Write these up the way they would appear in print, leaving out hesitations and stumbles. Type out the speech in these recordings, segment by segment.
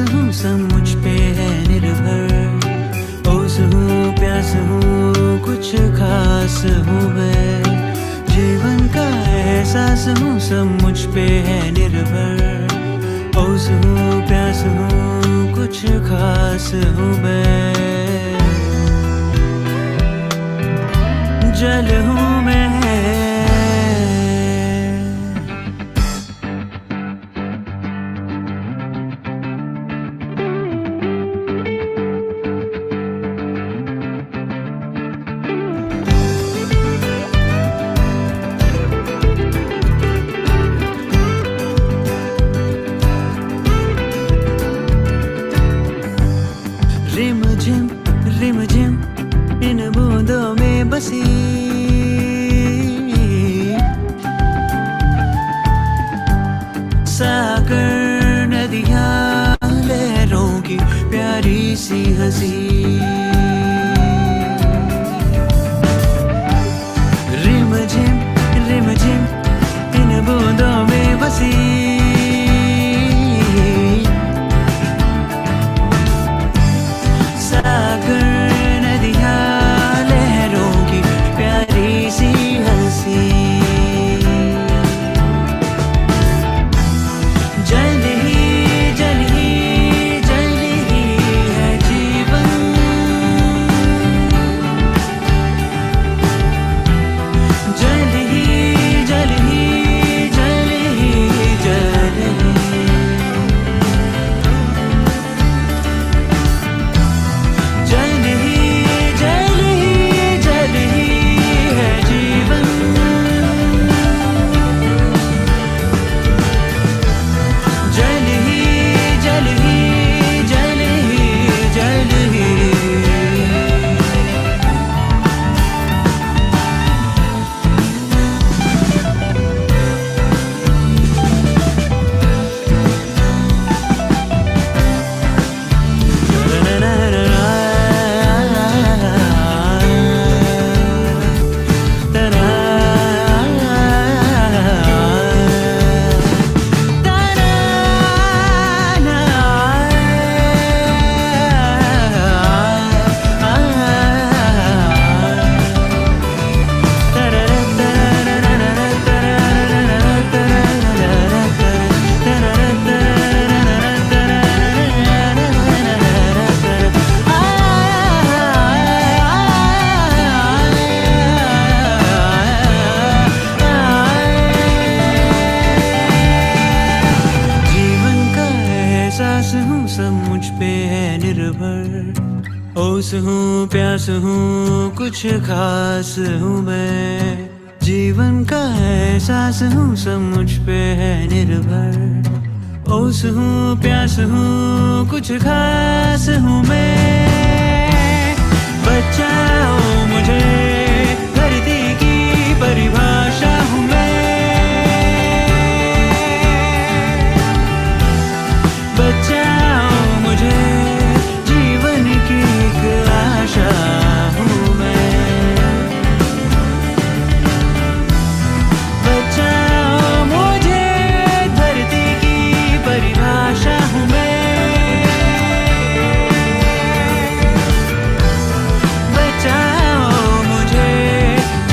हूँ सब मुझ पे है निर्भर। ओस हूँ प्यास हूँ कुछ खास हूँ मैं, जीवन का एहसास हूँ सब मुझ पे है निर्भर। ओस हूँ प्यास हूँ कुछ खास हूँ मैं, जल हूँ मैं। रिम झिम इन बूंदों में बसी, सागर नदियां लहरों की प्यारी सी हंसी। रिम झिम इन बूंदों में बसी, सागर नदियां लहरों की प्यारी सी हंसी। जल ही जल ही जल ही है जीवन, जल ही जल ही जल ही जल ही, जल ही जल ही जल ही है जीवन, जल ही जल ही जल ही जल ही। हूँ सब मुझ पे है निर्भर। ओस हूँ प्यास हूँ कुछ खास हूँ मैं, जीवन का एहसास हूँ सब मुझ पे है निर्भर। ओस हूँ प्यास हूँ कुछ खास हूँ मैं, बचाओ मुझे धरती की परिभाषा हूँ मैं, बचाओ मुझे जीवन की एक आशा हूँ मैं, बचाओ मुझे धरती की परिभाषा हूँ मैं, बचाओ मुझे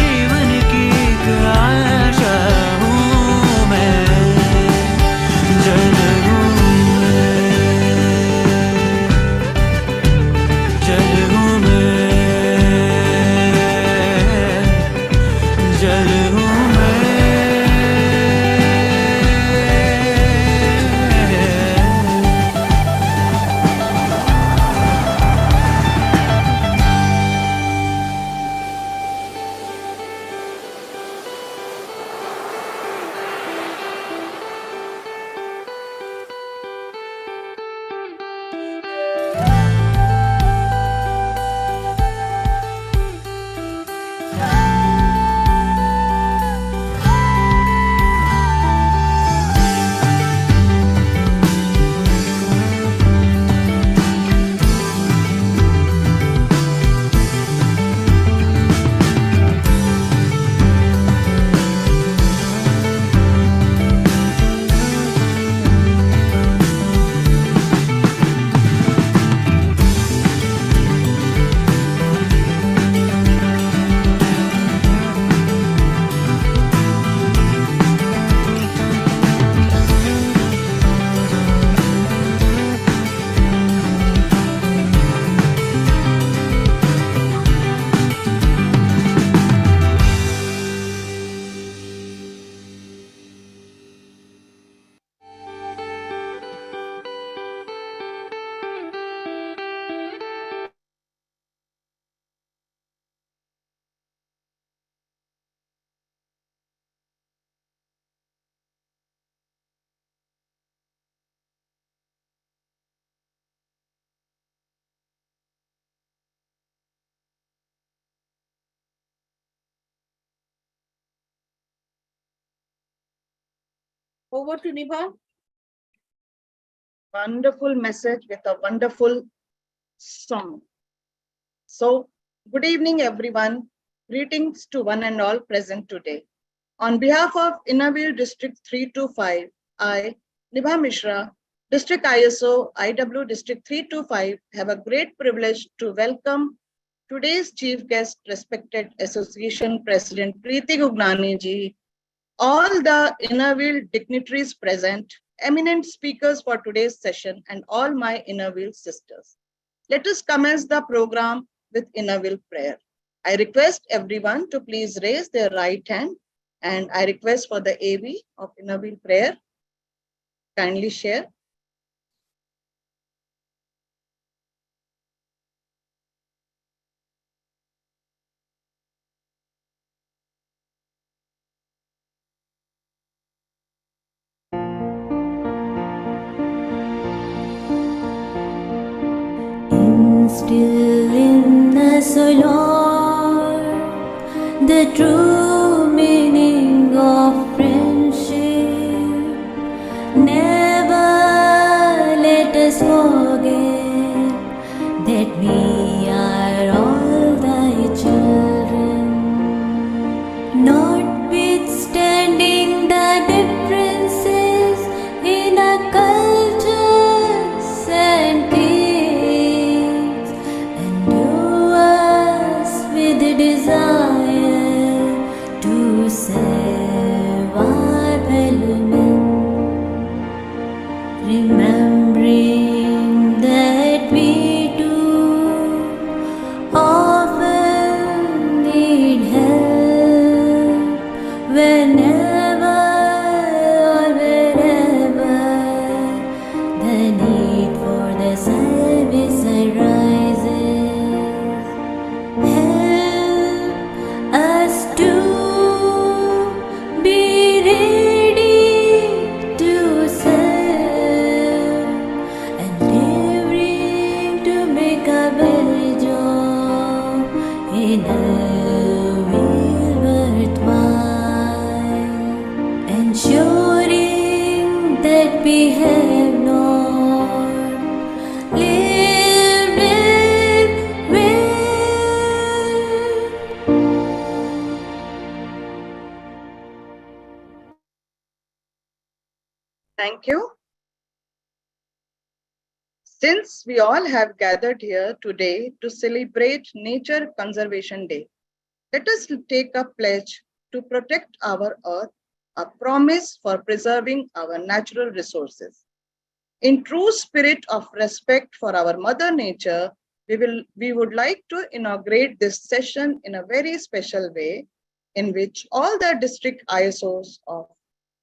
जीवन की एक आशा हूँ मैं, जल हूँ Over to Nibha. Wonderful message with a wonderful song. So, good evening, everyone. Greetings to one and all present today. On behalf of Inauguration District 325, I, Nibha Mishra, District ISO IW District 325, have a great privilege to welcome today's chief guest, respected Association President Preeti Gugnani ji, all the Innerville dignitaries present, eminent speakers for today's session, and all my Innerville sisters. Let us commence the program with Innerville prayer. I request everyone to please raise their right hand, and I request for the AV of Innerville prayer. Kindly share. Instill in us, O Lord, the true meaning of friendship. Never let us forget that we are all thy children. Notwithstanding the differences in our cultures and creeds, endue us with the desire to serve our fellow men, remembering that we too often need help whenever or wherever the need for the service arises. Help us to be ready to serve, endeavoring to make a better job in a will worthwhile, ensuring that we have not lived it well. Thank you. Since we all have gathered here today to celebrate Nature Conservation Day, let us take a pledge to protect our earth, a promise for preserving our natural resources. In true spirit of respect for our Mother Nature, we would like to inaugurate this session in a very special way, in which all the district ISOs of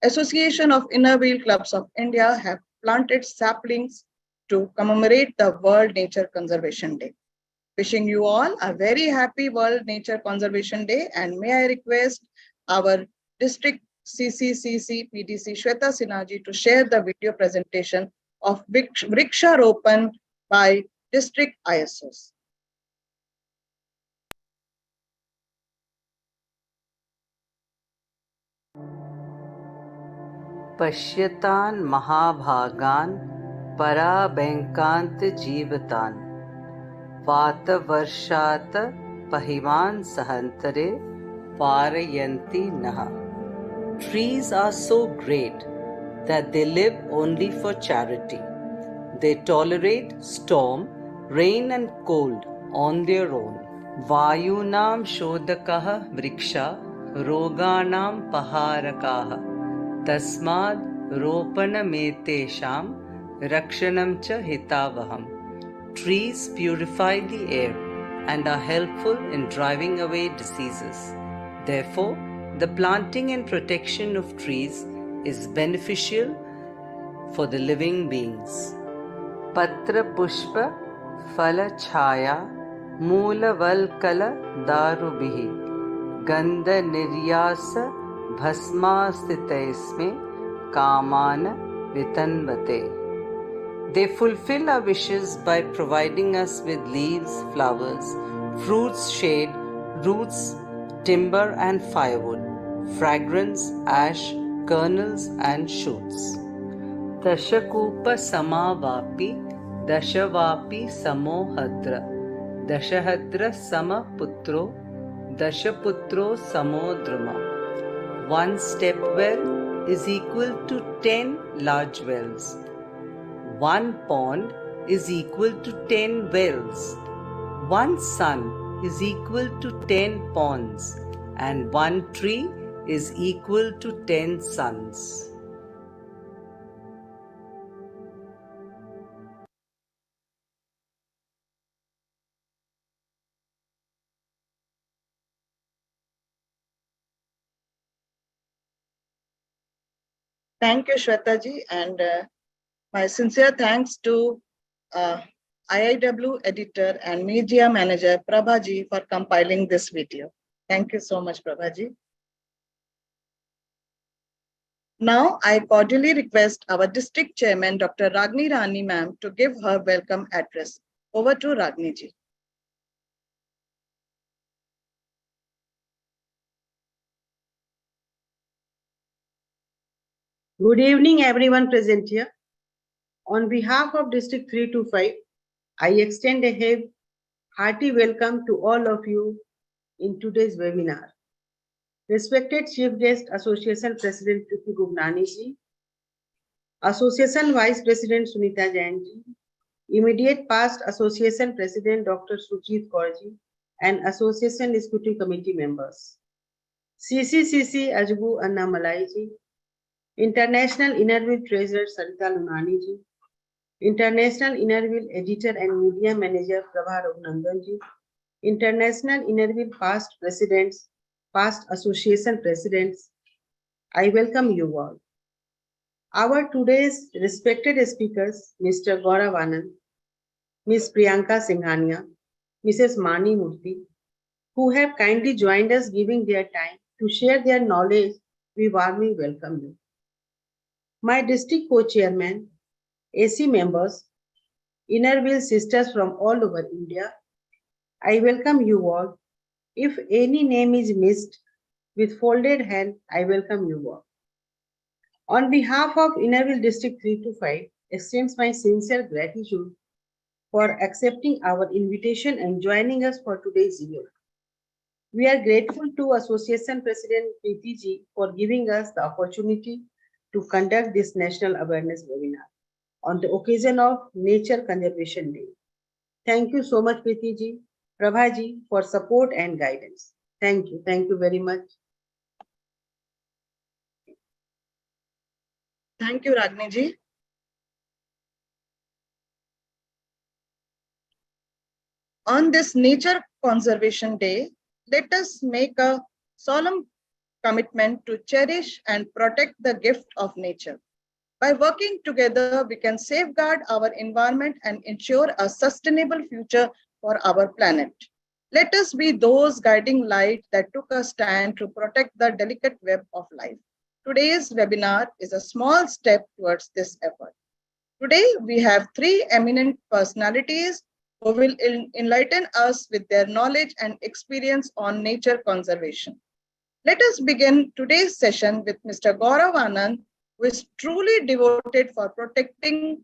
Association of Innerville Clubs of India have planted saplings to commemorate the World Nature Conservation Day. Wishing you all a very happy World Nature Conservation Day, and may I request our district CCCC PDC Shweta Sinhaji to share the video presentation of Vriksharopan by district ISOs. पश्यतान् महाभागान् पराबैङ्कान्त जीवतान् वातवर्षात् पहिमान् सहन्तरे पारयन्ति नः. Trees are so great that they live only for charity. They tolerate storm, rain and cold on their own. Vayunam shodakaha vriksha roganam paharakaha tasmad ropanametesham rakshanam cha hitavaham. Trees purify the air and are helpful in driving away diseases. Therefore, the planting and protection of trees is beneficial for the living beings. Patra pushpa phala chhaya moola valkala darubihi gandha niryasa bhasmastitaisme kamana vitanvate. They fulfill our wishes by providing us with leaves, flowers, fruits, shade, roots, timber and firewood, fragrance, ash kernels and shoots. Dashakupa samavapi, dashavapi samohadra, dashahadra samaputro, dashaputro samodruma. One step well is equal to 10 large wells. One pond is equal to 10 wells. One sun is equal to 10 ponds, and one tree is equal to 10 suns. Thank you, Shweta ji, and my sincere thanks to IIW editor and media manager Prabha ji for compiling this video. Thank you so much, Prabha ji. Now, I cordially request our district chairman, Dr. Ragni Rani ma'am, to give her welcome address. Over to Ragni ji. Good evening, everyone present here. On behalf of District 325, I extend a hearty welcome to all of you in today's webinar. Respected Chief Guest, Association President Priti Gubnani ji, Association Vice President Sunita Jain ji, immediate past Association President Dr. Sujit Kaur ji, and Association Executive Committee members. CCCC Ajgu Anna Malai ji, International Innerville Treasurer Sarita Lunani ji, International Innerville Editor and Media Manager Prabha Raghunandan ji, International Innerville past presidents, past association presidents, I welcome you all. Our today's respected speakers, Mr. Gaurav Anand, Ms. Priyanka Singhania, Mrs. Vani Murti, who have kindly joined us giving their time to share their knowledge, we warmly welcome you. My district co-chairman, AC members, Innerville sisters from all over India, I welcome you all. If any name is missed, with folded hand, I welcome you all. On behalf of Innerville District 325, extends my sincere gratitude for accepting our invitation and joining us for today's event. We are grateful to Association President Preeti ji for giving us the opportunity to conduct this National Awareness Webinar on the occasion of Nature Conservation Day. Thank you so much, Preeti ji, Prabha ji, for support and guidance. Thank you. Thank you very much. Thank you, Ragni ji. On this Nature Conservation Day, let us make a solemn commitment to cherish and protect the gift of nature. By working together, we can safeguard our environment and ensure a sustainable future for our planet. Let us be those guiding lights that took a stand to protect the delicate web of life. Today's webinar is a small step towards this effort. Today, we have three eminent personalities who will enlighten us with their knowledge and experience on nature conservation. Let us begin today's session with Mr. Gaurav Anand, who is truly devoted for protecting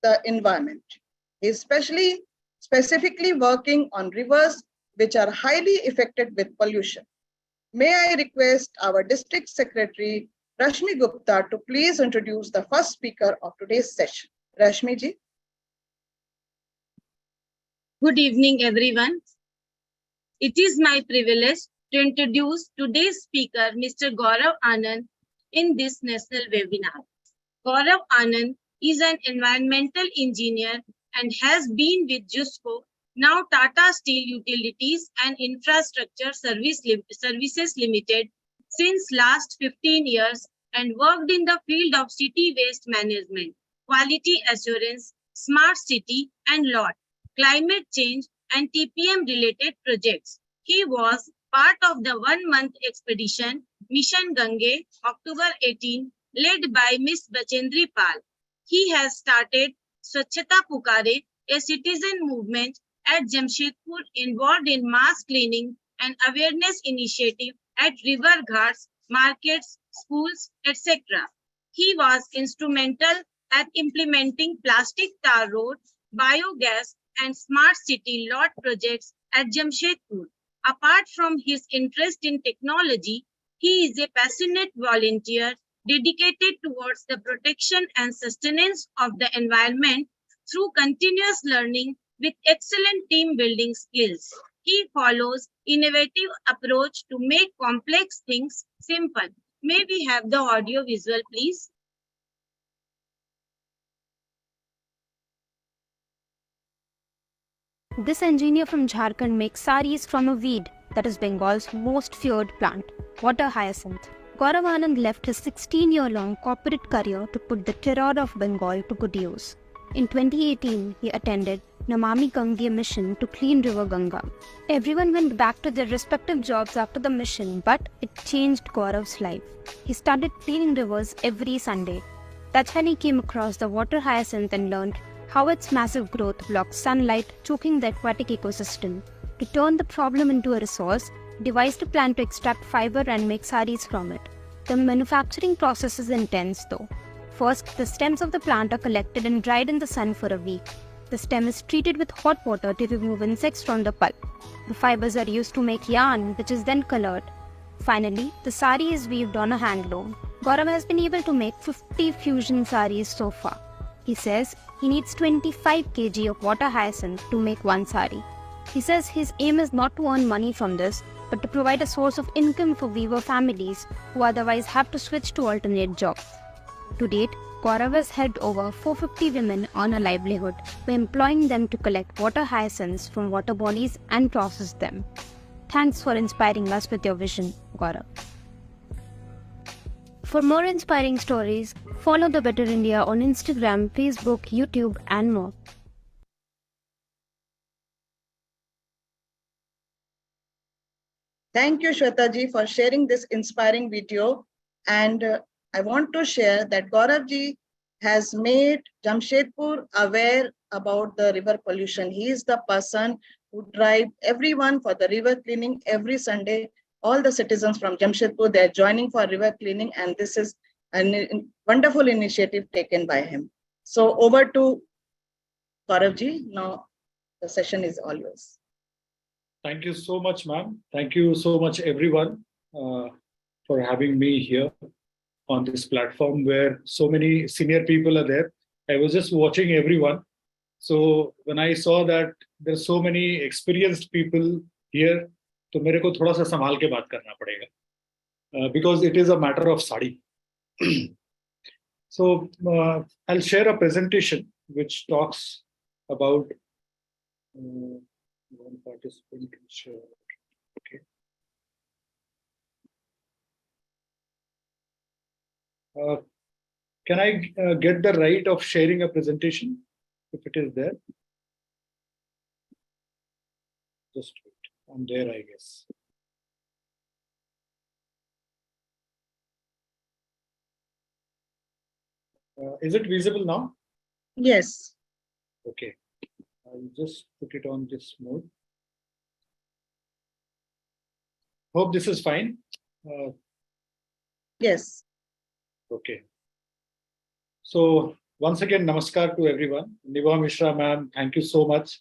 the environment. He is specifically working on rivers which are highly affected with pollution. May I request our District Secretary, Rashmi Gupta, to please introduce the first speaker of today's session. Rashmi ji. Good evening, everyone. It is my privilege to introduce today's speaker, Mr. Gaurav Anand, in this national webinar. Gaurav Anand is an environmental engineer and has been with JUSCO, now Tata Steel Utilities and Infrastructure Services Limited, since last 15 years and worked in the field of city waste management, quality assurance, smart city, and lot, climate change, and TPM related projects. He was part of the one-month expedition Mission Gange, October 18, led by Ms. Bachendri Pal. He has started Swachata Pukare, a citizen movement at Jamshedpur involved in mass cleaning and awareness initiative at river ghats, markets, schools, etc. He was instrumental at implementing plastic tar road, biogas, and smart city lot projects at Jamshedpur. Apart from his interest in technology, he is a passionate volunteer dedicated towards the protection and sustenance of the environment through continuous learning with excellent team building skills. He follows innovative approach to make complex things simple. May we have the audio visual, please? This engineer from Jharkhand makes saris from a weed that is Bengal's most feared plant, water hyacinth. Gaurav Anand left his 16-year-long corporate career to put the terror of Bengal to good use. In 2018, he attended Namami Gange mission to clean river Ganga. Everyone went back to their respective jobs after the mission, but it changed Gaurav's life. He started cleaning rivers every Sunday. That's when he came across the water hyacinth and learned how its massive growth blocks sunlight, choking the aquatic ecosystem. To turn the problem into a resource, he devised a plan to extract fiber and make saris from it. The manufacturing process is intense though. First, the stems of the plant are collected and dried in the sun for a week. The stem is treated with hot water to remove insects from the pulp. The fibers are used to make yarn, which is then colored. Finally, the sari is weaved on a handloom. Gaurav has been able to make 50 fusion saris so far. He says he needs 25 kg of water hyacinth to make one sari. He says his aim is not to earn money from this, but to provide a source of income for weaver families who otherwise have to switch to alternate jobs. To date, Gaurav has helped over 450 women earn a livelihood by employing them to collect water hyacinths from water bodies and process them. Thanks for inspiring us with your vision, Gaurav. For more inspiring stories, follow The Better India on Instagram, Facebook, YouTube, and more. Thank you, Shweta ji, for sharing this inspiring video. And I want to share that Gaurav ji has made Jamshedpur aware about the river pollution. He is the person who drive everyone for the river cleaning every Sunday. All the citizens from Jamshedpur, they are joining for river cleaning, and this is a wonderful initiative taken by him. So over to Gaurav ji. Now the session is all yours. Thank you so much, ma'am. Thank you so much, everyone, for having me here on this platform where so many senior people are there. I was just watching everyone. So when I saw that there's so many experienced people here, तो मेरे को थोड़ा सा संभाल के बात करना पड़ेगा, because it is a matter of sari. So I'll share a presentation which talks about one participant can share. Okay. Can I get the right of sharing a presentation if it is there? Just wait. I'm there, I guess. Is it visible now? Yes. Okay. I'll just put it on this mode. Hope this is fine. Yes. Okay. So once again, namaskar to everyone. Niva Mishra ma'am, thank you so much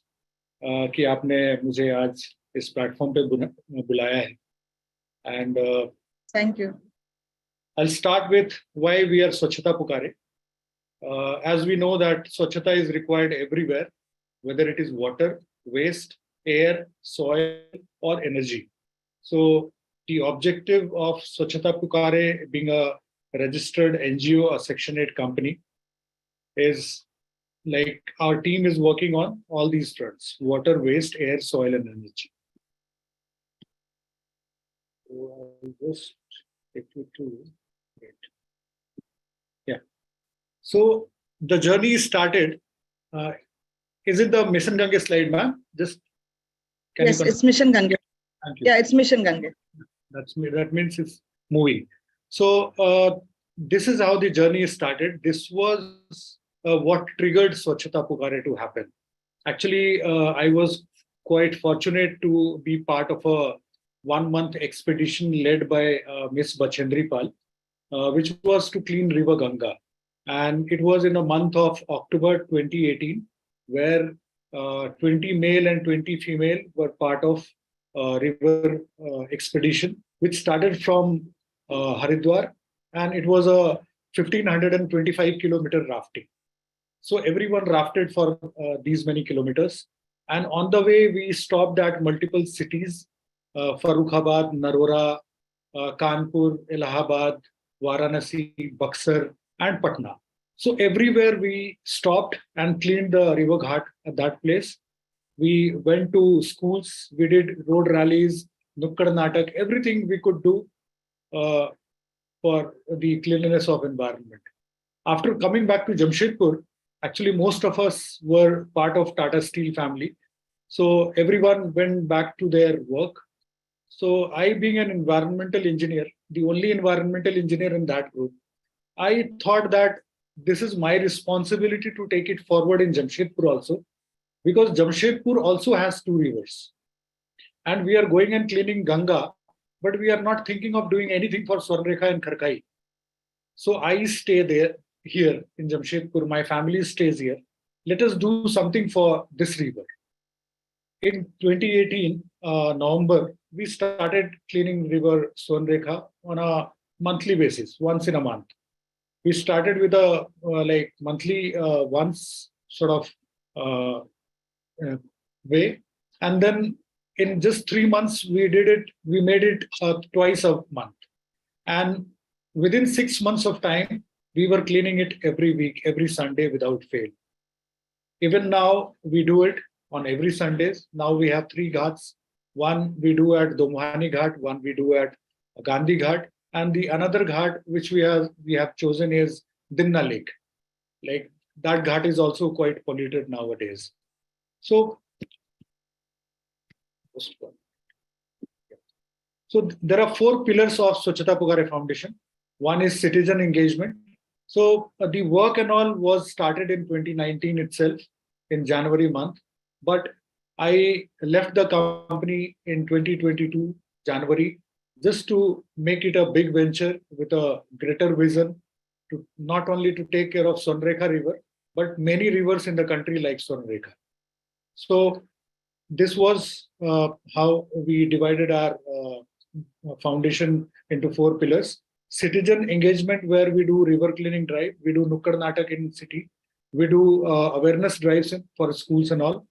कि आपने मुझे आज इस platform पे बुलाया है. And thank you. I'll start with why we are Swachata Pukare. As we know that Swachata is required everywhere, whether it is water, waste, air, soil, or energy. So the objective of Swachata Pukare, being a registered NGO, a Section 8 company, is like our team is working on all these fronts: water, waste, air, soil, and energy. So I'll just take you to it. Yeah. So the journey started. Is it the Mission Gange slide, ma'am? Just yes, it's Mission Gange. Thank you. Yeah, it's Mission Gange. That means it's moving. So this is how the journey started. This was what triggered Swachata Pukare to happen. Actually, I was quite fortunate to be part of a 1-month expedition led by Miss Bachendri Pal, which was to clean River Ganga. And it was in the month of October 2018, where 20 male and 20 female were part of river expedition, which started from Haridwar, and it was a 1525-kilometer rafting. So everyone rafted for these many kilometers. And on the way, we stopped at multiple cities, Farrukhabad, Narora, Kanpur, Allahabad, Varanasi, Buxar, and Patna. So everywhere we stopped and cleaned the river ghat at that place. We went to schools, we did road rallies, Nukkad Natak, everything we could do for the cleanliness of environment. After coming back to Jamshedpur, actually most of us were part of Tata Steel family. So everyone went back to their work. So I, being an environmental engineer, the only environmental engineer in that group, I thought that this is my responsibility to take it forward in Jamshedpur also, because Jamshedpur also has 2 rivers. And we are going and cleaning Ganga, but we are not thinking of doing anything for Swarnrekha and Kharkai. So I stay there, here in Jamshedpur, my family stays here. Let us do something for this river. In 2018, November, we started cleaning river Swarnrekha on a monthly basis, once in a month. We started with a like monthly once sort of way, and then in just 3 months we made it twice a month, and within 6 months of time we were cleaning it every week, every Sunday without fail. Even now we do it on every Sundays. Now we have 3 ghats. One we do at Domhani Ghat, one we do at Gandhi Ghat, and the another ghat which we have chosen is Dimna Lake. Like that ghat is also quite polluted nowadays. So there are 4 pillars of Swachata Pukare Foundation. One is citizen engagement. So the work and all was started in 2019 itself, in January month. But I left the company in 2022 January, just to make it a big venture with a greater vision, to not only to take care of Swarnrekha River, but many rivers in the country like Swarnrekha. So this was how we divided our foundation into 4 pillars. Citizen engagement, where we do river cleaning drive, we do Nukkad Natak in city, we do awareness drives for schools and all.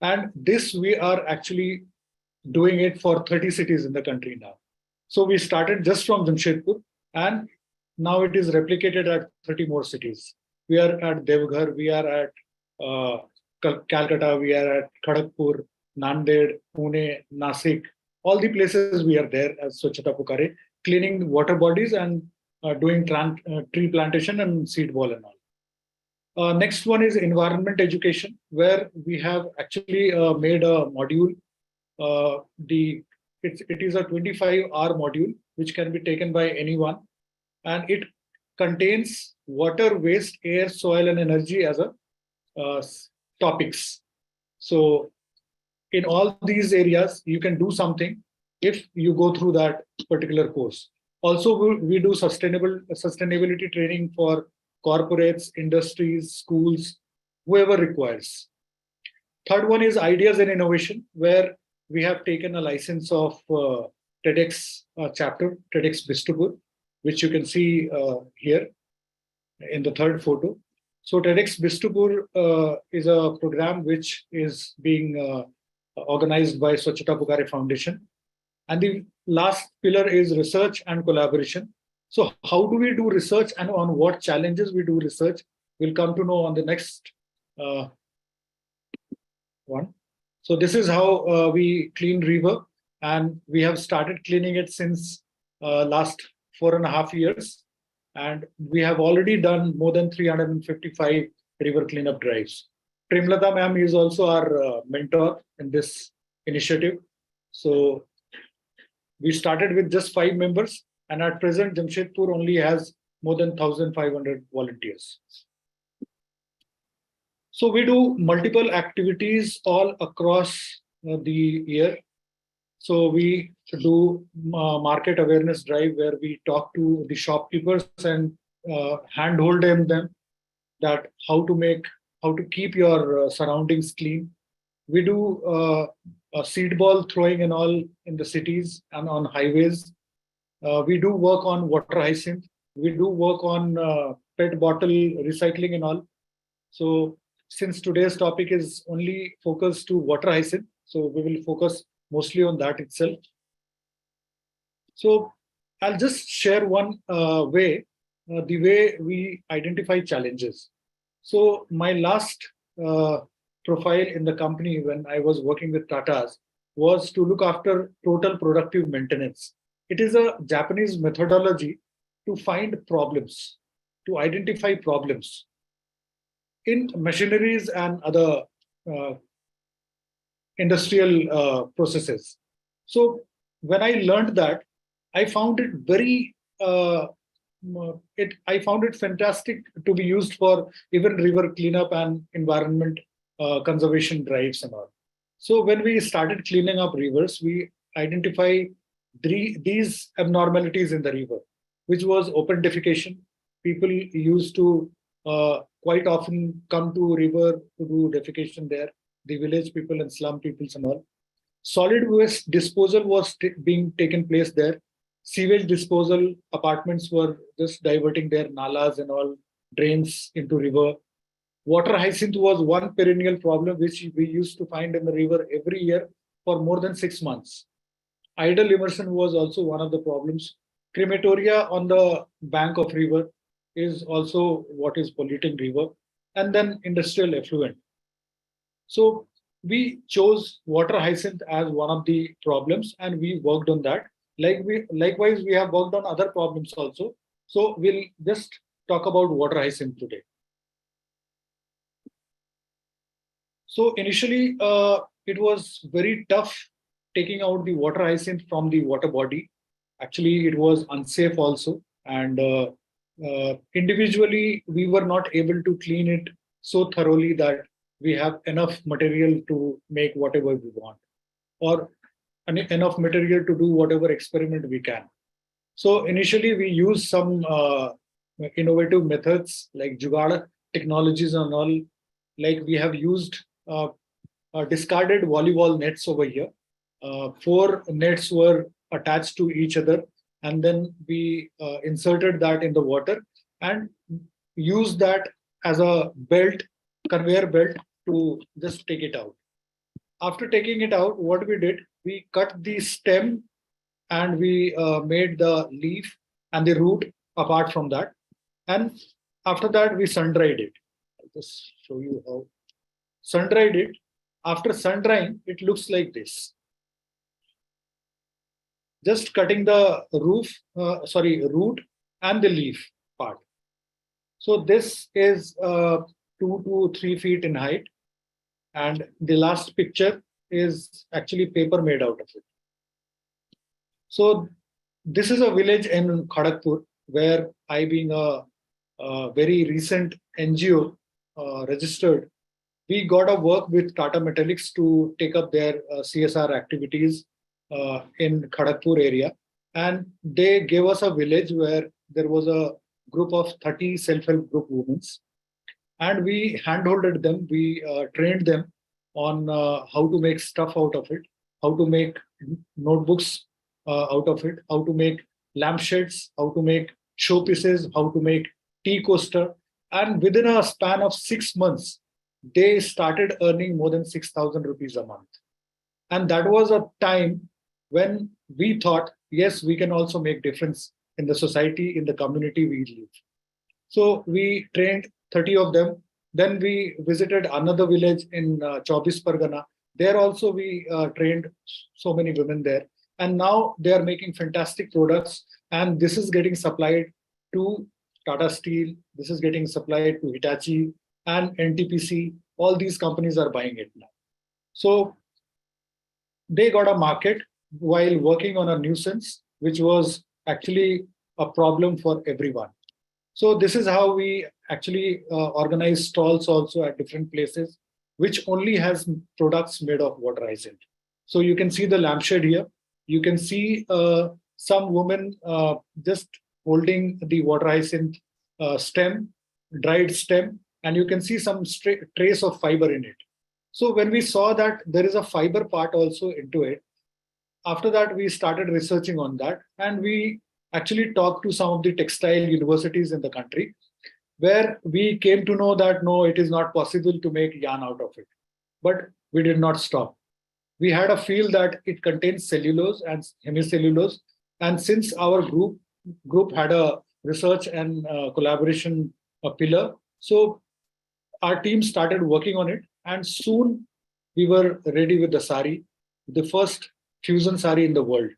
And this we are actually doing it for 30 cities in the country now. So we started just from Jamshedpur, and now it is replicated at 30 more cities. We are at Devghar, we are at Calcutta, we are at Kharagpur, Nanded, Pune, Nasik. All the places we are there as Swachata Pukare, cleaning water bodies and doing tree plantation and seed ball and all. Next one is environment education, where we have actually made a module. It is a 25-hour module which can be taken by anyone, and it contains water, waste, air, soil, and energy as a topics. So in all these areas, you can do something if you go through that particular course. Also, we do sustainability training for corporates, industries, schools, whoever requires. Third one is ideas and innovation, where we have taken a license of TEDx chapter, TEDx Bistupur, which you can see here in the third photo. So TEDx Bistupur is a program which is being organized by Swachata Pukare Foundation. And the last pillar is research and collaboration. So how do we do research, and on what challenges we do research, we'll come to know on the next one. So this is how we clean river, and we have started cleaning it since last 4.5 years. And we have already done more than 355 river cleanup drives. Premlata ma'am is also our mentor in this initiative. So we started with just 5 members, and at present Jamshedpur only has more than 1,500 volunteers. So we do multiple activities all across the year. So we do market awareness drive where we talk to the shopkeepers and handhold them that how to keep your surroundings clean. We do seed ball throwing and all in the cities and on highways. We do work on water hyacinth. We do work on PET bottle recycling and all. So since today's topic is only focused to water hyacinth, so we will focus mostly on that itself. So I'll just share one way, the way we identify challenges. So my last profile in the company when I was working with Tatas was to look after total productive maintenance. It is a Japanese methodology to find problems, to identify problems in machineries and other industrial processes. So when I learned that, I found it very I found it fantastic to be used for even river cleanup and environment conservation drives and all. So when we started cleaning up rivers, we identify these abnormalities in the river, which was open defecation. People used to quite often come to river to do defecation there, the village people and slum peoples and all. Solid waste disposal was being taken place there. Sewage disposal, apartments were just diverting their nalas and all drains into river. Water hyacinth was one perennial problem which we used to find in the river every year for more than 6 months. Idle immersion was also one of the problems. Crematoria on the bank of river is also what is polluting river, and then industrial effluent. So we chose water hyacinth as one of the problems and we worked on that. Likewise, we have worked on other problems also. So we'll just talk about water hyacinth today. So initially, it was very tough taking out the water hyacinth from the water body. Actually, it was unsafe also. And individually, we were not able to clean it so thoroughly that we have enough material to make whatever we want, or enough material to do whatever experiment we can. So initially we used some innovative methods like jugaad technologies and all. Like we have used discarded volleyball nets over here. 4 nets were attached to each other, and then we inserted that in the water and used that as a belt, conveyor belt, to just take it out. After taking it out, what we did, we cut the stem and we made the leaf and the root apart from that. And after that, we sun dried it. I'll just show you how. Sun dried it. After sun drying, it looks like this. Just cutting the root and the leaf part. So this is 2 to 3 feet in height. And the last picture is actually paper made out of it. So this is a village in Kharagpur where I, being a very recent NGO registered, we got a work with Tata Metallics to take up their CSR activities in Kharagpur area. And they gave us a village where there was a group of 30 self-help group women. And we handholded them, we trained them on how to make stuff out of it, how to make notebooks out of it, how to make lampshades, how to make showpieces, how to make tea coaster. And within a span of 6 months, they started earning more than 6,000 rupees a month. And that was a time when we thought, yes, we can also make difference in the society, in the community we live. So we trained 30 of them. Then we visited another village in Chaubis Pargana. There also we trained so many women there. And now they are making fantastic products. And this is getting supplied to Tata Steel. This is getting supplied to Hitachi and NTPC. All these companies are buying it now. So they got a market while working on a nuisance, which was actually a problem for everyone. So this is how we actually organize stalls also at different places, which only has products made of water hyacinth. So you can see the lampshade here. You can see some women just holding the water hyacinth stem, dried stem, and you can see some trace of fiber in it. So when we saw that there is a fiber part also into it, after that we started researching on that, and we actually talked to some of the textile universities in the country, where we came to know that no, it is not possible to make yarn out of it. But we did not stop. We had a feel that it contains cellulose and hemicellulose, and since our group had a research and collaboration pillar, so our team started working on it, and soon we were ready with the sari, the first fusion sari in the world.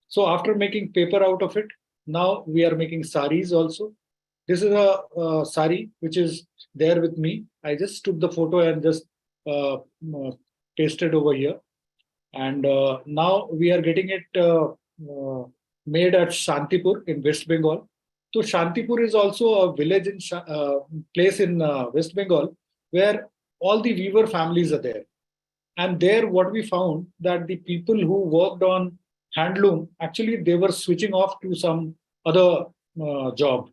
So after making paper out of it, now we are making saris also. This is a sari which is there with me. I just took the photo and just pasted over here. And now we are getting it made at Shantipur in West Bengal. So Shantipur is also a village in place in West Bengal, where all the weaver families are there. And there what we found that the people who worked on handloom, actually they were switching off to some other job.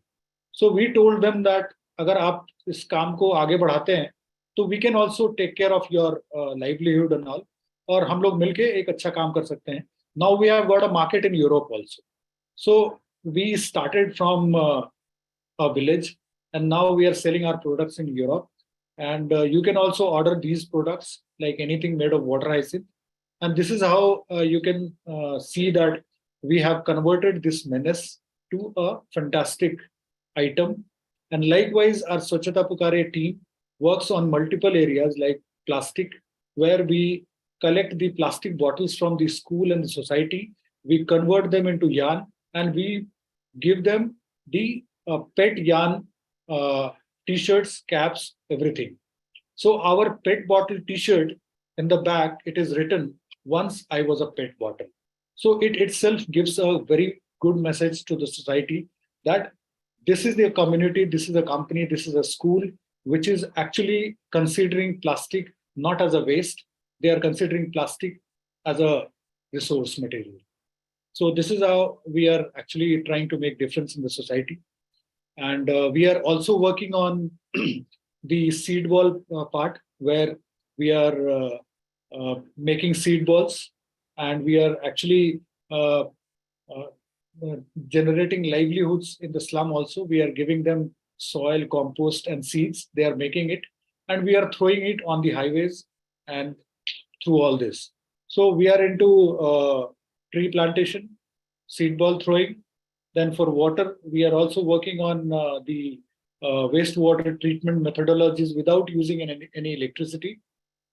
So we told them that agar aap is kaam ko aage badhate hain, तो we can also take care of your livelihood and all. और हम लोग मिलके एक अच्छा काम कर सकते हैं. Now we have got a market in Europe also. So we started from a village, and now we are selling our products in Europe. And you can also order these products like anything made of water hyacinth. And this is how you can see that we have converted this menace to a fantastic item. And likewise, our Swachata Pukare team works on multiple areas like plastic, where we collect the plastic bottles from the school and the society, we convert them into yarn, and we give them the pet yarn t-shirts, caps, everything. So our pet bottle t-shirt, in the back, it is written, "Once I was a pet bottle." So it itself gives a very good message to the society that this is the community, this is a company, this is a school, which is actually considering plastic not as a waste. They are considering plastic as a resource material. So this is how we are actually trying to make difference in the society. And we are also working on the seed ball part, where we are making seed balls, and we are actually generating livelihoods in the slum also. We are giving them soil, compost, and seeds. They are making it, and we are throwing it on the highways and through all this. So we are into tree plantation, seed ball throwing. Then for water, we are also working on the wastewater treatment methodologies without using any electricity.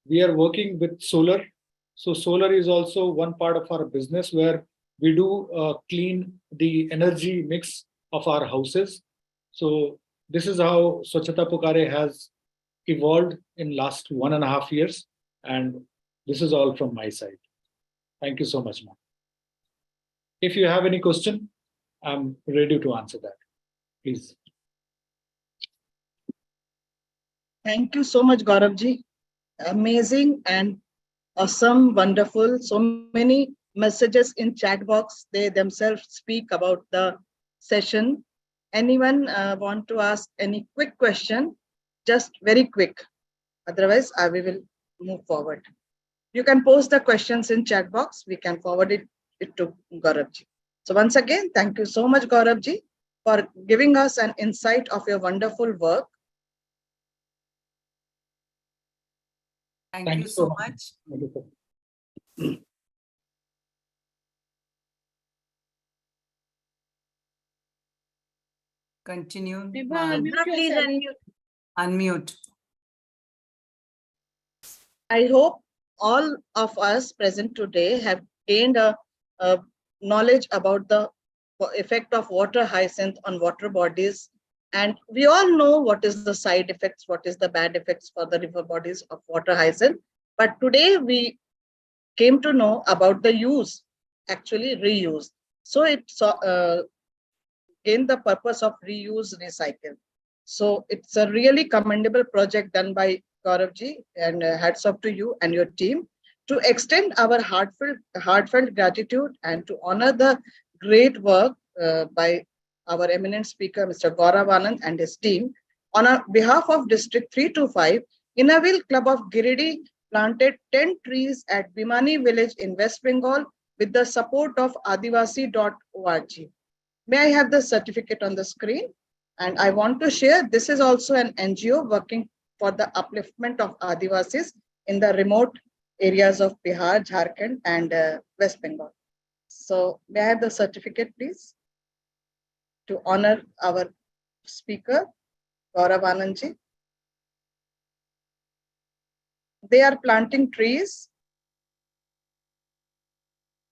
We are working with solar. So solar is also one part of our business, where we do clean the energy mix of our houses. So this is how Swachata Pukare has evolved in last 1.5 years. And this is all from my side. Thank you so much, ma'am. If you have any question, I'm ready to answer that. Please. Thank you so much, Gauravji. Amazing and awesome, wonderful. So many messages in chat box. They themselves speak about the session. Anyone want to ask any quick question? Just very quick. Otherwise, we will move forward. You can post the questions in chat box. We can forward it to Gauravji. So once again, thank you so much, Gauravji, for giving us an insight of your wonderful work. Thank you so much. Continue. Please unmute. Unmute. I hope all of us present today have gained a knowledge about the effect of water hyacinth on water bodies. And we all know what is the side effects, what is the bad effects for the river bodies of water hyacinth. But today we came to know about the use, actually reuse. So it gained the purpose of reuse, recycle. So it's a really commendable project done by Gauravji, and hats off to you and your team to extend our heartfelt gratitude and to honor the great work by our eminent speaker, Mr. Gaurav Anand and his team. On behalf of District 325, Inavil Club of Giridih planted 10 trees at Bimani village in West Bengal with the support of adivasi.org. May I have the certificate on the screen? And I want to share, this is also an NGO working for the upliftment of Adivasis in the remote areas of Bihar, Jharkhand, and West Bengal. So may I have the certificate, please, to honor our speaker, Gaurav Anandji. They are planting trees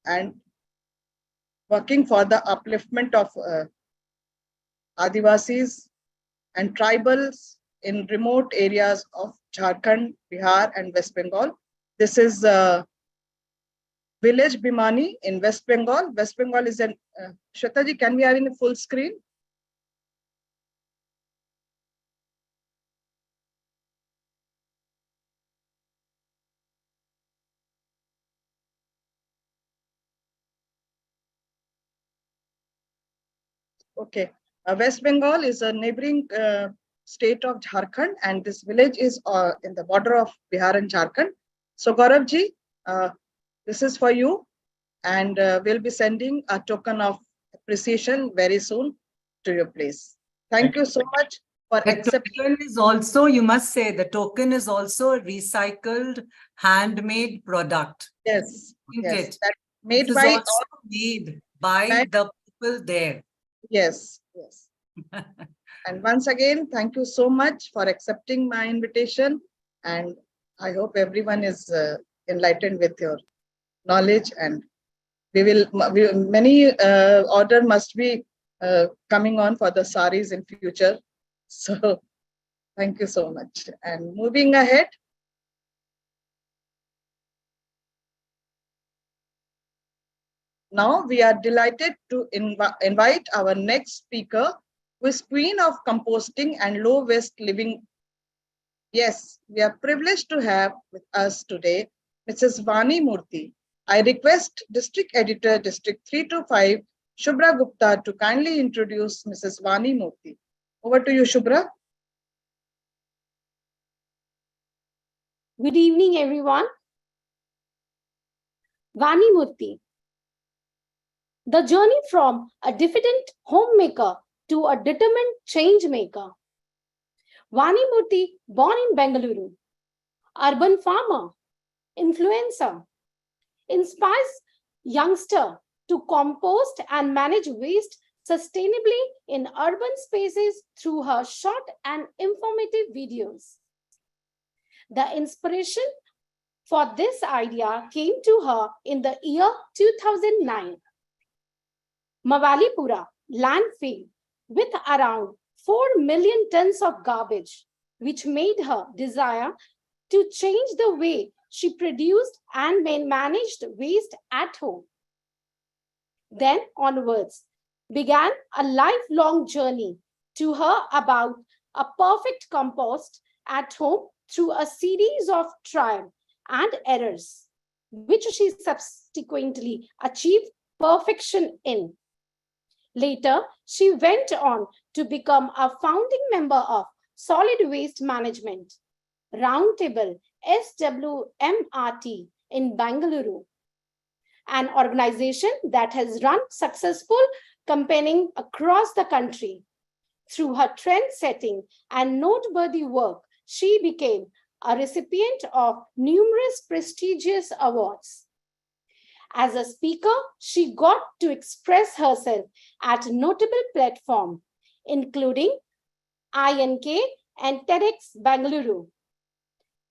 and working for the upliftment of Adivasis and tribals in remote areas of Jharkhand, Bihar, and West Bengal. This is village Bimani in West Bengal. West Bengal is an, Shwetaji, can we have in a full screen? Okay, West Bengal is a neighboring state of Jharkhand, and this village is in the border of Bihar and Jharkhand. So Gauravji, this is for you, and we'll be sending a token of appreciation very soon to your place. Thank you so much for accepting. Token is also, you must say, the token is also a recycled, handmade product. Yes, yes. It? That made this by is also made by the people there. Yes, yes. And once again, thank you so much for accepting my invitation. And I hope everyone is enlightened with your knowledge, and many order must be coming on for the saris in future. So thank you so much. And moving ahead. Now we are delighted to invite our next speaker, who is Queen of Composting and Low Waste Living. Yes, we are privileged to have with us today Mrs. Vani Murti. I request District Editor, District 325, Shubhra Gupta, to kindly introduce Mrs. Vani Murti. Over to you, Shubhra. Good evening, everyone. Vani Murti. The journey from a diffident homemaker to a determined change maker. Vani Murti, born in Bengaluru, urban farmer, influencer, inspires youngster to compost and manage waste sustainably in urban spaces through her short and informative videos. The inspiration for this idea came to her in the year 2009. Mavalipura landfill with around 4 million tons of garbage, which made her desire to change the way she produced and managed waste at home. Then onwards began a lifelong journey to her about a perfect compost at home through a series of trial and errors, which she subsequently achieved perfection in. Later, she went on to become a founding member of Solid Waste Management Roundtable SWMRT in Bengaluru, an organization that has run successful campaigning across the country. Through her trend-setting and noteworthy work, she became a recipient of numerous prestigious awards. As a speaker, she got to express herself at notable platforms, including INK and TEDx Bengaluru.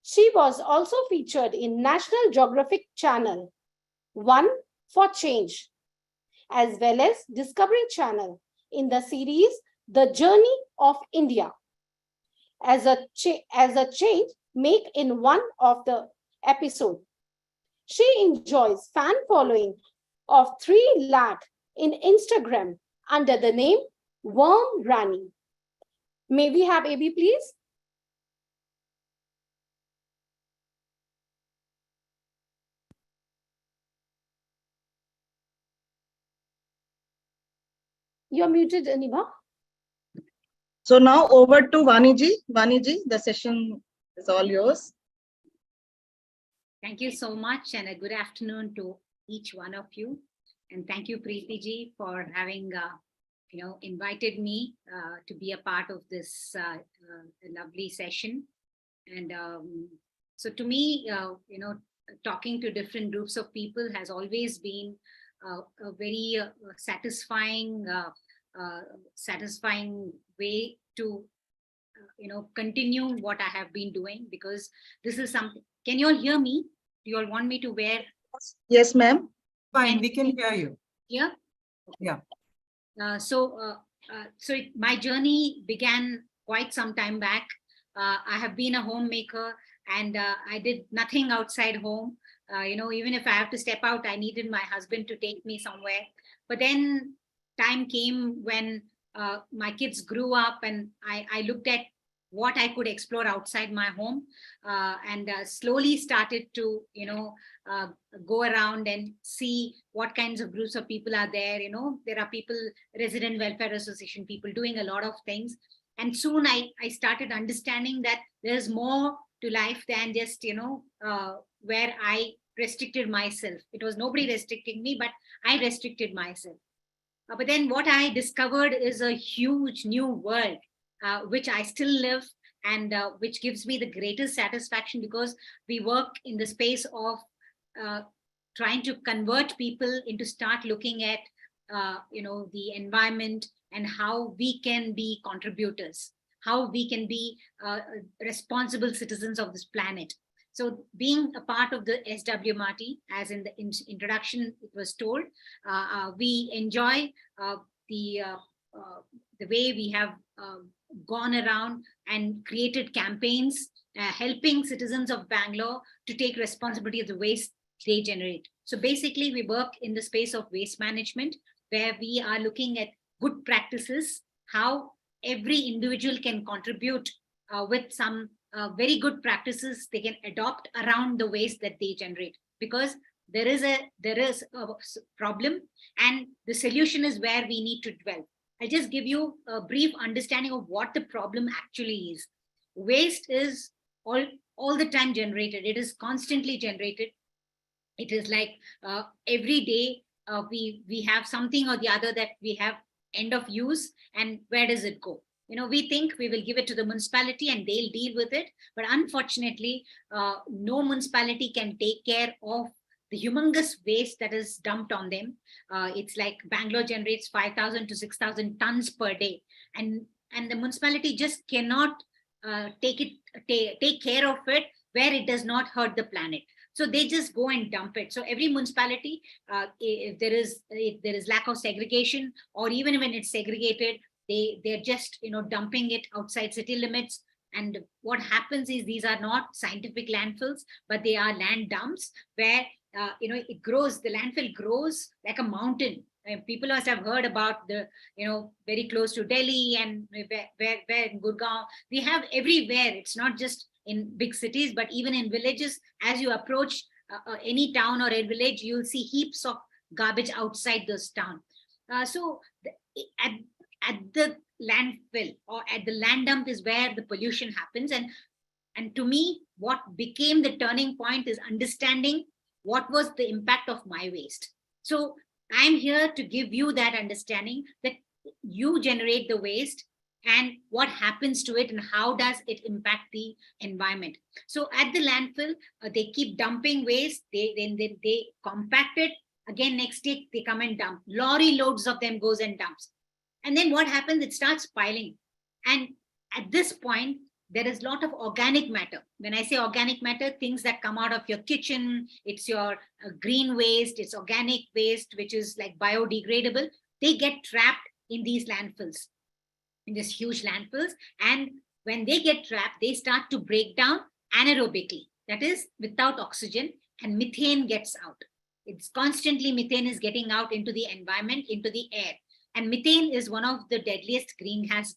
She was also featured in National Geographic Channel, One for Change, as well as Discovery Channel in the series The Journey of India. As a change make in one of the episodes. She enjoys fan following of 3 lakh in Instagram under the name Worm Rani. May we have AB, please? You're muted, Anima. So now over to Vani ji. Vani ji, the session is all yours. Thank you so much, and a good afternoon to each one of you. And thank you, Preeti ji, for having invited me to be a part of this lovely session. And so to me, talking to different groups of people has always been a very satisfying way to continue what I have been doing, because this is something. Can you all hear me? Do you all want me to wear? Yes, ma'am. Fine, we can hear you. Yeah. Yeah. My journey began quite some time back. I have been a homemaker, and I did nothing outside home. Even if I have to step out, I needed my husband to take me somewhere. But then time came when my kids grew up, and I looked at what I could explore outside my home, and slowly started to, go around and see what kinds of groups of people are there. There are people, resident welfare association people doing a lot of things. And soon I started understanding that there's more to life than just, where I restricted myself. It was nobody restricting me, but I restricted myself. But then what I discovered is a huge new world, which I still live, and which gives me the greatest satisfaction, because we work in the space of trying to convert people into start looking at, the environment and how we can be contributors, how we can be responsible citizens of this planet. So being a part of the SWMRT, as in the introduction it was told, we enjoy the way we have gone around and created campaigns helping citizens of Bangalore to take responsibility of the waste they generate. So basically we work in the space of waste management, where we are looking at good practices, how every individual can contribute with some very good practices they can adopt around the waste that they generate, because there is a problem, and the solution is where we need to dwell. I'll just give you a brief understanding of what the problem actually is. Waste is all the time generated. It is constantly generated. It is like every day we have something or the other that we have end of use, and where does it go? We think we will give it to the municipality and they'll deal with it. But unfortunately, no municipality can take care of the humongous waste that is dumped on them. It's like Bangalore generates 5,000 to 6,000 tons per day. And the municipality just cannot take care of it where it does not hurt the planet. So they just go and dump it. So every municipality, if there is lack of segregation, or even when it's segregated, they're just dumping it outside city limits. And what happens is, these are not scientific landfills, but they are land dumps where it grows. The landfill grows like a mountain. People must have heard about the very close to Delhi, and where in Gurgaon we have everywhere. It's not just in big cities, but even in villages. As you approach any town or a village, you'll see heaps of garbage outside those towns. So at the landfill or at the land dump is where the pollution happens. And to me, what became the turning point is understanding what was the impact of my waste. So I'm here to give you that understanding, that you generate the waste and what happens to it and how does it impact the environment. So at the landfill, they keep dumping waste. They compact it. Again, next day they come and dump. Lorry loads of them goes and dumps. And then what happens? It starts piling. And at this point, there is a lot of organic matter. When I say organic matter, things that come out of your kitchen, it's your green waste, it's organic waste, which is like biodegradable. They get trapped in these landfills, in these huge landfills. And when they get trapped, they start to break down anaerobically, that is without oxygen, and methane gets out. It's constantly methane is getting out into the environment, into the air. And methane is one of the deadliest greenhouse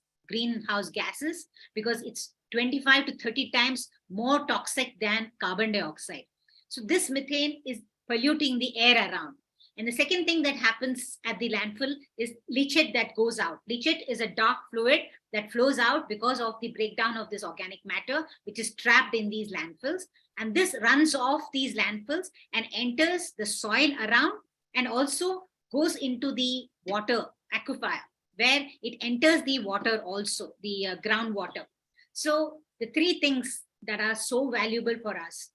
gases, because it's 25 to 30 times more toxic than carbon dioxide. So this methane is polluting the air around. And the second thing that happens at the landfill is leachate that goes out. Leachate is a dark fluid that flows out because of the breakdown of this organic matter, which is trapped in these landfills. And this runs off these landfills and enters the soil around, and also goes into the water aquifer, where it enters the water also, the groundwater. So the three things that are so valuable for us,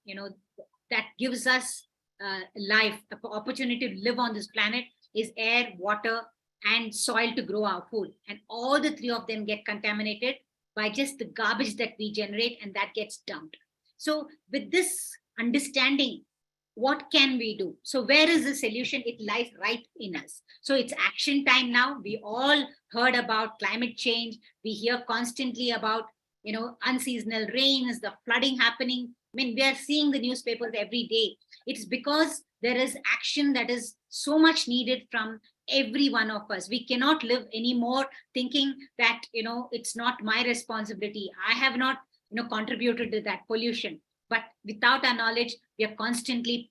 that gives us life, an opportunity to live on this planet, is air, water, and soil to grow our food. And all the three of them get contaminated by just the garbage that we generate, and that gets dumped. So with this understanding, what can we do? So where is the solution? It lies right in us. So it's action time now. We all heard about climate change. We hear constantly about, unseasonal rains, the flooding happening. I mean, we are seeing the newspapers every day. It's because there is action that is so much needed from every one of us. We cannot live anymore thinking that, it's not my responsibility. I have not, contributed to that pollution. But without our knowledge, we are constantly,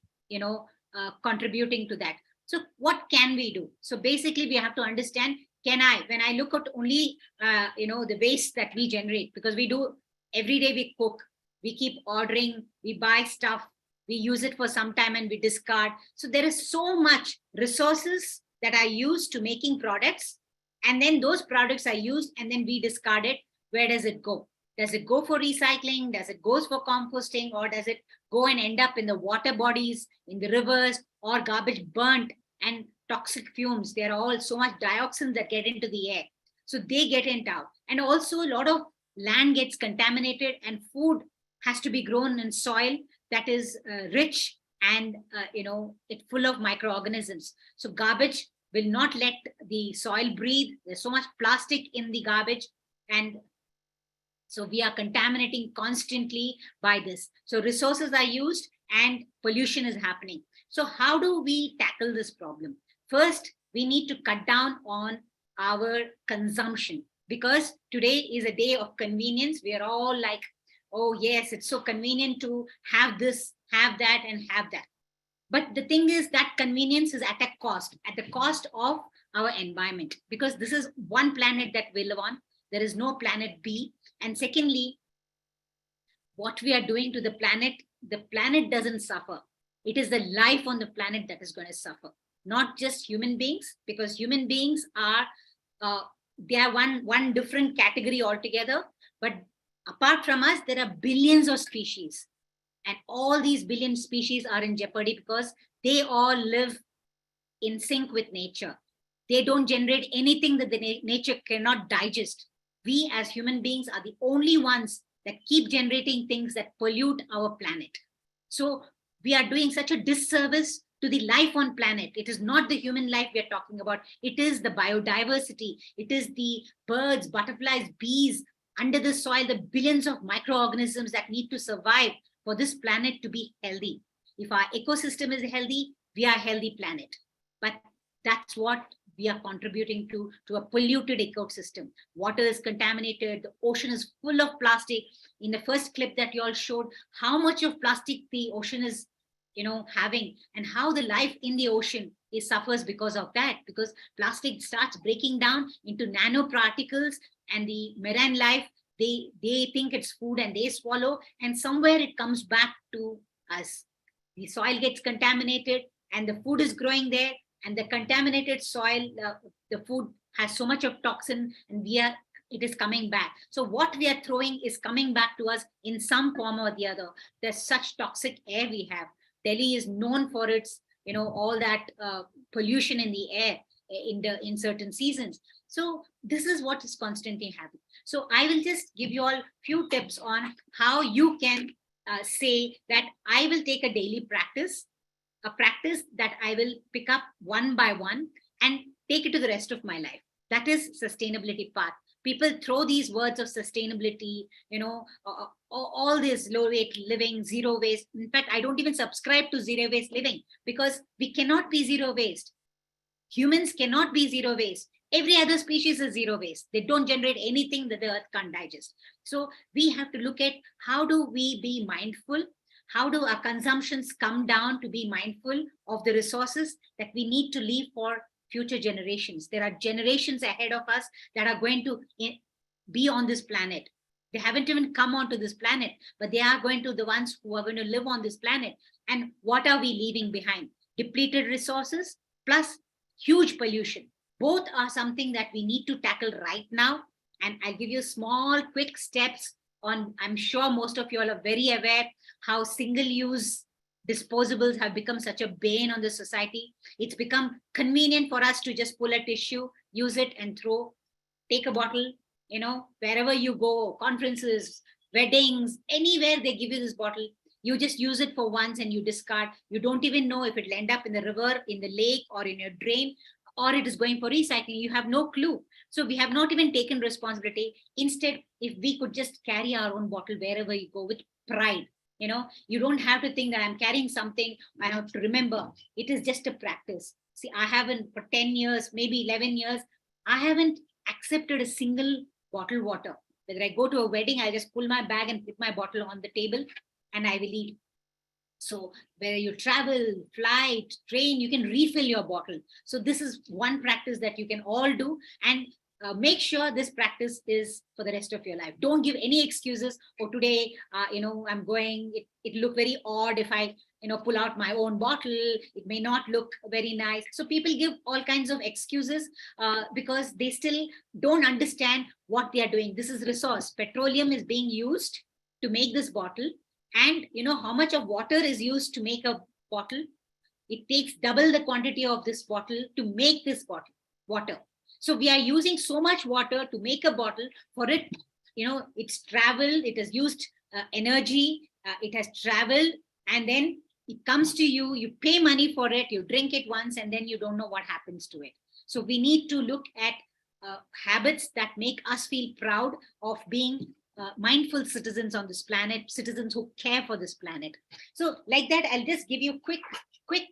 contributing to that. So what can we do? So basically, we have to understand, when I look at only, the waste that we generate, because we do every day, we cook, we keep ordering, we buy stuff, we use it for some time and we discard. So there is so much resources that are used to making products. And then those products are used and then we discard it. Where does it go? Does it go for recycling? Does it go for composting? Or does it go and end up in the water bodies, in the rivers, or garbage burnt and toxic fumes? There are all so much dioxins that get into the air. So they get it out. And also a lot of land gets contaminated, and food has to be grown in soil that is rich and, it's full of microorganisms. So garbage will not let the soil breathe. There's so much plastic in the garbage. And so we are contaminating constantly by this. So resources are used and pollution is happening. So how do we tackle this problem? First, we need to cut down on our consumption, because today is a day of convenience. We are all like, oh yes, it's so convenient to have this, have that, and have that. But the thing is that convenience is at a cost, at the cost of our environment, because this is one planet that we live on. There is no planet B. And secondly, what we are doing to the planet doesn't suffer. It is the life on the planet that is going to suffer, not just human beings, because human beings are, they are one different category altogether. But apart from us, there are billions of species. And all these billion species are in jeopardy because they all live in sync with nature. They don't generate anything that the nature cannot digest. We as human beings are the only ones that keep generating things that pollute our planet. So we are doing such a disservice to the life on planet. It is not the human life we are talking about. It is the biodiversity. It is the birds, butterflies, bees, under the soil, the billions of microorganisms that need to survive for this planet to be healthy. If our ecosystem is healthy, we are a healthy planet. But that's what we are contributing to a polluted ecosystem. Water is contaminated. The ocean is full of plastic. In the first clip that you all showed, how much of plastic the ocean is, having, and how the life in the ocean suffers because of that. Because plastic starts breaking down into nanoparticles, and the marine life, they think it's food and they swallow, and somewhere it comes back to us. The soil gets contaminated, and the food is growing there. And the contaminated soil, the food has so much of toxin, and it is coming back. So what we are throwing is coming back to us in some form or the other. There's such toxic air we have. Delhi is known for its, all that pollution in the air in certain seasons. So this is what is constantly happening. So I will just give you all few tips on how you can say that I will take a daily practice, a practice that I will pick up one by one and take it to the rest of my life. That is sustainability path. People throw these words of sustainability, all this low waste living, zero waste. In fact, I don't even subscribe to zero waste living, because we cannot be zero waste. Humans cannot be zero waste. Every other species is zero waste. They don't generate anything that the earth can't digest. So we have to look at how do we be mindful? how do our consumptions come down to be mindful of the resources that we need to leave for future generations. There are generations ahead of us that are going to be on this planet. They haven't even come onto this planet, but they are going to the ones who are going to live on this planet. And what are we leaving behind? Depleted resources plus huge pollution. Both are something that we need to tackle right now. And I'll give you small, quick steps on, I'm sure most of you all are very aware how single-use disposables have become such a bane on the society. It's become convenient for us to just pull a tissue, use it and throw, take a bottle, wherever you go, conferences, weddings, anywhere they give you this bottle, you just use it for once and you discard. You don't even know if it'll end up in the river, in the lake, or in your drain, or it is going for recycling. You have no clue. So we have not even taken responsibility. Instead, if we could just carry our own bottle wherever you go with pride, you don't have to think that I'm carrying something. I have to remember it is just a practice. See, I haven't for 10 years, maybe 11 years, I haven't accepted a single bottled water. Whether I go to a wedding, I just pull my bag and put my bottle on the table and I will eat. So whether you travel, flight, train, you can refill your bottle. So this is one practice that you can all do, and make sure this practice is for the rest of your life. Don't give any excuses. Oh, today, I'm going, it look very odd if I, pull out my own bottle. It may not look very nice. So people give all kinds of excuses because they still don't understand what they are doing. This is resource. Petroleum is being used to make this bottle. And how much of water is used to make a bottle? It takes double the quantity of this bottle to make this bottle, water. So we are using so much water to make a bottle. For it, it's traveled, it has used energy, it has traveled, and then it comes to you, you pay money for it, you drink it once, and then you don't know what happens to it. So we need to look at habits that make us feel proud of being mindful citizens on this planet, citizens who care for this planet. So like that, I'll just give you quick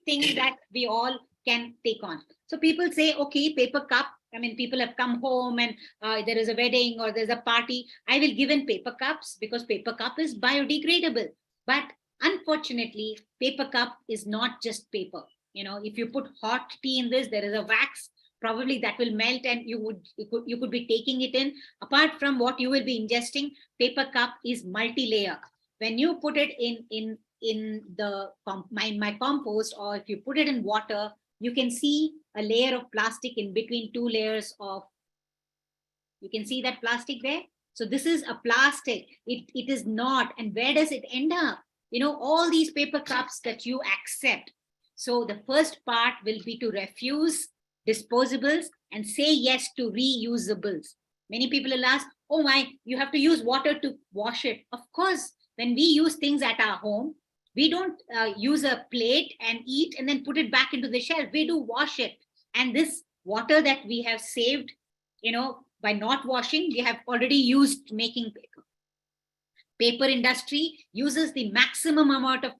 things that we all can take on. So people say, okay, paper cup. I mean, people have come home and there is a wedding or there's a party. I will give in paper cups because paper cup is biodegradable. But unfortunately, paper cup is not just paper. If you put hot tea in this, there is a wax, probably that will melt and you could be taking it in. Apart from what you will be ingesting, paper cup is multi-layer. When you put it in my compost, or if you put it in water, you can see a layer of plastic in between two layers of, you can see that plastic there. So this is a plastic. It is not. And where does it end up? All these paper cups that you accept. So the first part will be to refuse disposables and say yes to reusables. Many people will ask, oh my, you have to use water to wash it. Of course, when we use things at our home, we don't use a plate and eat and then put it back into the shelf. We do wash it. And this water that we have saved, by not washing, we have already used making paper. Paper industry uses the maximum amount of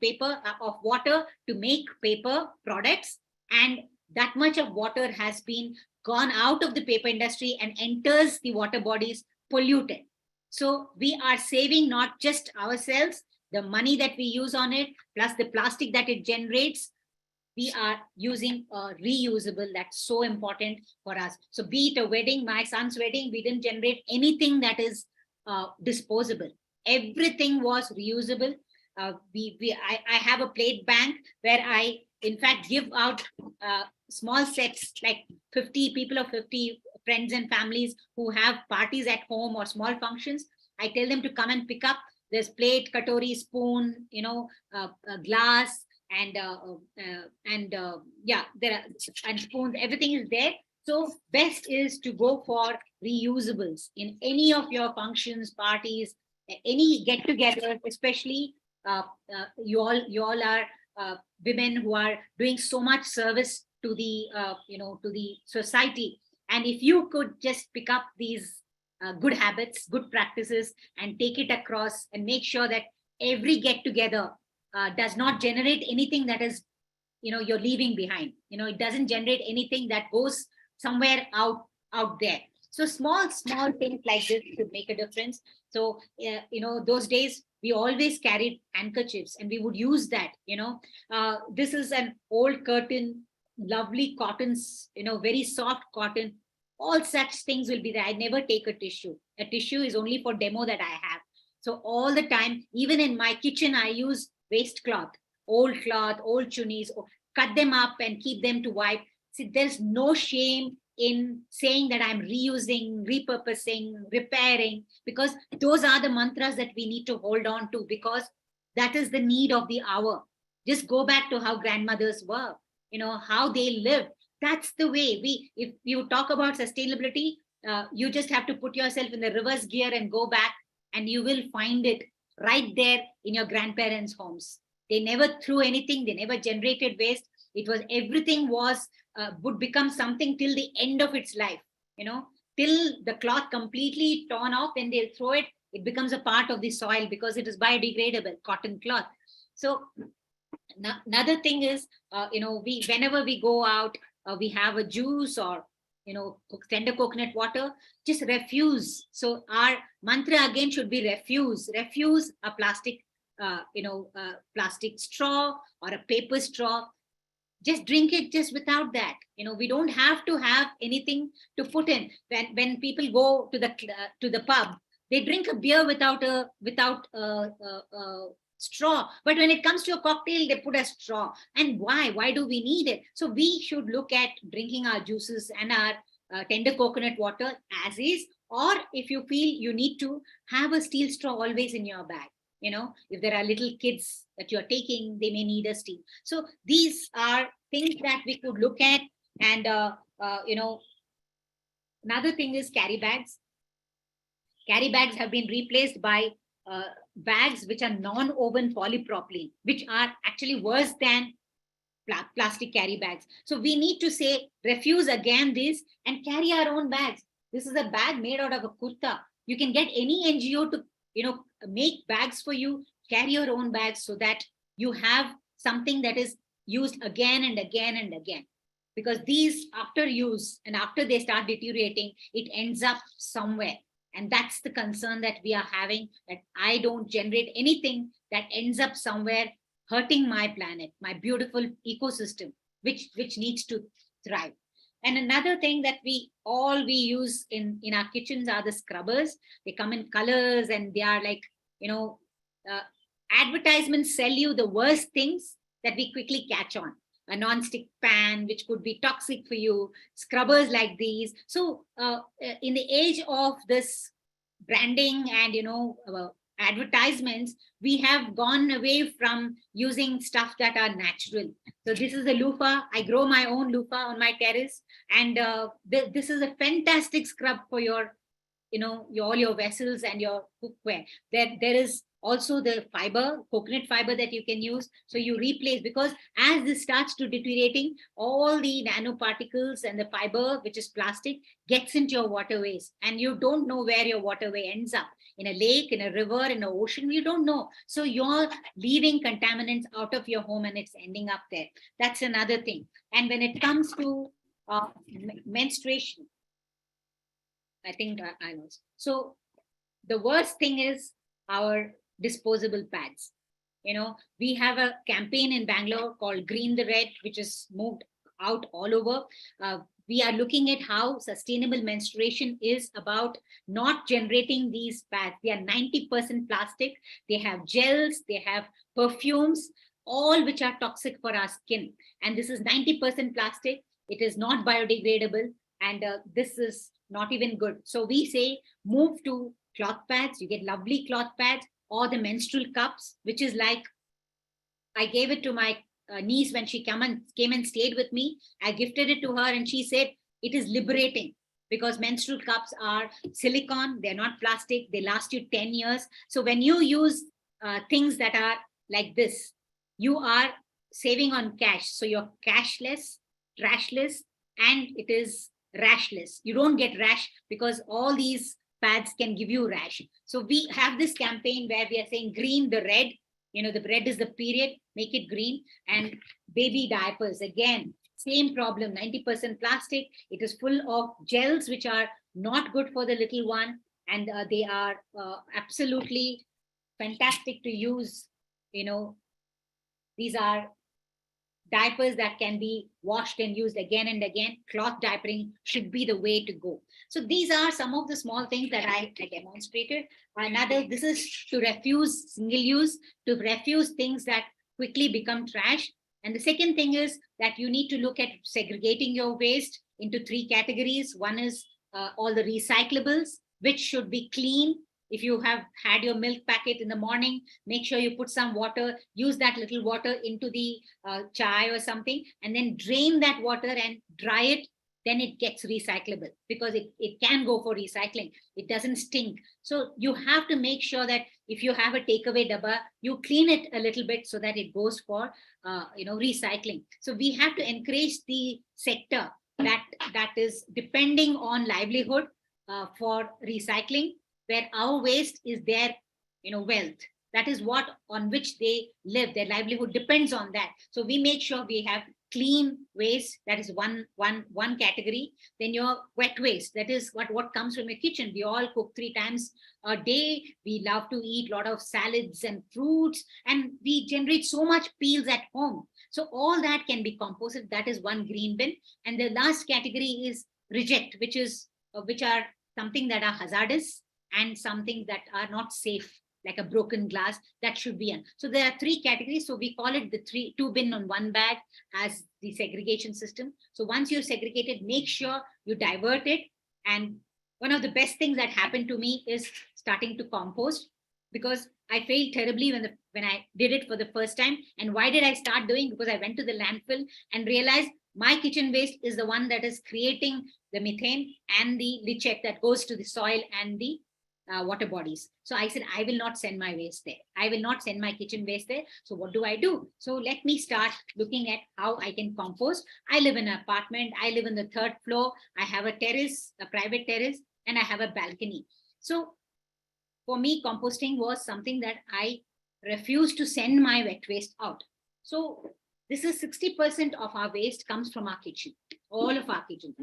of water to make paper products. And that much of water has been gone out of the paper industry and enters the water bodies polluted. So we are saving not just ourselves, the money that we use on it, plus the plastic that it generates. We are using a reusable. That's so important for us. So be it a wedding, my son's wedding, we didn't generate anything that is disposable. Everything was reusable. I have a plate bank where I, in fact, give out small sets, like 50 people or 50 friends and families who have parties at home or small functions. I tell them to come and pick up. There's plate, katori, spoon, glass, and there are, and spoons. Everything is there. So best is to go for reusables in any of your functions, parties, any get-together, especially you all are women who are doing so much service to the to the society. And if you could just pick up these good habits, good practices, and take it across and make sure that every get-together does not generate anything that is, you're leaving behind. It doesn't generate anything that goes somewhere out there. So small things like this could make a difference. So those days we always carried handkerchiefs and we would use that. This is an old curtain, lovely cottons, very soft cotton. All such things will be there. I never take a tissue. A tissue is only for demo that I have. So all the time, even in my kitchen, I use waste cloth, old chunnis, cut them up and keep them to wipe. See, there's no shame in saying that I'm reusing, repurposing, repairing, because those are the mantras that we need to hold on to, because that is the need of the hour. Just go back to how grandmothers were, how they lived. That's the way if you talk about sustainability, you just have to put yourself in the reverse gear and go back, and you will find it right there in your grandparents' homes. They never threw anything. They never generated waste. It was everything would become something till the end of its life, till the cloth completely torn off, then they'll throw it. It becomes a part of the soil because it is biodegradable cotton cloth. So another thing is, whenever we go out, we have a juice or tender coconut water, just refuse. So our mantra again should be refuse a plastic plastic straw or a paper straw. Just drink it just without that. We don't have to have anything to put in. When people go to the pub, they drink a beer without a straw. But when it comes to a cocktail, they put a straw. And why do we need it? So we should look at drinking our juices and our tender coconut water as is, or if you feel you need to, have a steel straw always in your bag. If there are little kids that you're taking, they may need a steel. So these are things that we could look at. And another thing is carry bags. Carry bags have been replaced by bags which are non-woven polypropylene, which are actually worse than plastic carry bags. So we need to say refuse again this and carry our own bags. This is a bag made out of a kurta. You can get any NGO to make bags for you. Carry your own bags so that you have something that is used again and again and again. Because these, after use and after they start deteriorating, it ends up somewhere. And that's the concern that we are having, that I don't generate anything that ends up somewhere hurting my planet, my beautiful ecosystem, which needs to thrive. And another thing that we use in our kitchens are the scrubbers. They come in colors and they are like, advertisements sell you the worst things that we quickly catch on. A non-stick pan, which could be toxic for you, scrubbers like these. So in the age of this branding and, advertisements, we have gone away from using stuff that are natural. So this is a loofah. I grow my own loofah on my terrace. And this is a fantastic scrub for your, all your vessels and your cookware. There is also the fiber, coconut fiber that you can use. So you replace, because as this starts to deteriorating, all the nanoparticles and the fiber, which is plastic, gets into your waterways. And you don't know where your waterway ends up. In a lake, in a river, in an ocean, you don't know. So you're leaving contaminants out of your home and it's ending up there. That's another thing. And when it comes to menstruation, I think I was. So the worst thing is our disposable pads. We have a campaign in Bangalore called Green the Red, which is moved out all over. We are looking at how sustainable menstruation is about not generating these pads. They are 90% plastic. They have gels, they have perfumes, all which are toxic for our skin. And this is 90% plastic. It is not biodegradable. And this is not even good. So we say move to cloth pads. You get lovely cloth pads, or the menstrual cups, which is like, I gave it to my niece when she came and stayed with me. I gifted it to her and she said, it is liberating because menstrual cups are silicone. They're not plastic. They last you 10 years. So when you use things that are like this, you are saving on cash. So you're cashless, trashless, and it is rashless. You don't get rash because all these pads can give you rash. So we have this campaign where we are saying green the red. The red is the period, make it green. And baby diapers, again, Same problem, 90% plastic. It is full of gels which are not good for the little one, and they are absolutely fantastic to use. These are diapers that can be washed and used again and again. Cloth diapering should be the way to go. So these are some of the small things that I demonstrated. Another, this is to refuse single use, to refuse things that quickly become trash. And the second thing is that you need to look at segregating your waste into 3 categories. One is all the recyclables, which should be clean. If you have had your milk packet in the morning, make sure you put some water, use that little water into the chai or something, and then drain that water and dry it. Then it gets recyclable, because it can go for recycling. It doesn't stink. So you have to make sure that if you have a takeaway dabba, you clean it a little bit so that it goes for recycling. So we have to encourage the sector that is depending on livelihood for recycling, where our waste is their wealth. That is what on which they live. Their livelihood depends on that. So we make sure we have clean waste. That is one category. Then your wet waste, that is what comes from your kitchen. We all cook 3 times a day. We love to eat a lot of salads and fruits, and we generate so much peels at home. So all that can be composted. That is one green bin. And the last category is reject, which are something that are hazardous and something that are not safe, like a broken glass, that should be in. So there are 3 categories. So we call it the 2 bin on 1 bag as the segregation system. So once you're segregated, make sure you divert it. And one of the best things that happened to me is starting to compost, because I failed terribly when I did it for the first time. And why did I start doing? Because I went to the landfill and realized my kitchen waste is the one that is creating the methane and the leachate that goes to the soil and the water bodies. So I said, I will not send my waste there. I will not send my kitchen waste there. So what do I do? So let me start looking at how I can compost. I live in an apartment. I live on the 3rd floor. I have a terrace, a private terrace, and I have a balcony. So for me, composting was something that I refused to send my wet waste out. So this is 60% of our waste comes from our kitchen, all of our kitchen.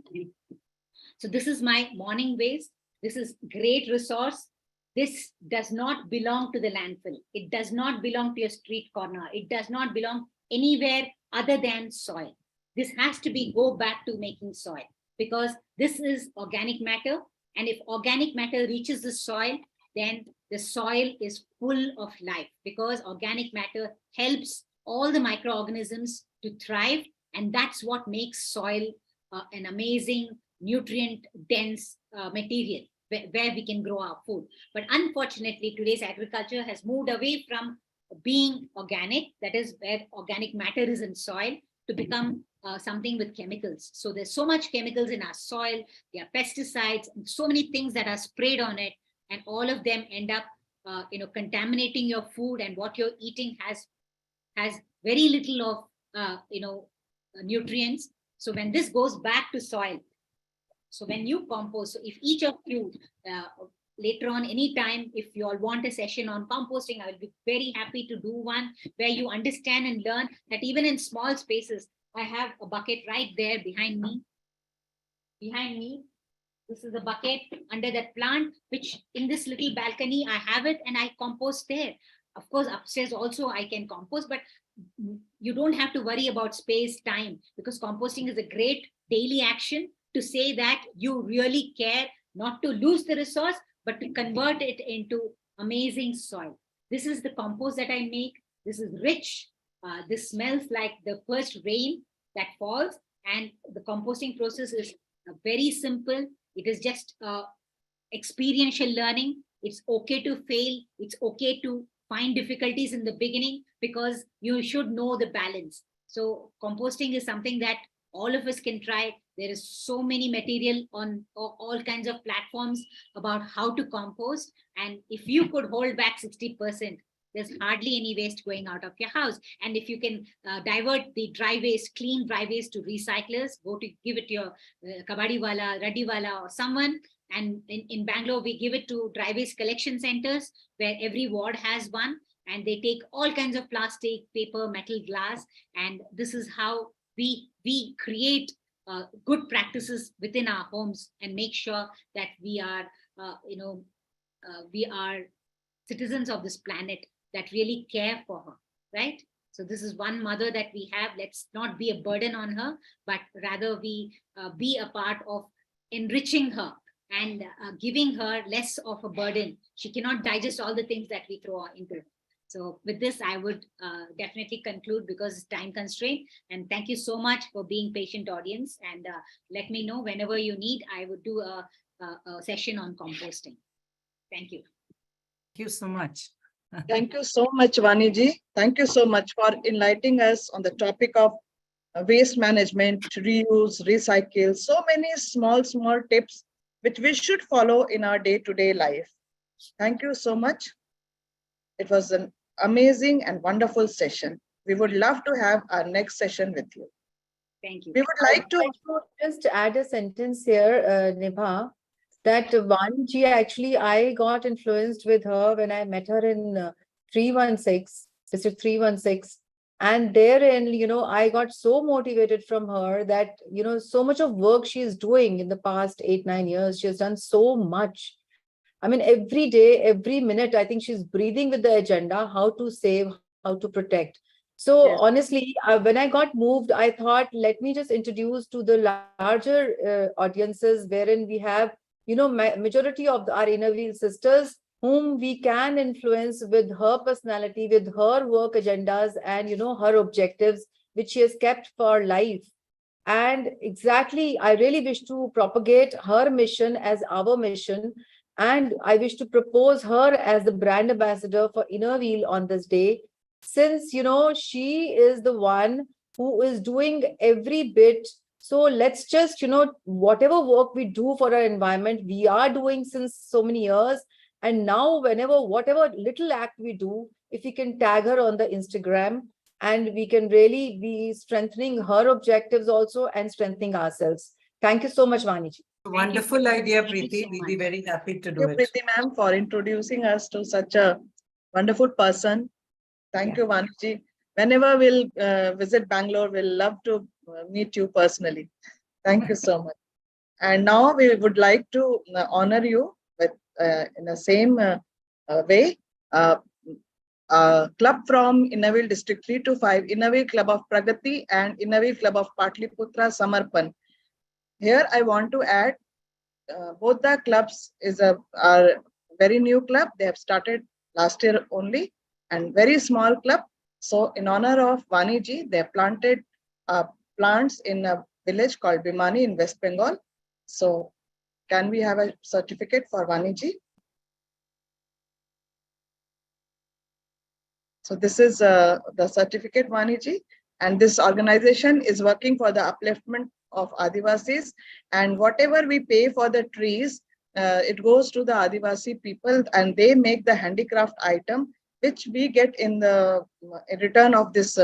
So this is my morning waste. This is great resource. This does not belong to the landfill. It does not belong to a street corner. It does not belong anywhere other than soil. This has to go back to making soil, because this is organic matter. And if organic matter reaches the soil, then the soil is full of life, because organic matter helps all the microorganisms to thrive. And that's what makes soil an amazing nutrient dense material where we can grow our food. But unfortunately, today's agriculture has moved away from being organic, that is where organic matter is in soil, to become something with chemicals. So there's so much chemicals in our soil, there are pesticides, and so many things that are sprayed on it, and all of them end up contaminating your food, and what you're eating has very little of nutrients. So when this goes back to soil, so when you compost, so if each of you later on, anytime, if you all want a session on composting, I will be very happy to do one where you understand and learn that even in small spaces. I have a bucket right there behind me. This is a bucket under that plant, which in this little balcony, I have it and I compost there. Of course, upstairs also I can compost, but you don't have to worry about space, time, because composting is a great daily action to say that you really care not to lose the resource, but to convert it into amazing soil. This is the compost that I make. This is rich. This smells like the first rain that falls. And the composting process is very simple. It is just experiential learning. It's okay to fail. It's okay to find difficulties in the beginning, because you should know the balance. So composting is something that all of us can try. There is so many material on all kinds of platforms about how to compost. And if you could hold back 60%, there's hardly any waste going out of your house. And if you can divert the dry waste, clean dry waste, to recyclers, go to give it to your kabadiwala, radiwala, or someone. And in Bangalore, we give it to dry waste collection centers, where every ward has one. And they take all kinds of plastic, paper, metal, glass. And this is how we create good practices within our homes and make sure that we are we are citizens of this planet that really care for her, right? So this is one mother that we have. Let's not be a burden on her, but rather we be a part of enriching her and giving her less of a burden. She cannot digest all the things that we throw into her. So with this, I would definitely conclude because it's time constraint. And thank you so much for being patient, audience. And let me know whenever you need. I would do a session on composting. Thank you. Thank you so much. Thank you so much, Vani ji. Thank you so much for enlightening us on the topic of waste management, reuse, recycle. So many small tips which we should follow in our day-to-day life. Thank you so much. It was an amazing and wonderful session. We would love to have our next session with you. Thank you. We would like to just add a sentence here, Nibha, that Vani, actually, I got influenced with her when I met her in 316, District 316. And therein, I got so motivated from her that, so much of work she is doing in the past 8-9 years. She has done so much. I mean, every day, every minute, I think she's breathing with the agenda, how to save, how to protect. So Yes. honestly, when I got moved, I thought, let me just introduce to the larger audiences wherein we have, majority of our inner wheel sisters whom we can influence with her personality, with her work agendas and, her objectives, which she has kept for life. And exactly, I really wish to propagate her mission as our mission. And I wish to propose her as the brand ambassador for Inner Wheel on this day, since, she is the one who is doing every bit. So let's just, whatever work we do for our environment, we are doing since so many years. And now, whatever little act we do, if we can tag her on the Instagram, and we can really be strengthening her objectives also and strengthening ourselves. Thank you so much, Vani ji. Wonderful idea, Thank you Preeti. so We'll be much. very happy to Thank do you, it. Preeti ma'am, for introducing us to such a wonderful person. Thank you, Vani ji. Whenever we'll visit Bangalore, we'll love to meet you personally. Thank you so much. And now we would like to honor you with in the same way. Club from Inauguration District 3 to 5, Inauguration Club of Pragati and Inauguration Club of Patliputra Samarpan. Here I want to add, both the clubs are very new club. They have started last year only and very small club. So in honor of Vani ji, they planted plants in a village called Bimani in West Bengal. So can we have a certificate for Vani ji? So this is the certificate, Vani ji, and this organization is working for the upliftment of Adivasis, and whatever we pay for the trees, it goes to the Adivasi people and they make the handicraft item, which we get in the in return of this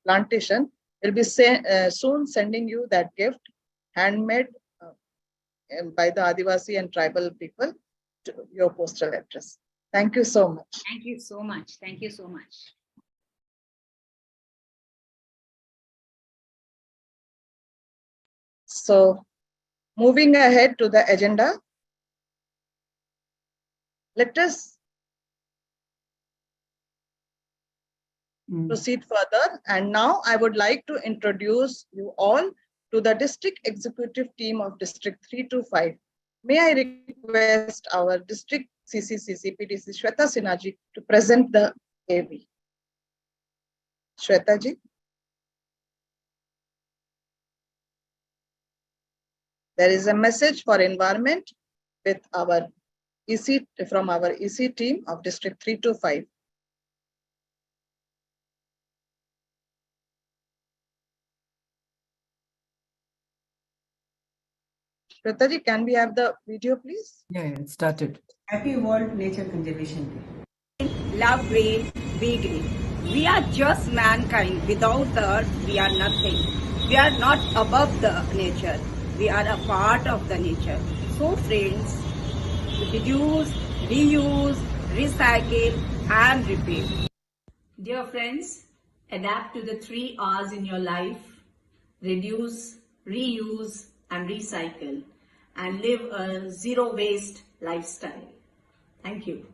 plantation. We'll be soon sending you that gift, handmade by the Adivasi and tribal people to your postal address. Thank you so much. Thank you so much. Thank you so much. So moving ahead to the agenda, let us proceed further. And now I would like to introduce you all to the district executive team of District 3 to 5. May I request our district CCCC PDC Shweta Sinha ji to present the AV. Shweta ji. There is a message for environment with our EC from our EC team of District 3 to 5. Shweta ji, can we have the video, please? Yeah, it started. Happy World Nature Conservation Day. Love green, be green. We are just mankind. Without the earth, we are nothing. We are not above the nature. We are a part of the nature. So friends, reduce, reuse, recycle and repeat. Dear friends, adapt to the 3 R's in your life: reduce, reuse, and recycle, and live a zero waste lifestyle. Thank you.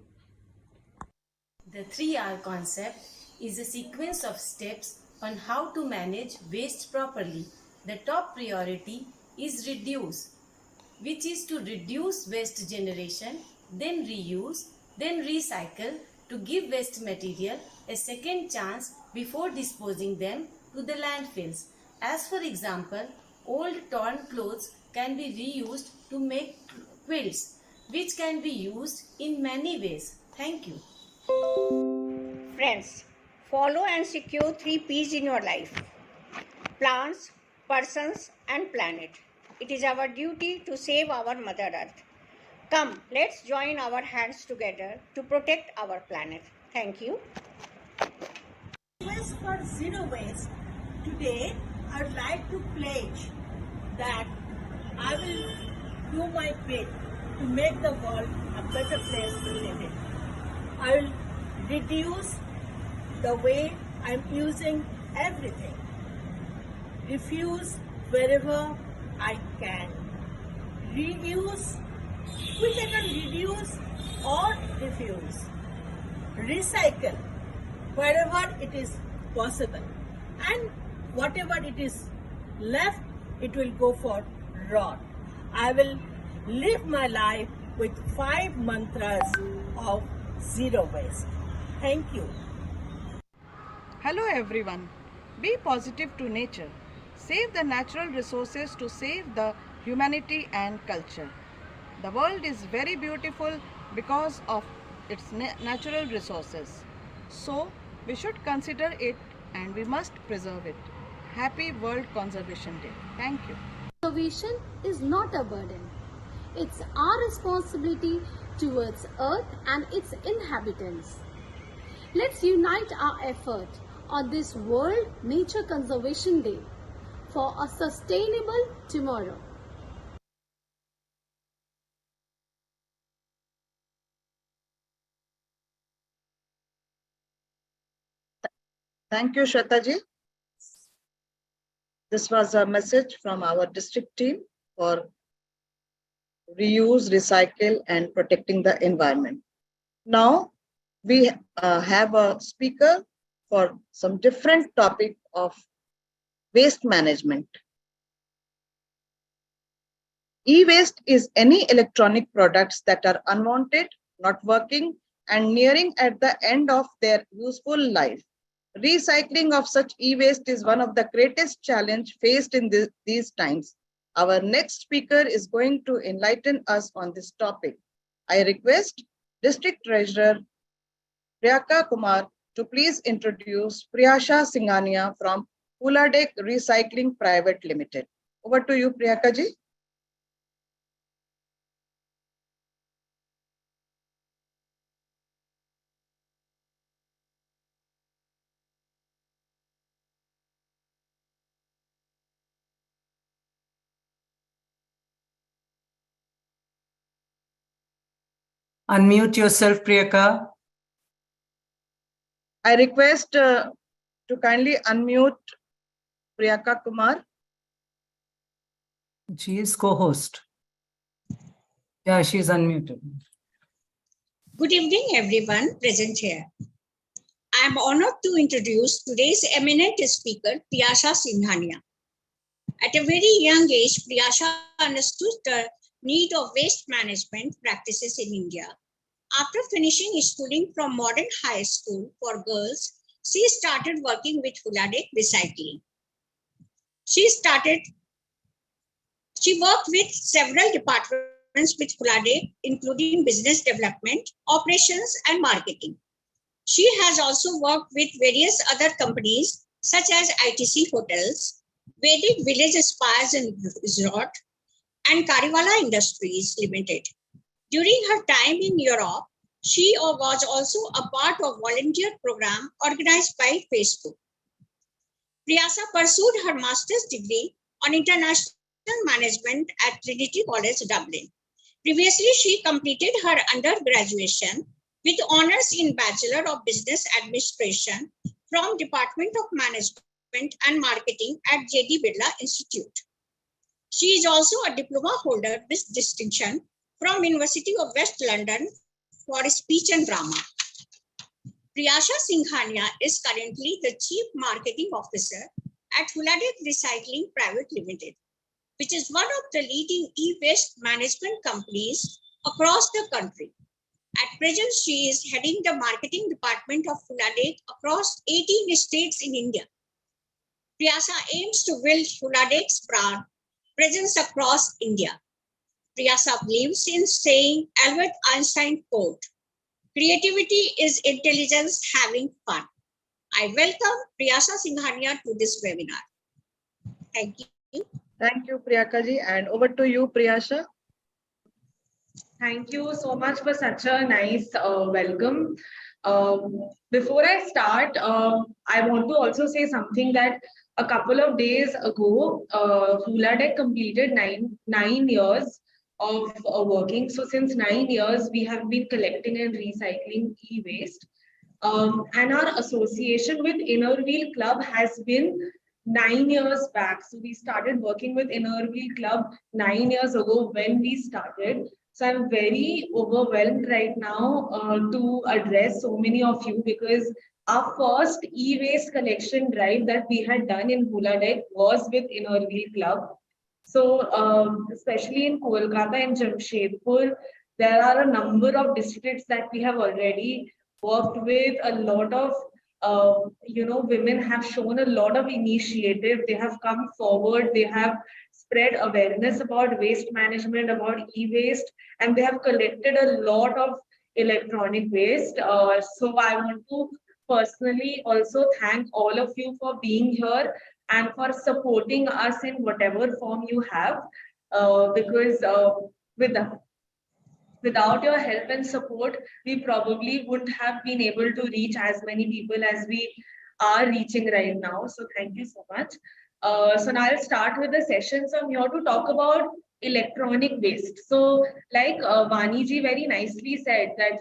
The 3R concept is a sequence of steps on how to manage waste properly. The top priority is reduce, which is to reduce waste generation, then reuse, then recycle to give waste material a second chance before disposing them to the landfills. As for example, old torn clothes can be reused to make quilts, which can be used in many ways. Thank you. Friends, follow and secure 3 P's in your life: plants, persons, and planet. It is our duty to save our Mother Earth. Come, let's join our hands together to protect our planet. Thank you. Quest for zero waste. Today, I would like to pledge that I will do my bit to make the world a better place to live in. I will reduce the way I'm using everything. Refuse wherever I can. Reuse, we cannot reduce or refuse. Recycle wherever it is possible. And whatever it is left, it will go for rot. I will live my life with 5 mantras of zero waste. Thank you. Hello everyone. Be positive to nature. Save the natural resources to save the humanity and culture. The world is very beautiful because of its natural resources. So we should consider it and we must preserve it. Happy World Conservation Day. Thank you. Conservation is not a burden. It's our responsibility towards Earth and its inhabitants. Let's unite our effort on this World Nature Conservation Day for a sustainable tomorrow. Thank you, Shwetaji. This was a message from our district team for reuse, recycle, and protecting the environment. Now, we have a speaker for some different topic of waste management. E-waste is any electronic products that are unwanted, not working, and nearing at the end of their useful life. Recycling of such e-waste is one of the greatest challenge faced in these times. Our next speaker is going to enlighten us on this topic. I request District Treasurer Priyaka Kumar to please introduce Priyasha Singhania from Puladek Recycling Private Limited. Over to you, Priyaka ji. Unmute yourself, Priyaka. I request to kindly unmute Priyaka Kumar. She is co-host. Yeah, she is unmuted. Good evening, everyone present here. I am honored to introduce today's eminent speaker, Priyasha Singhania. At a very young age, Priyasha understood the need of waste management practices in India. After finishing schooling from Modern High School for Girls, she started working with Puladek Recycling. She worked with several departments with Puladek, including business development, operations, and marketing. She has also worked with various other companies such as ITC Hotels, Vedic Village Spas and Resort, and Kariwala Industries Limited. During her time in Europe, she was also a part of volunteer program organized by Facebook. Priyasha pursued her master's degree on international management at Trinity College, Dublin. Previously, she completed her undergraduation with honors in Bachelor of Business Administration from Department of Management and Marketing at J.D. Birla Institute. She is also a diploma holder with distinction from University of West London for speech and drama. Priyasha Singhania is currently the Chief Marketing Officer at Huladek Recycling Private Limited, which is one of the leading e-waste management companies across the country. At present, she is heading the marketing department of Huladek across 18 states in India. Priyasha aims to build Huladek's brand presence across India. Priyasha believes in saying Albert Einstein quote, "Creativity is intelligence having fun." I welcome Priyasha Singhania to this webinar. Thank you. Thank you, Priyaka ji. And over to you, Priyasha. Thank you so much for such a nice welcome. Before I start, I want to also say something that a couple of days ago, Huladek completed nine years of working. So since 9 years, we have been collecting and recycling e-waste. And our association with Inner Wheel Club has been 9 years back. So we started working with Inner Wheel Club 9 years ago when we started. So I'm very overwhelmed right now to address so many of you, because our first e-waste collection drive that we had done in Huladek was with Inner Wheel Club. So especially in Kolkata and Jamshedpur, there are a number of districts that we have already worked with. A lot of women have shown a lot of initiative. They have come forward. They have spread awareness about waste management, about e-waste, and they have collected a lot of electronic waste. So I want to personally also thank all of you for being here and for supporting us in whatever form you have, because without your help and support, we probably wouldn't have been able to reach as many people as we are reaching right now. So thank you so much. So now I'll start with the session. So I'm here to talk about electronic waste. So like Vani ji very nicely said that,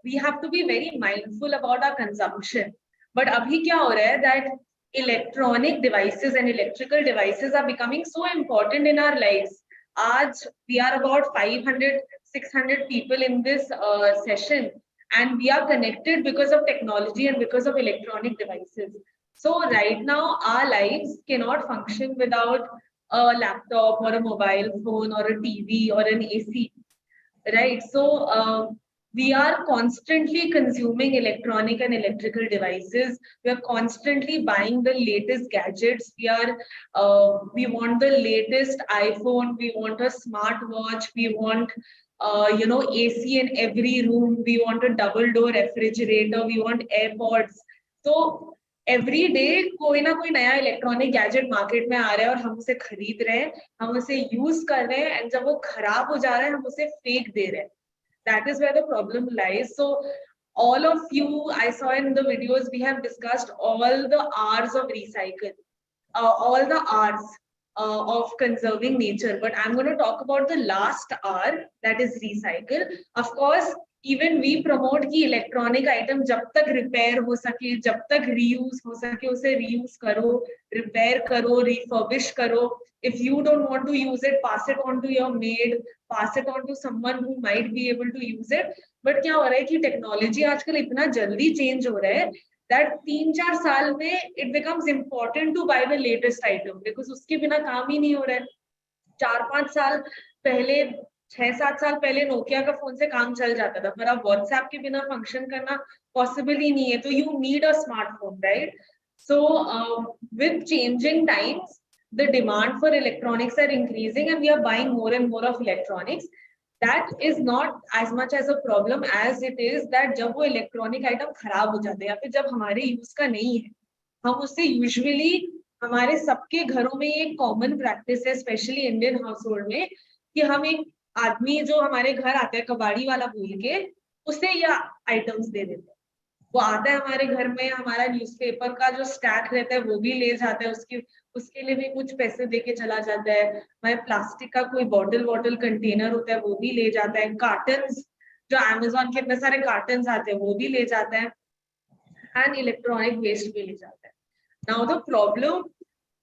we have to be very mindful about our consumption. But abhi kya ho raha hai that electronic devices and electrical devices are becoming so important in our lives. We are about 500, 600 people in this session, and we are connected because of technology and because of electronic devices. So right now, our lives cannot function without a laptop or a mobile phone or a TV or an AC, right? So we are constantly consuming electronic and electrical devices. We are constantly buying the latest gadgets. We want the latest iPhone. We want a smartwatch. We want AC in every room. We want a double door refrigerator. We want AirPods. So every day कोई ना कोई नया electronic gadget market में आ रहा है और हम उसे खरीद रहे हैं, हम उसे यूज कर रहे हैं, एंड जब वो खराब हो जा रहा है हम उसे फेंक दे रहे हैं. That is where the problem lies. So all of you, I saw in the videos, we have discussed all the R's of recycle, all the R's of conserving nature. But I'm going to talk about the last R, that is recycle. Of course, even we promote कि electronic item जब तक repair हो सके, जब तक reuse हो सके, उसे reuse करो, repair करो, refurbish करो. If you don't want to use it, pass it on to your maid, pass it on to someone who might be able to use it. But क्या हो रहा है कि technology आजकल इतना जल्दी change हो रहा है that 3-4 साल में it becomes important to buy the latest item, because उसके बिना काम ही नहीं हो रहा है. 4-5 साल पहले, 6-7 साल पहले नोकिया का फोन से काम चल जाता था, पर अब व्हाट्सएप के बिना फंक्शन करना पॉसिबल ही नहीं है. तो you need a smartphone, right? So with changing times the demand for electronics are increasing and we are buying more and more of electronics. That is not as much as a problem as it is that जब वो electronic item खराब हो जाते हैं या फिर जब हमारे यूज का नहीं है, हम उससे यूजुअली, हमारे सबके घरों में एक कॉमन प्रैक्टिस है, स्पेशली इंडियन हाउस होल्ड में, कि हम एक आदमी जो हमारे घर आता है कबाड़ी वाला बोल के, उसे या आइटम्स दे देते हैं. वो आता है हमारे घर में, हमारा न्यूज़पेपर का जो स्टैक रहता है वो भी ले जाता है, उसके लिए भी कुछ पैसे देके चला जाता है. हमारे प्लास्टिक का कोई बॉटल कंटेनर होता है वो भी ले जाता है. कार्टन्स, जो अमेज़न के इतने सारे कार्टन्स आते हैं वो भी ले जाता है, एंड इलेक्ट्रॉनिक वेस्ट भी ले जाता है. Now the problem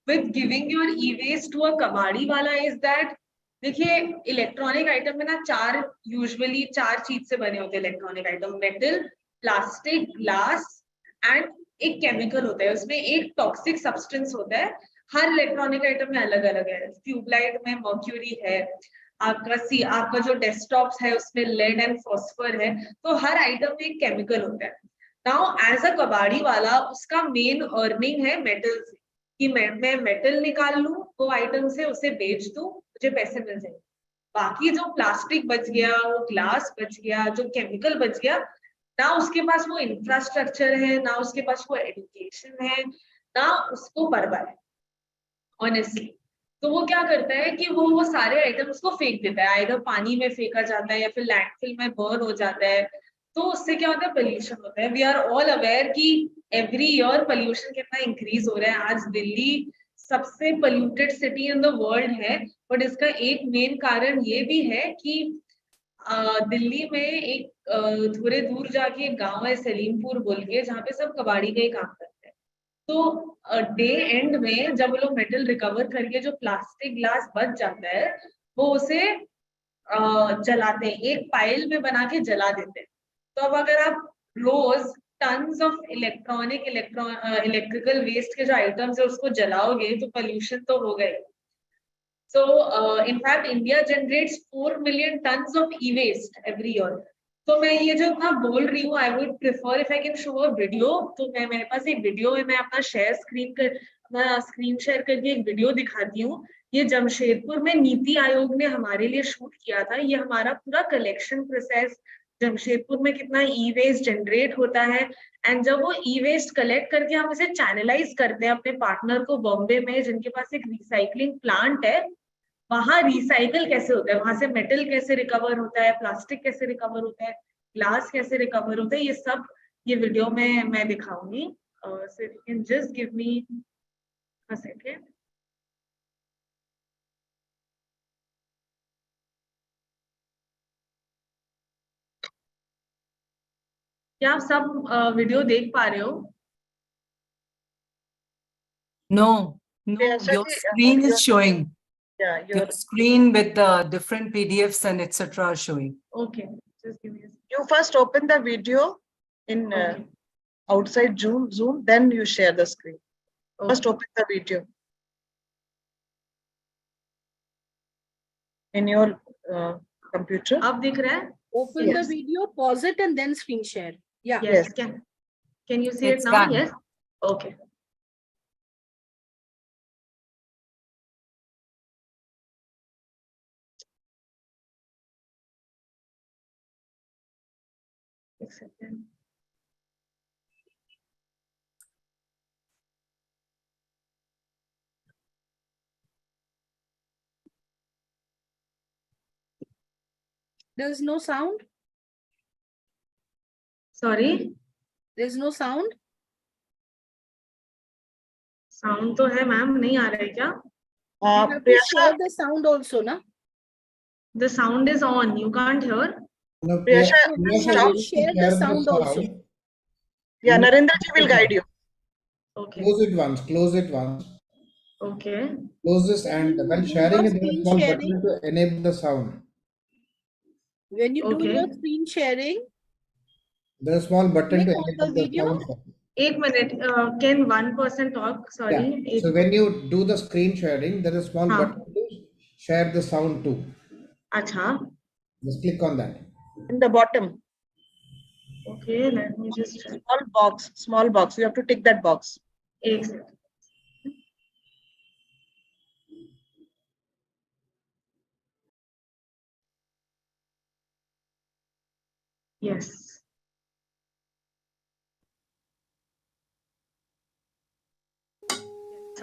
with giving your e-waste to a kabadi wala is that देखिए इलेक्ट्रॉनिक आइटम में ना यूजुअली चार चीज से बने होते हैं electronic item, metal, plastic, glass and एक केमिकल होता है, उसमें एक टॉक्सिक सब्सटेंस होता है। हर इलेक्ट्रॉनिक आइटम में अलग अलग है। ट्यूबलाइट में मर्क्यूरी है, आपका जो डेस्कटॉप्स है उसमें लेड एंड फॉस्फर है, तो हर आइटम में एक केमिकल होता है। नाउ एज अ कबाड़ी वाला उसका मेन अर्निंग है मेटल से, कि मैं मेटल निकाल लूं वो आइटम से, उसे बेच दूं, मुझे पैसे मिल जाएंगे। बाकी जो प्लास्टिक बच गया, वो ग्लास बच गया, जो केमिकल बच गया, ना उसके पास वो इंफ्रास्ट्रक्चर है, ना उसके पास वो एजुकेशन है, ना उसको परवाह है ऑनेस्टली। तो वो क्या करता है कि वो सारे आइटम्स को फेंक देता है, आइदर पानी में फेंका जाता है या फिर लैंडफिल में बर्न हो जाता है। तो उससे क्या होता है, पोल्यूशन होता है। वी आर ऑल अवेयर कि एवरी ईयर पोल्यूशन कितना इंक्रीज हो रहा है। आज दिल्ली सबसे polluted city in the world है, बट इसका एक मेन कारण ये भी है कि दिल्ली में एक थोड़े दूर जाके एक गांव है सलीमपुर बोल के, जहाँ पे सब कबाड़ी का ही काम करते हैं। तो डे एंड में जब वो लोग मेटल रिकवर करके जो प्लास्टिक ग्लास बच जाता है, वो उसे जलाते हैं, एक पाइल में बना के जला देते हैं। तो अब अगर आप रोज टन्स ऑफ इलेक्ट्रिकल वेस्ट के जो आइटम्स है उसको जलाओगे तो पोल्यूशन तो हो गए। So in fact, India generates 4 million tons of e-waste every year. तो मैं ये जो इतना बोल रही हूँ, I would prefer if I can show a video. तो मेरे पास एक वीडियो है, मैं अपना स्क्रीन शेयर करके एक वीडियो दिखाती हूँ। ये जमशेदपुर में नीति आयोग ने हमारे लिए शूट किया था। ये हमारा पूरा कलेक्शन प्रोसेस, जमशेदपुर में कितना ई-वेस्ट जनरेट होता है, एंड जब वो ई-वेस्ट कलेक्ट करके हम इसे चैनलाइज करते हैं अपने पार्टनर को बॉम्बे में, जिनके पास एक रिसाइकलिंग प्लांट है, वहां रिसाइकल कैसे होता है, वहां से मेटल कैसे रिकवर होता है, प्लास्टिक कैसे रिकवर होता है, ग्लास कैसे रिकवर होता है, ये सब ये वीडियो में मैं दिखाऊंगी। So you can just give me a second. क्या आप सब वीडियो देख पा रहे हो? No, your screen is showing. Yeah, your screen with the different PDFs and etc. are showing. Okay, just give me a second. You first open the video in outside Zoom, then you share the screen. Okay. First open the video in your computer. अब दिख रहा है? Open the video, pause it, and then screen share. Yeah. Yes. Can you see it now? Done. Yes. Okay. A second. There's no sound. Sorry. There's no sound. Sound तो है ma'am, नहीं आ रहा है क्या? You have to share the sound also, na? The sound is on. You can't hear. No, share the sound also. Yeah, Narendra ji will guide you. Okay. Close it once. Okay. Close this, and when sharing it, there is a small button to enable the sound. When you do your screen sharing, there is a small button to enable the video. sound. 1 minute. Can one person talk? Sorry. Yeah. So when you do the screen sharing, there is a small button to share the sound too. Acha. Just click on that. In the bottom. Okay, let me just. Small box. You have to tick that box. Exactly. Yes.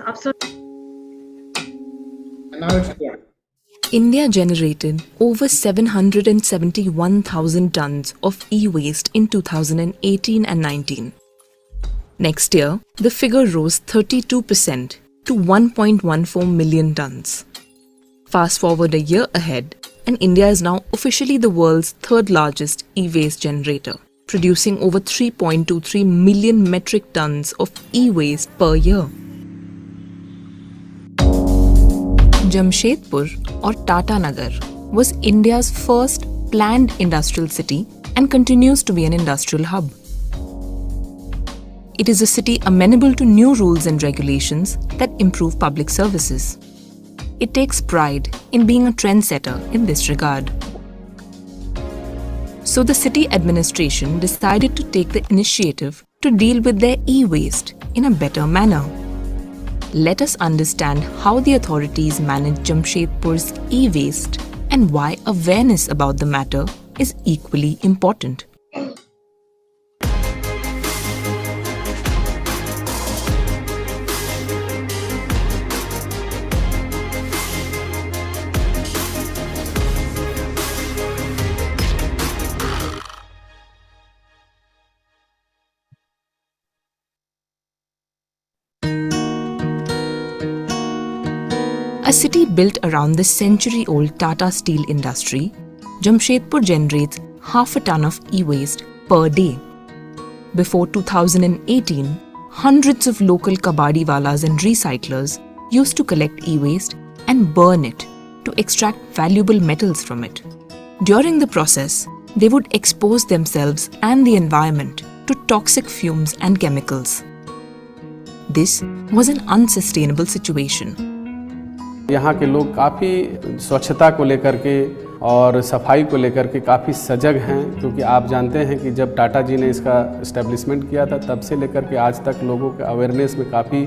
Absolutely. And now it's clear. India generated over 771,000 tons of e-waste in 2018 and 19. Next year, the figure rose 32% to 1.14 million tons. Fast forward a year ahead, and India is now officially the world's third largest e-waste generator. producing over 3.23 million metric tons of e-waste per year. Jamshedpur or Tata Nagar was India's first planned industrial city and continues to be an industrial hub. It is a city amenable to new rules and regulations that improve public services. It takes pride in being a trendsetter in this regard. So the city administration decided to take the initiative to deal with their e-waste in a better manner. Let us understand how the authorities manage Jamshedpur's e-waste and why awareness about the matter is equally important. A city built around the century-old Tata steel industry, Jamshedpur generates half a ton of e-waste per day. Before 2018, hundreds of local kabadiwalas and recyclers used to collect e-waste and burn it to extract valuable metals from it. During the process, they would expose themselves and the environment to toxic fumes and chemicals. This was an unsustainable situation. यहाँ के लोग काफ़ी स्वच्छता को लेकर के और सफाई को लेकर के काफ़ी सजग हैं, क्योंकि आप जानते हैं कि जब टाटा जी ने इसका इस्टेब्लिशमेंट किया था तब से लेकर के आज तक लोगों के अवेयरनेस में काफ़ी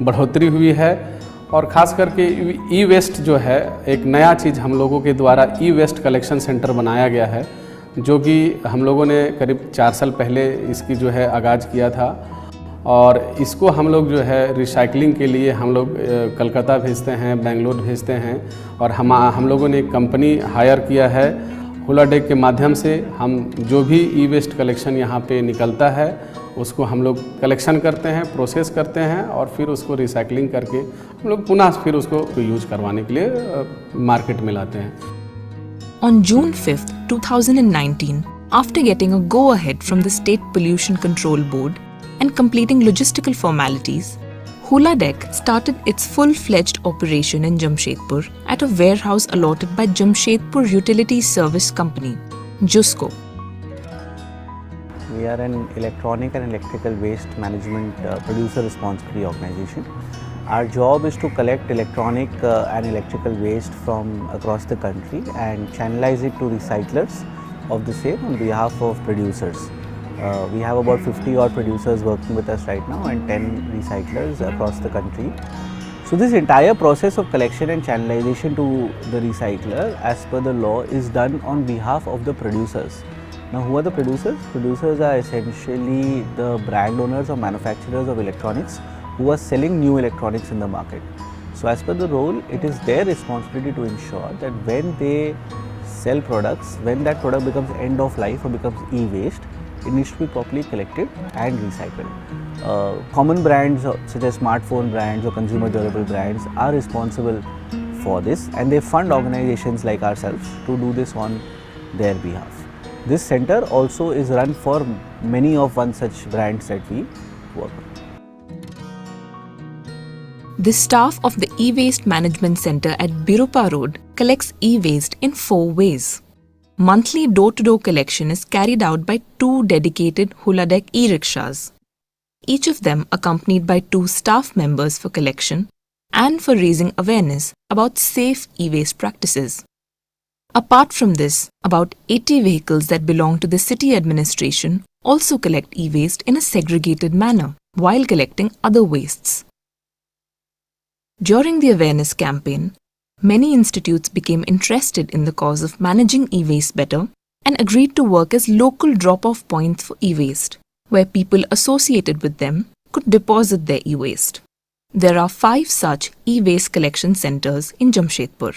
बढ़ोतरी हुई है। और ख़ास करके ई वेस्ट जो है एक नया चीज़ हम लोगों के द्वारा ई वेस्ट कलेक्शन सेंटर बनाया गया है, जो कि हम लोगों ने करीब 4 साल पहले इसकी जो है आगाज़ किया था। और इसको हम लोग जो है रिसाइकलिंग के लिए हम लोग कलकत्ता भेजते हैं, बेंगलोर भेजते हैं, और हम लोगों ने एक कंपनी हायर किया है। हुलाडेक के माध्यम से हम जो भी ई वेस्ट कलेक्शन यहाँ पे निकलता है उसको हम लोग कलेक्शन करते हैं, प्रोसेस करते हैं और फिर उसको रिसाइकलिंग करके हम लोग पुनः फिर उसको यूज करवाने के लिए मार्केट में लाते हैं। On June 5th, 2019, after getting a go-ahead from the State Pollution Control Board and completing logistical formalities, Huladec started its full-fledged operation in Jamshedpur at a warehouse allotted by Jamshedpur Utility Service Company, JUSCO. We are an electronic and electrical waste management producer responsibility organization. Our job is to collect electronic and electrical waste from across the country and channelize it to recyclers of the same on behalf of producers. We have about 50 odd producers working with us right now and 10 recyclers across the country. So this entire process of collection and channelization to the recycler as per the law is done on behalf of the producers. Now who are the producers? Producers are essentially the brand owners or manufacturers of electronics who are selling new electronics in the market. So as per the role, it is their responsibility to ensure that when they sell products, when that product becomes end of life or becomes e-waste, it needs to be properly collected and recycled. Common brands such as smartphone brands or consumer durable brands are responsible for this, and they fund organizations like ourselves to do this on their behalf. This center also is run for many of one such brands that we work with. The staff of the E-Waste Management Center at Birupa Road collects e-waste in 4 ways. Monthly door-to-door collection is carried out by 2 dedicated Huladec e-rickshaws, each of them accompanied by 2 staff members for collection and for raising awareness about safe e-waste practices. Apart from this, about 80 vehicles that belong to the city administration also collect e-waste in a segregated manner while collecting other wastes. During the awareness campaign, many institutes became interested in the cause of managing e-waste better and agreed to work as local drop-off points for e-waste, where people associated with them could deposit their e-waste. There are 5 such e-waste collection centers in Jamshedpur.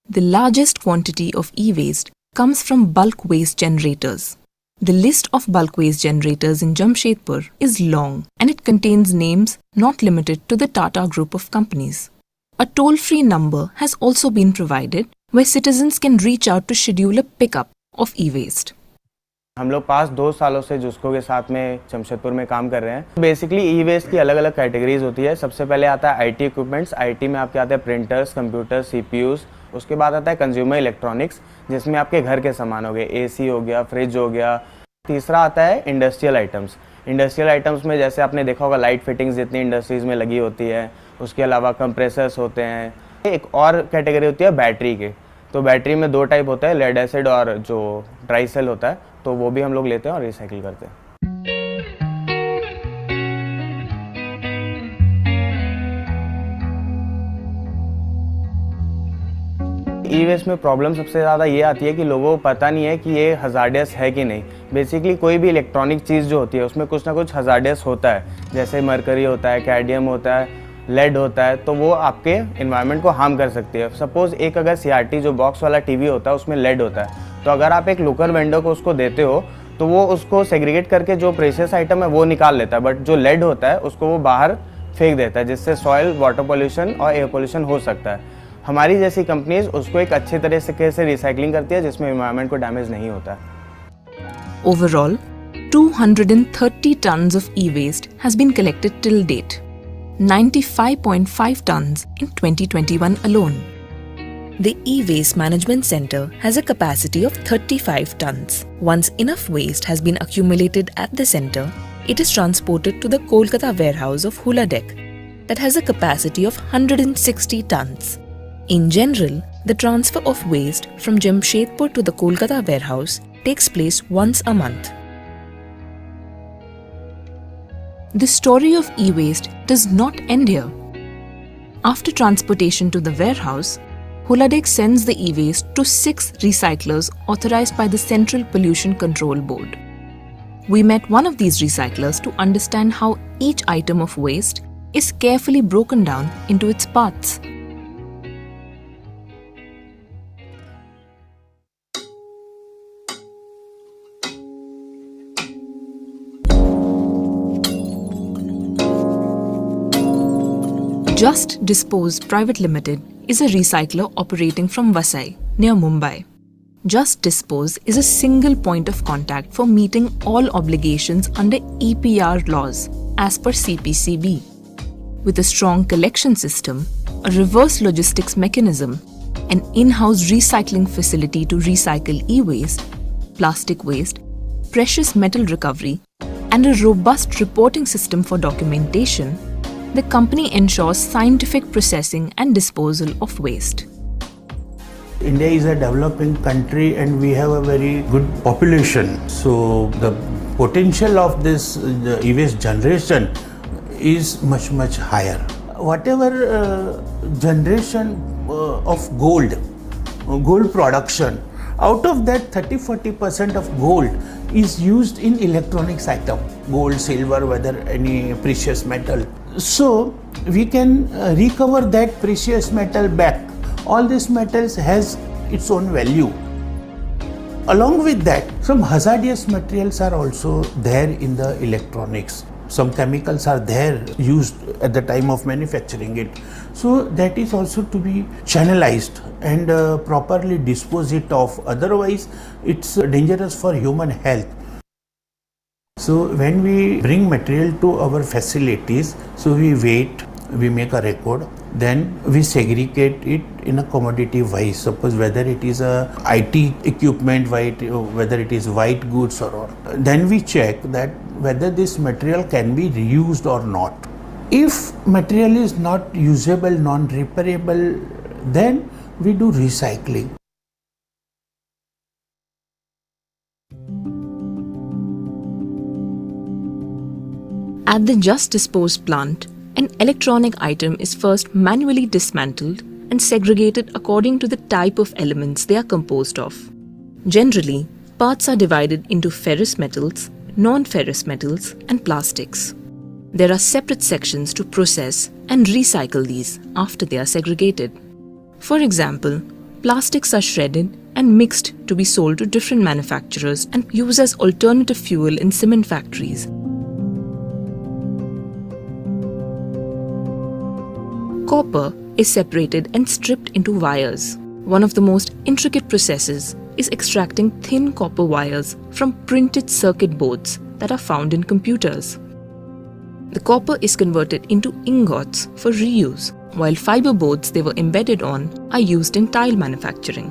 The largest quantity of e-waste comes from bulk waste generators. The list of bulk waste generators in Jamshedpur is long and it contains names not limited to the Tata group of companies. A toll-free number has also been provided where citizens can reach out to schedule a pickup of e-waste. हम लोग पास 2 सालों से जुस्को के साथ में जमशेदपुर में काम कर रहे हैं। बेसिकली ई वेस्ट की अलग अलग कैटेगरीज होती है। सबसे पहले आता है आईटी इक्विपमेंट्स। आईटी में आपके आते हैं प्रिंटर्स, कंप्यूटर, सीपीयूज। उसके बाद आता है कंज्यूमर इलेक्ट्रॉनिक्स, जिसमें आपके घर के सामान हो गए, एसी हो गया, फ्रिज हो गया। तीसरा आता है इंडस्ट्रियल आइटम्स। इंडस्ट्रियल आइटम्स में जैसे आपने देखा होगा लाइट फिटिंग्स जितनी इंडस्ट्रीज में लगी होती है, उसके अलावा कंप्रेसर्स होते हैं। एक और कैटेगरी होती है बैटरी के। तो बैटरी में 2 टाइप होता है, लेड एसिड और जो ड्राई सेल होता है, तो वो भी हम लोग लेते हैं और रिसाइकिल करते हैं। ई वेस्ट में प्रॉब्लम सबसे ज़्यादा ये आती है कि लोगों को पता नहीं है कि ये हजार्डियस है कि नहीं। बेसिकली कोई भी इलेक्ट्रॉनिक चीज़ जो होती है उसमें कुछ ना कुछ हजार्डियस होता है, जैसे मरकरी होता है, कैडमियम होता है, लेड होता है, तो वो आपके एनवायरनमेंट को हार्म कर सकती है। सपोज़ एक अगर सीआरटी जो बॉक्स वाला टीवी होता है उसमें लेड होता है, तो अगर आप एक लोकल वेंडर को उसको देते हो तो वो उसको सेग्रीगेट करके जो प्रेशियस आइटम है वो निकाल लेता है, बट जो लेड होता है उसको वो बाहर फेंक देता है, जिससे सॉइल, वाटर पोल्यूशन और एयर पोल्यूशन हो सकता है। हमारी जैसी कंपनीज उसको एक अच्छे तरीके से रिसाइकलिंग करती है, जिसमें एनवायरनमेंट को डैमेज नहीं होता। Overall, 230 tons of e-waste has been collected till date, 95.5 tons in 2021 alone. The e-waste management center has a capacity of 35 tons. Once enough waste has been accumulated at the center, it is transported to the Kolkata warehouse of Huladec that has a capacity of 160 tons. In general, the transfer of waste from Jamshedpur to the Kolkata warehouse takes place once a month. The story of e-waste does not end here. After transportation to the warehouse, Huladec sends the e-waste to 6 recyclers authorized by the Central Pollution Control Board. We met one of these recyclers to understand how each item of waste is carefully broken down into its parts. Just Dispose Private Limited is a recycler operating from Vasai, near Mumbai. Just Dispose is a single point of contact for meeting all obligations under EPR laws as per CPCB. With a strong collection system, a reverse logistics mechanism, an in-house recycling facility to recycle e-waste, plastic waste, precious metal recovery, and a robust reporting system for documentation, the company ensures scientific processing and disposal of waste. India is a developing country and we have a very good population. So the potential of this e-waste generation is much higher. Whatever generation of gold production, out of that 30-40% of gold is used in electronics item, gold, silver, whether any precious metal. So we can recover that precious metal back. All these metals has its own value. Along with that, some hazardous materials are also there in the electronics. Some chemicals are there used at the time of manufacturing it. So that is also to be channelized and properly dispose it of. Otherwise, it's dangerous for human health. So when we bring material to our facilities, so we wait, we make a record, then we segregate it in a commodity wise. Suppose whether it is a IT equipment, whether it is white goods or not. Then we check that whether this material can be reused or not. If material is not usable, non-repairable, then we do recycling. At the Just Dispose plant, an electronic item is first manually dismantled and segregated according to the type of elements they are composed of. Generally, parts are divided into ferrous metals, non-ferrous metals, and plastics. There are separate sections to process and recycle these after they are segregated. For example, plastics are shredded and mixed to be sold to different manufacturers and used as alternative fuel in cement factories. Copper is separated and stripped into wires. One of the most intricate processes is extracting thin copper wires from printed circuit boards that are found in computers. The copper is converted into ingots for reuse, while fiber boards they were embedded on are used in tile manufacturing.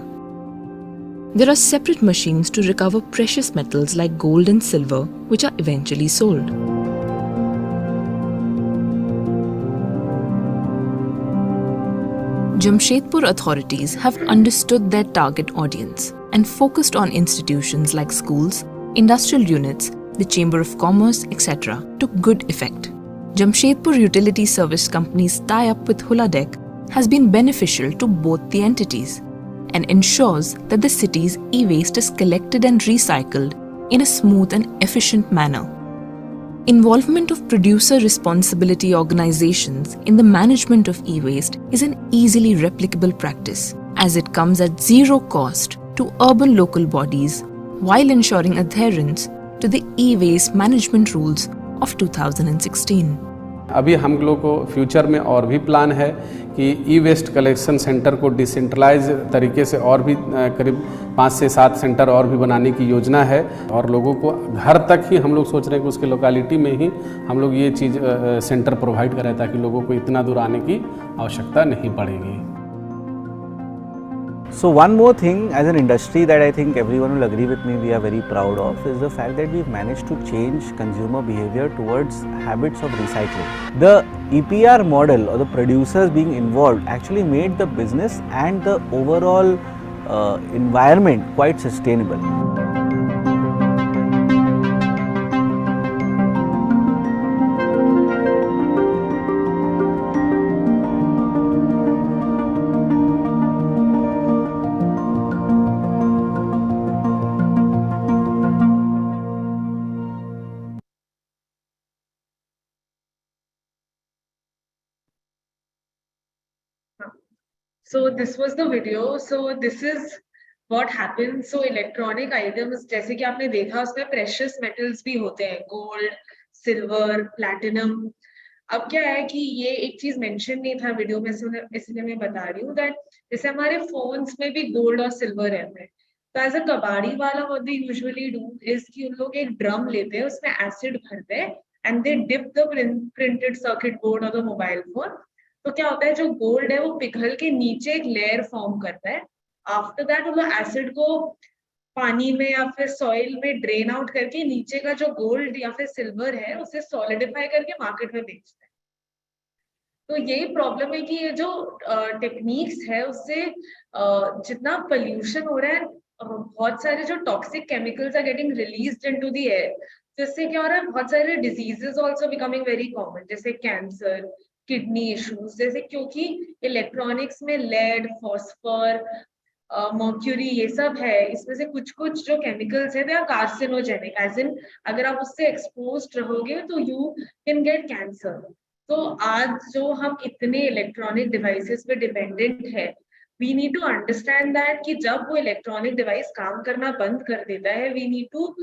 There are separate machines to recover precious metals like gold and silver, which are eventually sold. Jamshedpur authorities have understood their target audience and focused on institutions like schools, industrial units, the Chamber of Commerce, etc. to good effect. Jamshedpur Utility Service Company's tie-up with Huladec has been beneficial to both the entities and ensures that the city's e-waste is collected and recycled in a smooth and efficient manner. Involvement of producer responsibility organizations in the management of e-waste is an easily replicable practice, as it comes at zero cost to urban local bodies while ensuring adherence to the e-waste management rules of 2016. अभी हम लोग को future में और भी plan है कि ई waste collection centre को डिसेंट्रलाइज तरीके से और भी करीब 5 से 7 सेंटर और भी बनाने की योजना है और लोगों को घर तक ही हम लोग सोच रहे हैं कि उसके लोकेलिटी में ही हम लोग ये चीज़ सेंटर प्रोवाइड करें ताकि लोगों को इतना दूर आने की आवश्यकता नहीं पड़ेगी. So one more thing as an industry that I think everyone will agree with me we are very proud of is the fact that we've managed to change consumer behavior towards habits of recycling. The EPR model or the producers being involved actually made the business and the overall environment quite sustainable. So this was the video. So this is what happens. So electronic items, जैसे कि आपने देखा उसमें precious metals भी होते हैं, gold, silver, platinum. अब क्या है कि ये एक चीज मेंशन नहीं था वीडियो में, इसलिए मैं बता रही हूँ that जैसे हमारे फोन्स में भी गोल्ड और सिल्वर रहते हैं. तो एज अ कबाड़ी वाला what they usually do is कि उन लोग एक ड्रम लेते हैं, उसमें एसिड भरते हैं and they dip the printed circuit board or the mobile phone. तो क्या होता है जो गोल्ड है वो पिघल के नीचे एक लेयर फॉर्म करता है. आफ्टर दैट वो एसिड को पानी में या फिर सॉइल में ड्रेन आउट करके नीचे का जो गोल्ड या फिर सिल्वर है उसे सॉलिडिफाई करके मार्केट में बेचते हैं. तो यही प्रॉब्लम है कि ये जो टेक्निक्स है उससे जितना पोल्यूशन हो रहा है, बहुत सारे जो toxic chemicals are getting released into the air, जिससे क्या हो रहा है बहुत सारे diseases also becoming very common, जैसे कैंसर, किडनी इश्यूज, जैसे क्योंकि इलेक्ट्रॉनिक्स में लेड, फॉस्फर, मर्क्यूरी ये सब है. इसमें से कुछ कुछ जो केमिकल्स है they are carcinogenic, as in अगर आप उससे एक्सपोज्ड रहोगे तो यू कैन गेट कैंसर. तो आज जो हम इतने इलेक्ट्रॉनिक डिवाइसेस पे डिपेंडेंट है, we need to understand that कि जब वो इलेक्ट्रॉनिक डिवाइस काम करना बंद कर देता है, we need to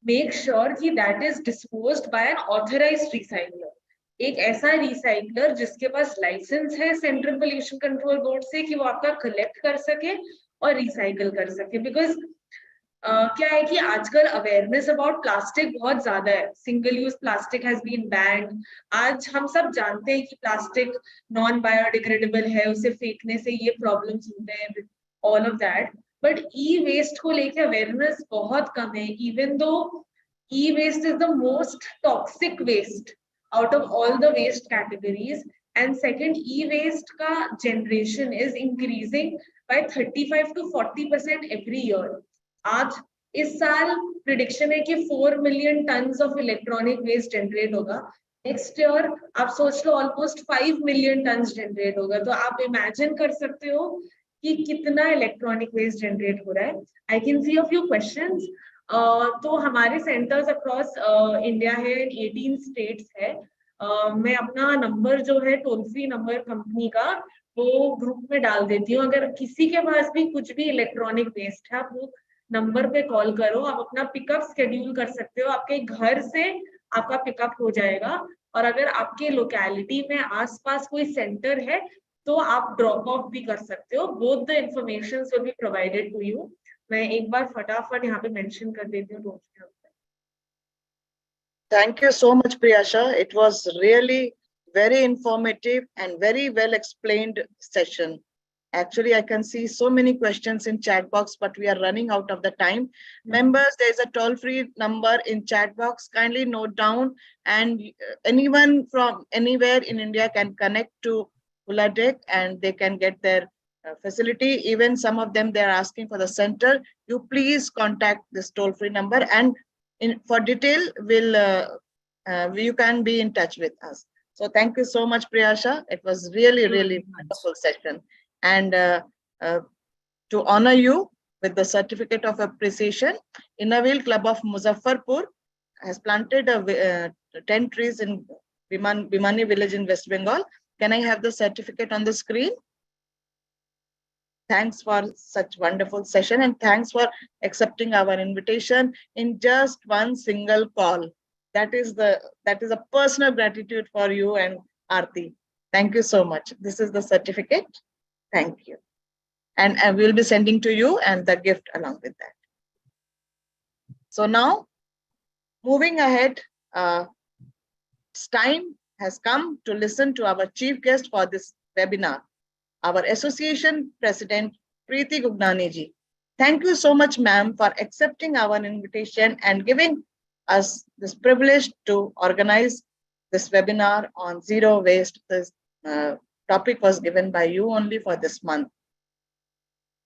make sure कि that is disposed by an authorised recycler. एक ऐसा रिसाइकलर जिसके पास लाइसेंस है सेंट्रल पोल्यूशन कंट्रोल बोर्ड से कि वो आपका कलेक्ट कर सके और रिसाइकल कर सके. बिकॉज क्या है कि आजकल अवेयरनेस अबाउट प्लास्टिक बहुत ज्यादा है. Single use plastic has been banned. आज हम सब जानते हैं कि प्लास्टिक नॉन बायोडिग्रेडेबल है, उसे फेंकने से ये प्रॉब्लम्स होते हैं, all of that. But e waste को लेके अवेयरनेस बहुत कम है, even though e waste is the most toxic waste out of all the waste categories. And second, e-waste ka generation is increasing by 35 to 40% every year. आज इस साल prediction है कि 4 million tons of electronic waste generate होगा. Next year आप सोच लो almost 5 million tons generate होगा. तो आप imagine कर सकते हो कि कितना electronic waste generate हो रहा है. I can see a few questions. तो हमारे सेंटर्स अक्रॉस इंडिया है, 18 स्टेट्स है. मैं अपना नंबर जो है टोल फ्री नंबर कंपनी का वो ग्रुप में डाल देती हूँ. अगर किसी के पास भी कुछ भी इलेक्ट्रॉनिक वेस्ट है, आप वो नंबर पे कॉल करो. आप अपना पिकअप शेड्यूल कर सकते हो, आपके घर से आपका पिकअप हो जाएगा. और अगर आपके लोकेलिटी में आसपास कोई सेंटर है तो आप ड्रॉप ऑफ भी कर सकते हो. Both the information will be provided to you. मैं एक बार फटाफट यहाँ पे मेंशन कर देती हूँ total. Thank you so much, Priyasha. It was really very informative and very well explained session. Actually, I can see so many questions in chat box, but we are running out of the time. Members, there is a toll-free number in chat box. Kindly note down, and anyone from anywhere in India can connect to Huladeck and they can get their facility. Even some of them, they are asking for the center. You please contact this toll-free number, and for detail, you can be in touch with us. So thank you so much, Priyasha. It was really, really wonderful session. And to honor you with the certificate of appreciation, Inauguration Club of Muzaffarpur has planted 10 trees in Bimani village in West Bengal. Can I have the certificate on the screen? Thanks for such wonderful session, and thanks for accepting our invitation in just one single call. That is a personal gratitude for you and Aarti. Thank you so much. This is the certificate. Thank you. And I will be sending to you and the gift along with that. So now, moving ahead, time has come to listen to our chief guest for this webinar, our association president, Preeti Gugnani ji. Thank you so much, ma'am, for accepting our invitation and giving us this privilege to organize this webinar on zero waste. This topic was given by you only for this month.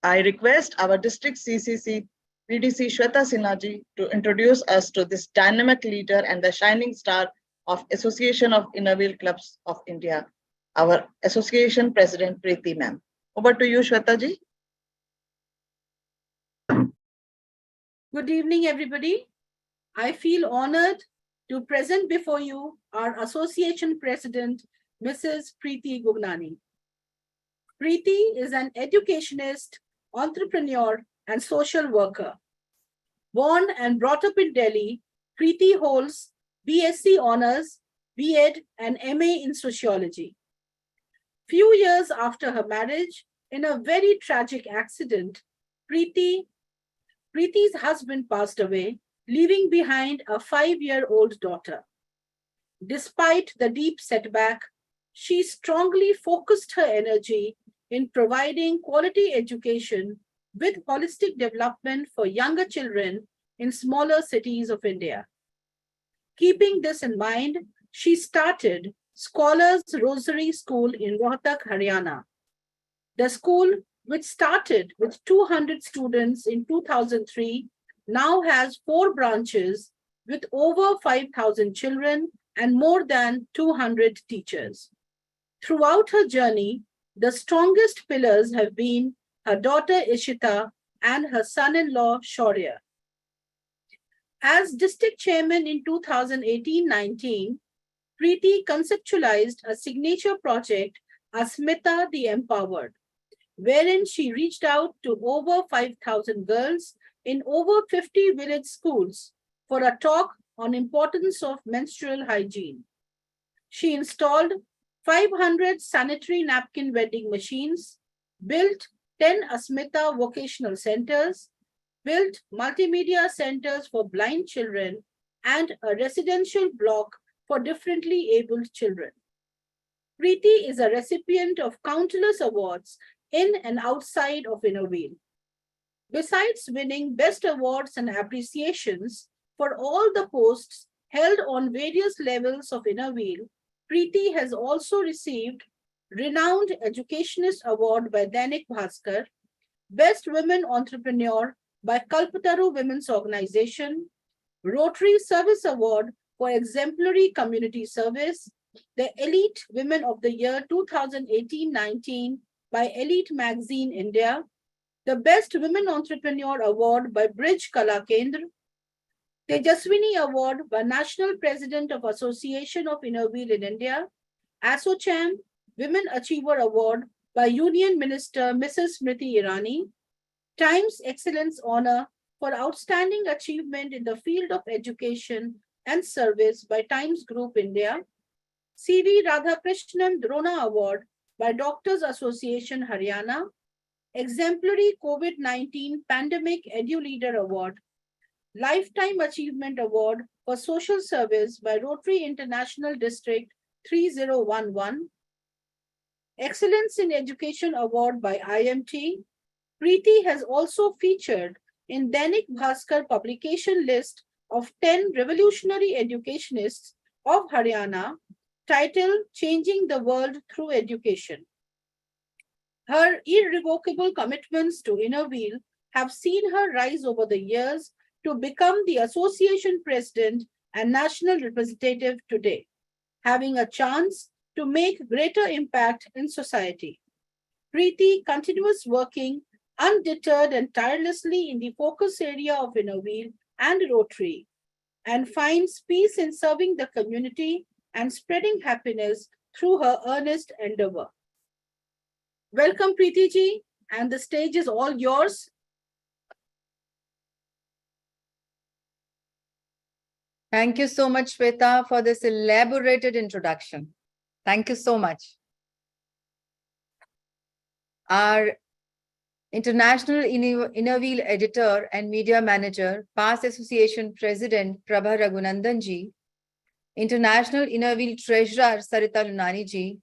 I request our district CCC PDC Shweta Sinha ji to introduce us to this dynamic leader and the shining star of Association of Inauguration Clubs of India, our association president Preeti ma'am. Over to you, Shweta ji. Good evening, everybody. I feel honored to present before you our association president, Mrs. Preeti Gugnani. Preeti is an educationist, entrepreneur, and social worker. Born and brought up in Delhi, Preeti holds BSc Honours, B.Ed, and MA in Sociology. Few years after her marriage, in a very tragic accident, Preeti's husband passed away, leaving behind a 5-year-old daughter. Despite the deep setback, she strongly focused her energy in providing quality education with holistic development for younger children in smaller cities of India. Keeping this in mind, she started Scholars Rosary School in Rohtak, Haryana. The school, which started with 200 students in 2003, now has 4 branches with over 5,000 children and more than 200 teachers. Throughout her journey, the strongest pillars have been her daughter Ishita and her son-in-law Shaurya. As district chairman in 2018-19, Preeti conceptualized a signature project, Asmita the Empowered, wherein she reached out to over 5,000 girls in over 50 village schools for a talk on importance of menstrual hygiene. She installed 500 sanitary napkin vending machines, built 10 Asmita vocational centers, built multimedia centers for blind children, and a residential block for differently abled children. Preeti is a recipient of countless awards in and outside of Inauguration. Besides winning best awards and appreciations for all the posts held on various levels of Inauguration, Preeti has also received Renowned Educationist Award by Dainik Bhaskar, Best Women Entrepreneur by Kalpataru Women's Organization, Rotary Service Award for Exemplary Community Service, the Elite Women of the Year 2018-19 by Elite Magazine India, the Best Women Entrepreneur Award by Bridge Kala Kendra, Tejaswini Award by National President of Association of Inauguration in India, ASSOCHAM Women Achiever Award by Union Minister Mrs. Smriti Irani, Times Excellence Honor for Outstanding Achievement in the Field of Education and Service by Times Group India, C.V. Radhakrishnan Drona Award by Doctors Association Haryana, Exemplary COVID-19 Pandemic Edu Leader Award, Lifetime Achievement Award for Social Service by Rotary International District 3011, Excellence in Education Award by IMT. Preeti has also featured in Dainik Bhaskar publication list of 10 revolutionary educationists of Haryana, titled Changing the World Through Education. Her irrevocable commitments to Inner Wheel have seen her rise over the years to become the association president and national representative today, having a chance to make greater impact in society. Preeti continues working undeterred and tirelessly in the focus area of Inner Wheel and Rotary, and finds peace in serving the community and spreading happiness through her earnest endeavor. Welcome, Preeti ji, and the stage is all yours. Thank you so much, Shweta, for this elaborated introduction. Thank you so much. Our International Inner Wheel Editor and Media Manager, Past Association President Prabha Raghunandan ji, International Inner Wheel Treasurer Sarita Lunani ji,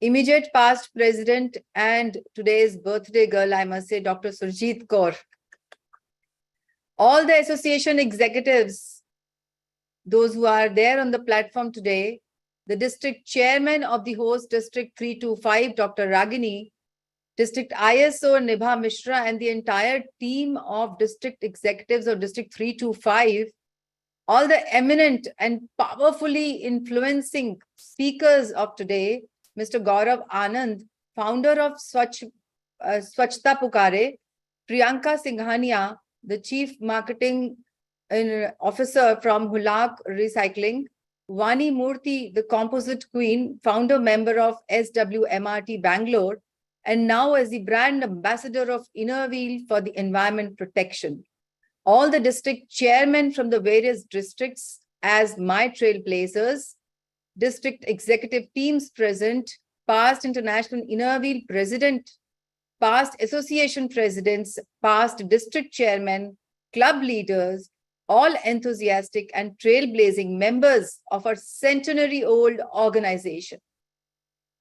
immediate past President and today's birthday girl, I must say, Dr. Surjit Kaur, all the association executives, those who are there on the platform today, the district chairman of the host district 325, Dr. Ragini, district ISO Nibha Mishra, and the entire team of district executives of district 325, all the eminent and powerfully influencing speakers of today, Mr. Gaurav Anand, founder of Swachata Pukare, Priyanka Singhania, the chief marketing officer from Hulak Recycling, Vani Murti, the composite queen, founder member of SWMRT Bangalore, and now as the brand ambassador of Inner Wheel for the environment protection. All the district chairmen from the various districts as my trailblazers, district executive teams present, past International Inner Wheel president, past association presidents, past district chairmen, club leaders, all enthusiastic and trailblazing members of our centenary-old organization.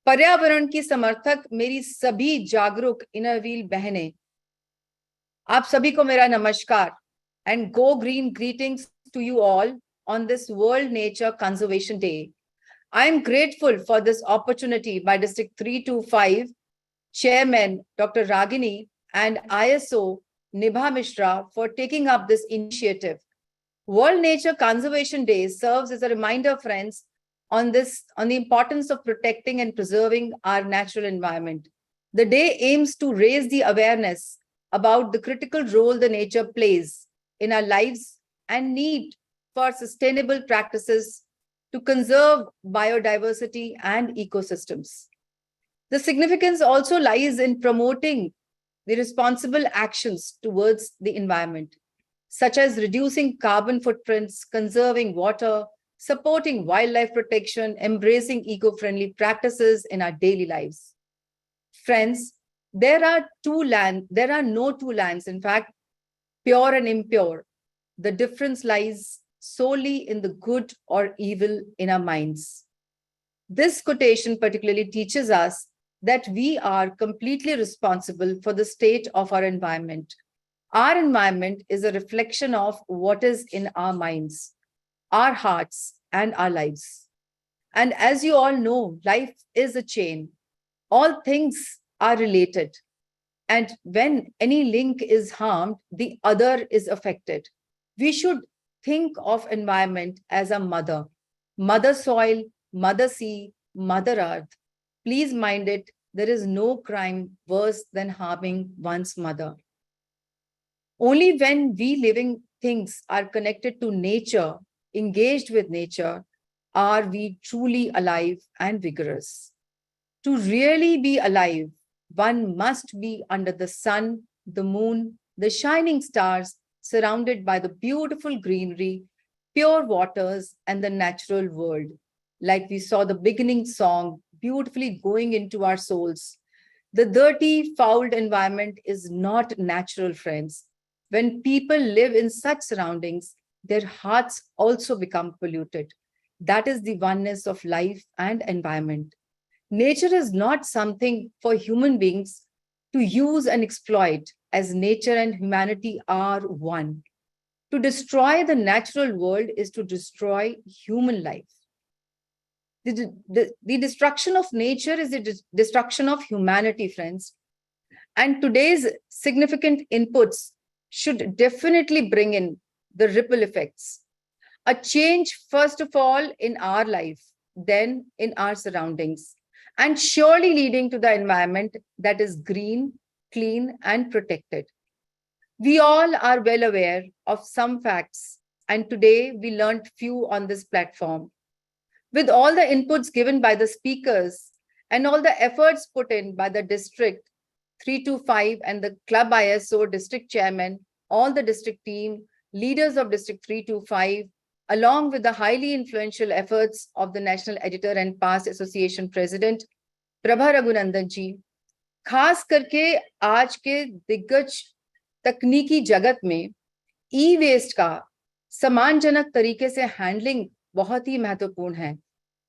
पर्यावरण की समर्थक मेरी सभी जागरूक inner wheel बहनें, आप सभी को मेरा नमस्कार and go green greetings to you all on this World Nature Conservation Day. I am grateful for this opportunity by District 325 Chairman Dr. Ragini and ISO Nibha Mishra for taking up this initiative. World Nature Conservation Day serves as a reminder, friends, on the importance of protecting and preserving our natural environment. The day aims to raise the awareness about the critical role the nature plays in our lives and need for sustainable practices to conserve biodiversity and ecosystems. The significance also lies in promoting the responsible actions towards the environment, such as reducing carbon footprints, conserving water, supporting wildlife protection, embracing eco-friendly practices in our daily lives. Friends, there are no two lands, in fact, pure and impure. The difference lies solely in the good or evil in our minds. This quotation particularly teaches us that we are completely responsible for the state of our environment. Our environment is a reflection of what is in our minds, our hearts, and our lives. And as you all know, life is a chain. All things are related. And when any link is harmed, the other is affected. We should think of environment as a mother. Mother soil, mother sea, mother earth. Please mind it, there is no crime worse than harming one's mother. Only when we living things are connected to nature, engaged with nature, are we truly alive and vigorous. To really be alive, one must be under the sun, the moon, the shining stars, surrounded by the beautiful greenery, pure waters, and the natural world. Like we saw the beginning song beautifully going into our souls. The dirty, fouled environment is not natural, friends. When people live in such surroundings, their hearts also become polluted. That is the oneness of life and environment. Nature is not something for human beings to use and exploit, as nature and humanity are one. To destroy the natural world is to destroy human life. The destruction of nature is the destruction of humanity, friends. And today's significant inputs should definitely bring in the ripple effects. A change, first of all, in our life, then in our surroundings, and surely leading to the environment that is green, clean, and protected. We all are well aware of some facts, and today we learned few on this platform. With all the inputs given by the speakers and all the efforts put in by the district 325 and the club ISO district chairman, all the district team, leaders of district 325, along with the highly influential efforts of the national editor and past association president, Prabha Raghunandan ji, खास करके आज के दिग्गज तकनीकी जगत में ई waste का सम्मानजनक तरीके से हैंडलिंग बहुत ही महत्वपूर्ण है,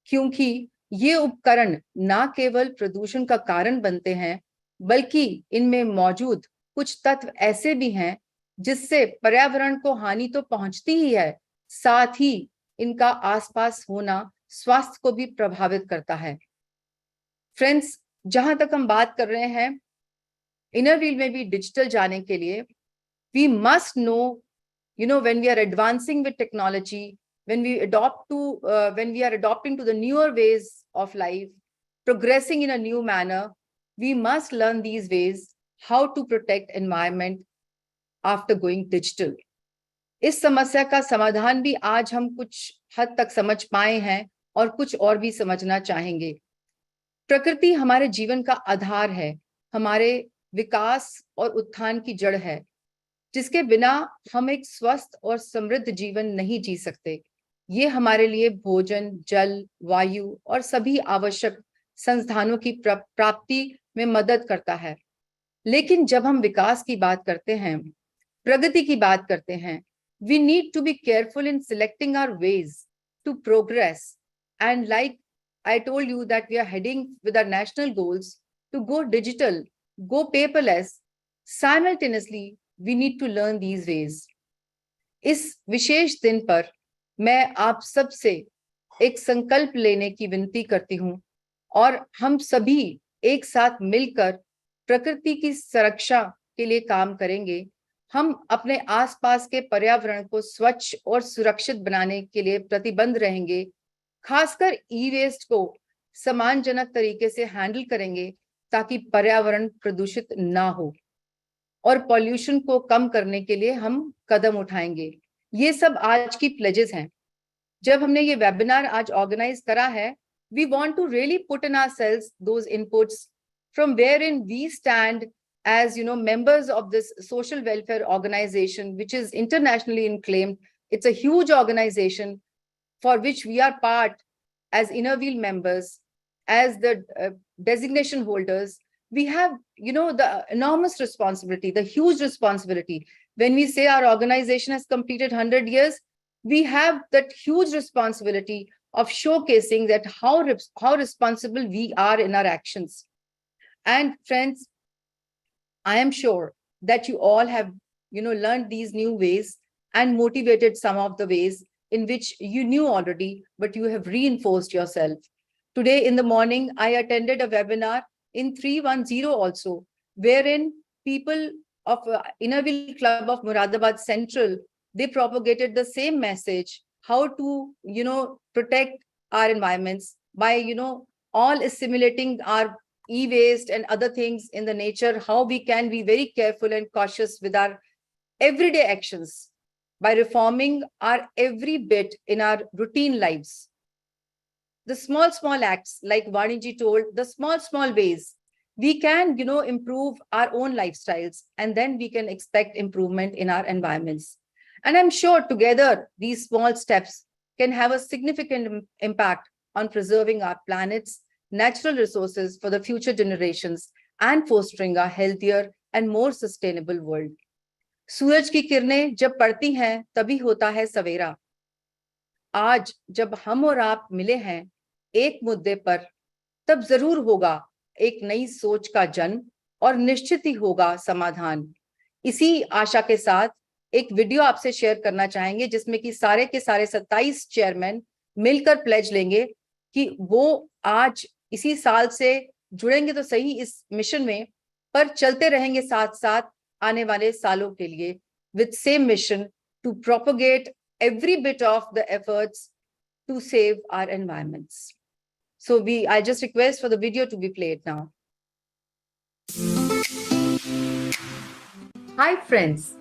क्योंकि ये उपकरण ना केवल प्रदूषण का कारण बनते हैं, बल्कि इनमें मौजूद कुछ तत्व ऐसे भी हैं जिससे पर्यावरण को हानि तो पहुंचती ही है, साथ ही इनका आसपास होना स्वास्थ्य को भी प्रभावित करता है। फ्रेंड्स, जहां तक हम बात कर रहे हैं इनर व्हील में भी डिजिटल जाने के लिए, we must know, when we are advancing with technology, when we are adopting to the newer ways of life, progressing in a new manner, we must learn these ways how to protect environment after going digital. इस समस्या का समाधान भी आज हम कुछ हद तक समझ पाए हैं और कुछ और भी समझना चाहेंगे। प्रकृति हमारे जीवन का आधार है, हमारे विकास और उत्थान की जड़ है, जिसके बिना हम एक स्वस्थ और समृद्ध जीवन नहीं जी सकते। ये हमारे लिए भोजन, जल, वायु और सभी आवश्यक संसाधनों की प्राप्ति में मदद करता है। लेकिन जब हम विकास की बात करते हैं, प्रगति की बात करते हैं, we need to be careful in selecting our ways to progress. And like I told you that we are heading with our national goals to go digital, go paperless, simultaneously we need to learn these ways. इस विशेष दिन पर मैं आप सब से एक संकल्प लेने की विनती करती हूं और हम सभी एक साथ मिलकर प्रकृति की सुरक्षा के लिए काम करेंगे। हम अपने आसपास के पर्यावरण को स्वच्छ और सुरक्षित बनाने के लिए प्रतिबद्ध रहेंगे। खासकर ई वेस्ट को सम्मानजनक तरीके से हैंडल करेंगे ताकि पर्यावरण प्रदूषित ना हो, और पॉल्यूशन को कम करने के लिए हम कदम उठाएंगे। ये सब आज की प्लेजेस हैं। जब हमने ये वेबिनार आज ऑर्गेनाइज करा है, we want to really put in ourselves those inputs from wherein we stand as members of this social welfare organization, which is internationally acclaimed. It's a huge organization for which we are part as inner wheel members, as the designation holders. We have the enormous responsibility, the huge responsibility. When we say our organization has completed 100 years, we have that huge responsibility of showcasing that how responsible we are in our actions. And friends, I am sure that you all have learned these new ways and motivated some of the ways in which you knew already, but you have reinforced yourself. Today in the morning, I attended a webinar in 310 also, wherein people of Inner Wheel Club of Muradabad Central, they propagated the same message, how to protect our environments by all assimilating our e-waste and other things in the nature, how we can be very careful and cautious with our everyday actions by reforming our every bit in our routine lives. The small acts, like Vani ji told, the small ways, we can improve our own lifestyles, and then we can expect improvement in our environments. And I'm sure together these small steps can have a significant impact on preserving our planet's natural resources for the future generations and fostering a healthier and more sustainable world. सूरज की किरणें जब पड़ती हैं तभी होता है सवेरा. आज जब हम और आप मिले हैं एक मुद्दे पर, तब जरूर होगा एक नई सोच का जन्म और निश्चित ही होगा समाधान. इसी आशा के साथ एक वीडियो आपसे शेयर करना चाहेंगे जिसमें कि सारे के सारे 27 चेयरमैन मिलकर प्लेज लेंगे कि वो आज इसी साल से जुड़ेंगे तो सही इस मिशन में, पर चलते रहेंगे साथ साथ आने वाले सालों के लिए with same mission to propagate every bit of the efforts to save our environments. So I just request for the video to be played now. Hi friends,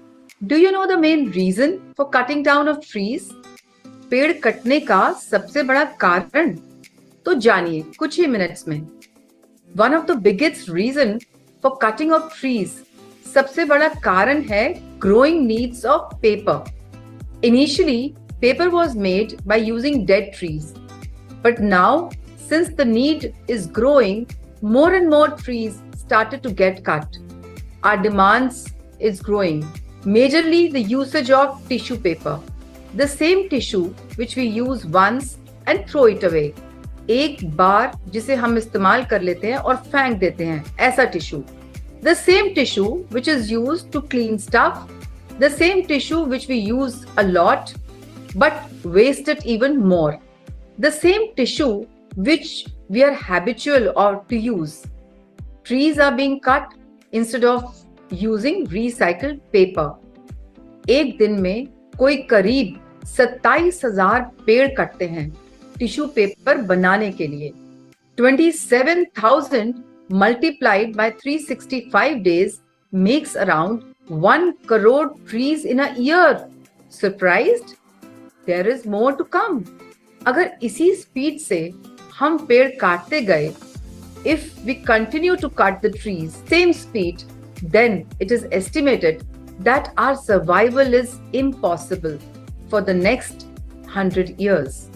do you know the main reason for cutting down of trees? पेड़ कटने का सबसे बड़ा कारण तो जानिए कुछ ही minutes में. One of the biggest reason for cutting of trees, सबसे बड़ा कारण है growing needs of paper. Initially, paper was made by using dead trees. But now, since the need is growing, more and more trees started to get cut. Our demands is growing. Majorly the usage of tissue paper. The same tissue which we use once and throw it away. एक बार जिसे हम इस्तेमाल कर लेते हैं और फेंक देते हैं, ऐसा tissue. The same tissue which is used to clean stuff, the same tissue which we use a lot but waste it even more. The same tissue which we are habitual or to use. Trees are being cut instead of using recycled paper. एक दिन में कोई करीब 27,000 पेड़ कटते हैं tissue paper बनाने के लिए. 27,000 multiplied by 365 days makes around 1 crore trees in a year. Surprised? There is more to come. अगर इसी स्पीड से हम पेड़ काटते गए, if we continue to cut the trees same speed, then it is estimated that our survival is impossible for the next 100 years.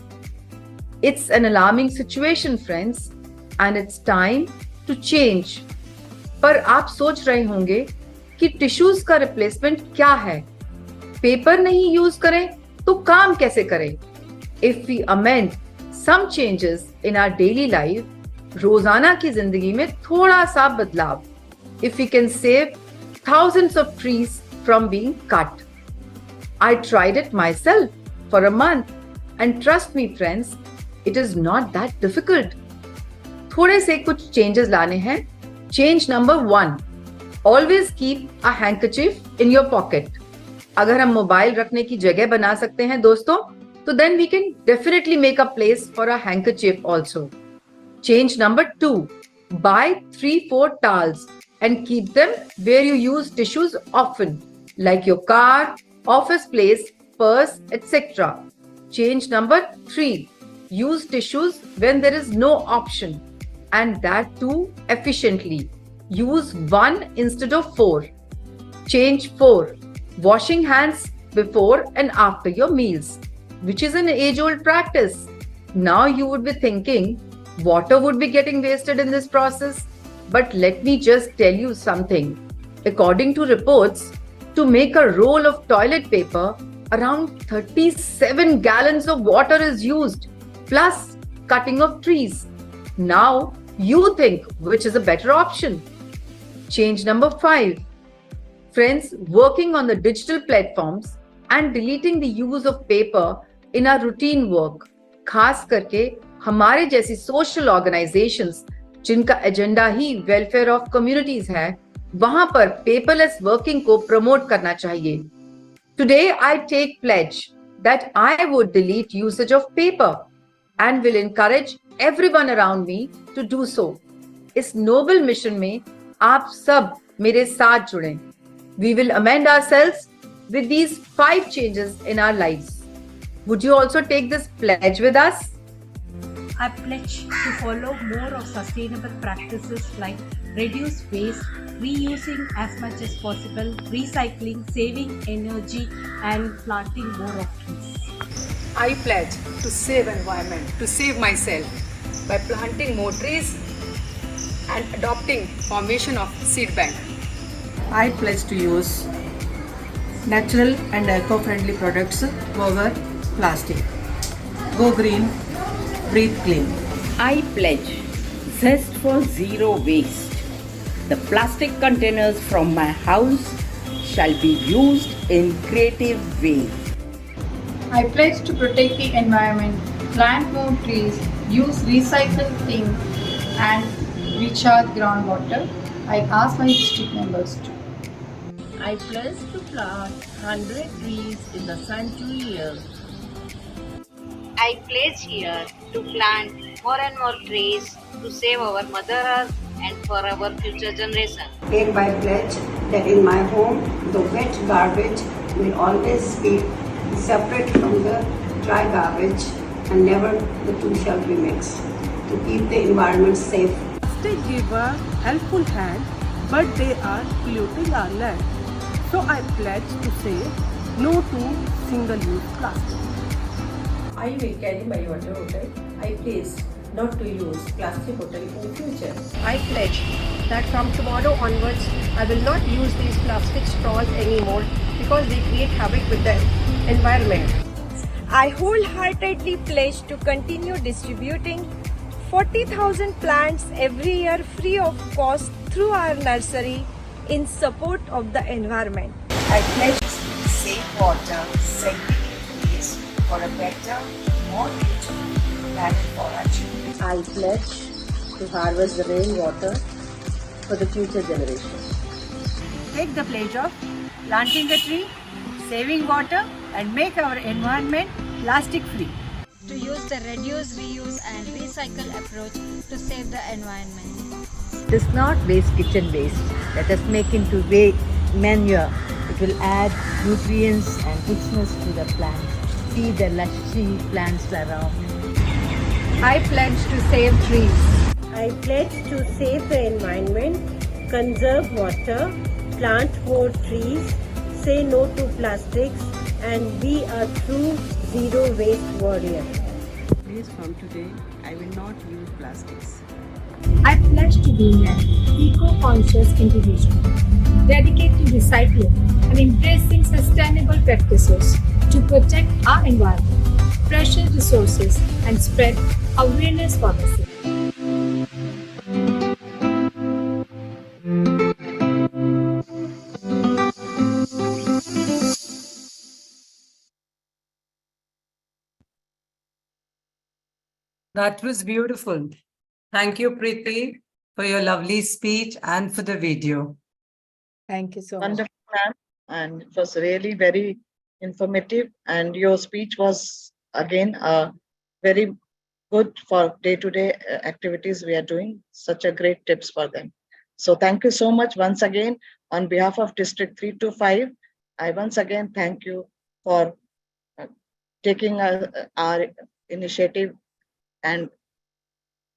It's an alarming situation, friends, and it's time to change. पर आप सोच रहे होंगे कि tissues का replacement क्या है? Paper नहीं यूज करें तो काम कैसे करें? If we amend some changes in our daily life, रोजाना की जिंदगी में थोड़ा सा बदलाव, if we can save thousands of trees from being cut. I tried it myself for a month, and trust me, friends, it is not that difficult. थोड़े से कुछ changes लाने हैं. Change number 1, always keep a handkerchief in your pocket. अगर हम mobile रखने की जगह बना सकते हैं दोस्तों, तो then we can definitely make a place for a handkerchief also. Change number 2, buy 3-4 towels and keep them where you use tissues often, like your car, office place, purse, etc. Change number 3, use tissues when there is no option, and that too efficiently. Use 1 instead of 4. Change 4, washing hands before and after your meals, which is an age-old practice. Now you would be thinking, water would be getting wasted in this process. But let me just tell you something. According to reports, to make a roll of toilet paper, around 37 gallons of water is used, plus cutting of trees. Now you think which is a better option? Change number 5. Friends, working on the digital platforms and deleting the use of paper in our routine work, खास करके हमारे जैसी social organizations जिनका agenda ही welfare of communities है, वहां पर paperless working को प्रमोट करना चाहिए. Today I take pledge that I would delete usage of paper and will encourage everyone around me to do so. इस नोबल मिशन में आप सब मेरे साथ जुड़ें. We will amend ourselves with these 5 changes in our lives. Would you also take this pledge with us? I pledge to follow more of sustainable practices like reduce waste, reusing as much as possible, recycling, saving energy, and planting more of trees. I pledge to save environment, to save myself by planting more trees and adopting formation of seed bank. I pledge to use natural and eco-friendly products over plastic. Go green, breathe clean. I pledge Zest for zero waste. The plastic containers from my house shall be used in creative ways. I pledge to protect the environment, plant more trees, use recycled things, and recharge groundwater. I ask my district members to. I pledge to plant 100 trees in the sanctuary year. I pledge here to plant more and more trees to save our Mother Earth and for our future generation. Hereby pledge that in my home the wet garbage will always be separate from the dry garbage and never the two shall be mixed to keep the environment safe. Plastic give a helpful hand, but they are polluting our land. So I pledge to say no to single-use plastic. I will carry my water bottle. I pledge not to use plastic bottle in future. I pledge that from tomorrow onwards, I will not use these plastic straws anymore because they create havoc with the environment. I wholeheartedly pledge to continue distributing 40,000 plants every year free of cost through our nursery in support of the environment. I pledge to save water, segregate waste for a better, more beautiful planet for our children. I pledge to harvest the rainwater for the future generation. Take the pledge of planting a tree, saving water, and make our environment plastic free. To use the reduce, reuse, and recycle approach to save the environment. It is not waste kitchen waste. Let us make into manure. It will add nutrients and richness to the plants. See the lusty plants around. I pledge to save trees. I pledge to save the environment, conserve water, plant more trees, say no to plastics, and be a true zero waste warrior. Please, from today, I will not use plastics. I pledge to be an eco-conscious individual, dedicated to recycling and embracing sustainable practices to protect our environment, precious resources, and spread awareness for the same. That was beautiful. Thank you, Preeti, for your lovely speech and for the video. Thank you so much. Wonderful, ma'am. And it was really very informative. And your speech was, again, very good for day-to-day activities we are doing. Such a great tips for them. So thank you so much once again. On behalf of District 325, I once again thank you for taking our initiative and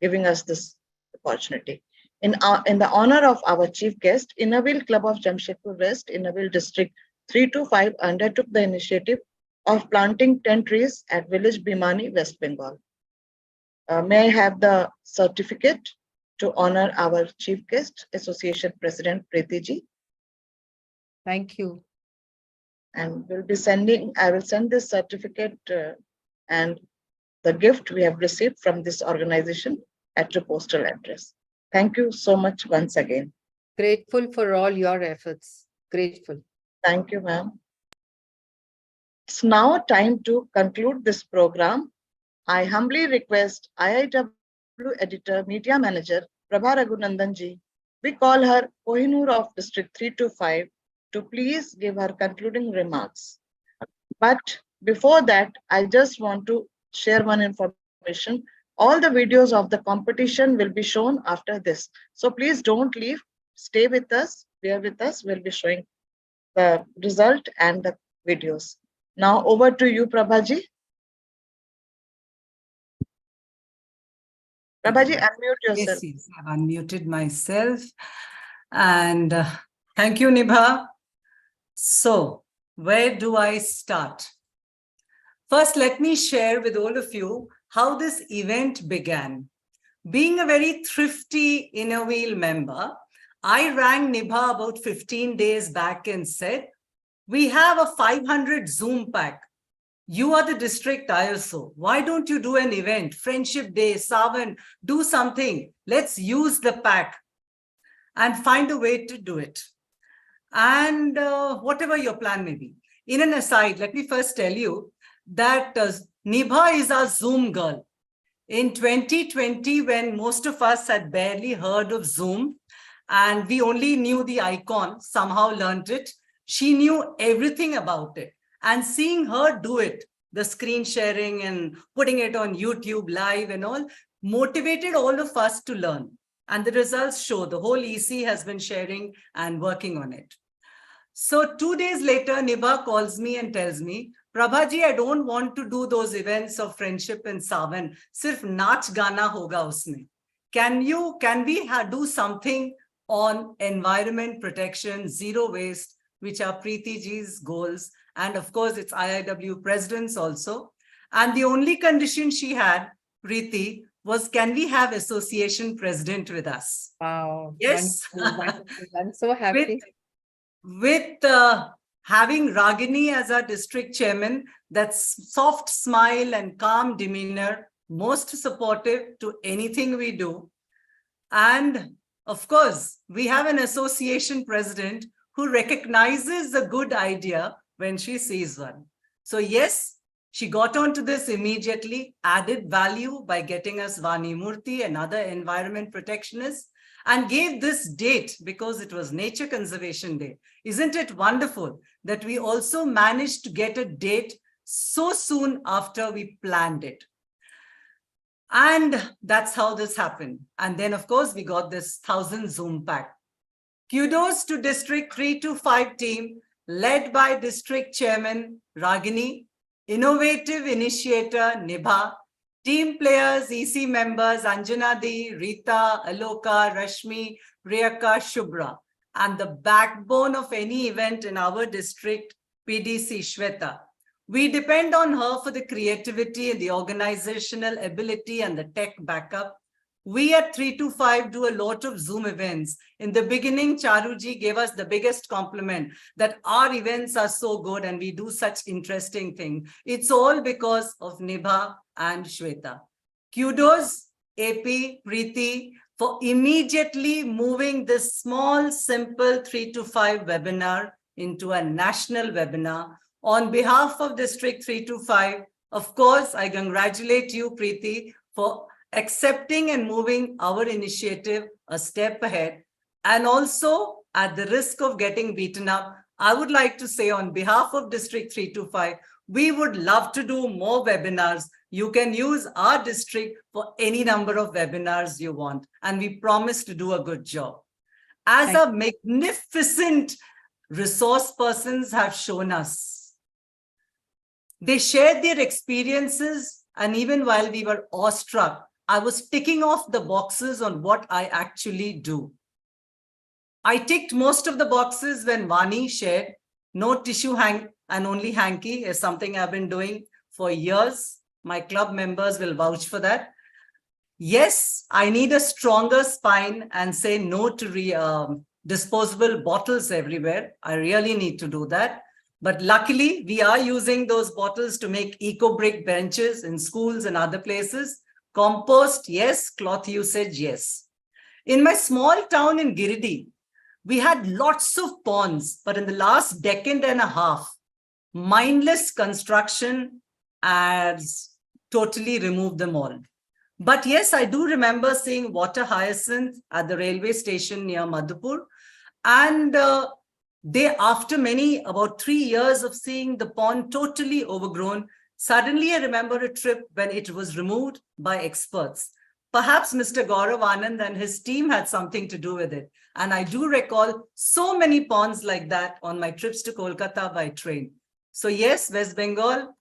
giving us this opportunity. In the honor of our chief guest, Inauguration Club of Jamshedpur West, Inauguration District 325 undertook the initiative of planting 10 trees at village Bhimani, West Bengal. May I have the certificate to honor our chief guest, Association President Preeti ji. Thank you. And I will send this certificate and the gift we have received from this organization at your postal address. Thank you so much once again. Grateful for all your efforts. Grateful. Thank you, ma'am. It's now time to conclude this program. I humbly request IIW Editor, Media Manager, Prabha Raghunandan ji, we call her Kohinoor of District 325, to please give her concluding remarks. But before that, I just want to share one information. All the videos of the competition will be shown after this. So please don't leave. Stay with us. Bear with us. We'll be showing the result and the videos. Now over to you, Prabhaji. Prabhaji, unmute yourself. Yes, I've unmuted myself. And thank you, Nibha. So, where do I start? First, let me share with all of you how this event began. Being a very thrifty Inner Wheel member, I rang Nibha about 15 days back and said, we have a 500 Zoom pack. You are the district ISO. Why don't you do an event? Friendship Day, Savan, do something. Let's use the pack and find a way to do it. And whatever your plan may be. In an aside, let me first tell you that Nibha is our Zoom girl. In 2020, when most of us had barely heard of Zoom and we only knew the icon, somehow learned it, she knew everything about it. And seeing her do it, the screen sharing and putting it on YouTube live and all, motivated all of us to learn. And the results show the whole EC has been sharing and working on it. So 2 days later, Nibha calls me and tells me, Prabhaji, I don't want to do those events of friendship in Savan. Sirf naach gana hoga usme. Can we do something on environment protection, zero waste, which are Preeti ji's goals. And of course, it's IIW presidents also. And the only condition she had, Preeti, was can we have association president with us? Wow. Yes. Wonderful. I'm so happy. With having Ragini as our district chairman, that soft smile and calm demeanor, most supportive to anything we do. And of course, we have an association president who recognizes a good idea when she sees one. So yes, she got onto this immediately, added value by getting us Vani Murti, another environment protectionist, and gave this date because it was Nature Conservation Day. Isn't it wonderful that we also managed to get a date so soon after we planned it? And that's how this happened. And then, of course, we got this 1,000 Zoom pack. Kudos to District 325 team led by District Chairman Ragini, innovative initiator Nibha, team players, EC members Anjana Di, Rita, Aloka, Rashmi, Priyaka, Shubhra, and the backbone of any event in our district, PDC Shweta. We depend on her for the creativity and the organizational ability and the tech backup. We at 325 do a lot of Zoom events. In the beginning, Charuji gave us the biggest compliment that our events are so good and we do such interesting things. It's all because of Nibha and Shweta. Kudos, AP, Preeti, for immediately moving this small, simple 325 webinar into a national webinar. On behalf of District 325, of course, I congratulate you, Preeti, for accepting and moving our initiative a step ahead. And also, at the risk of getting beaten up, I would like to say on behalf of District 325, we would love to do more webinars. You can use our district for any number of webinars you want. And we promise to do a good job. As our magnificent resource persons have shown us, they shared their experiences. And even while we were awestruck, I was ticking off the boxes on what I actually do. I ticked most of the boxes when Vani shared no tissue and only hanky is something I've been doing for years. My club members will vouch for that. Yes, I need a stronger spine and say no to disposable bottles everywhere. I really need to do that. But luckily, we are using those bottles to make eco-brick benches in schools and other places. Compost, yes. Cloth usage, yes. In my small town in Giridih, we had lots of ponds, but in the last decade and a half, mindless construction has totally removed them all. But yes, I do remember seeing water hyacinth at the railway station near Madhupur. And after about 3 years of seeing the pond totally overgrown, suddenly I remember a trip when it was removed by experts. Perhaps Mr. Gaurav Anand and his team had something to do with it. And I do recall so many ponds like that on my trips to Kolkata by train. So yes, West Bengal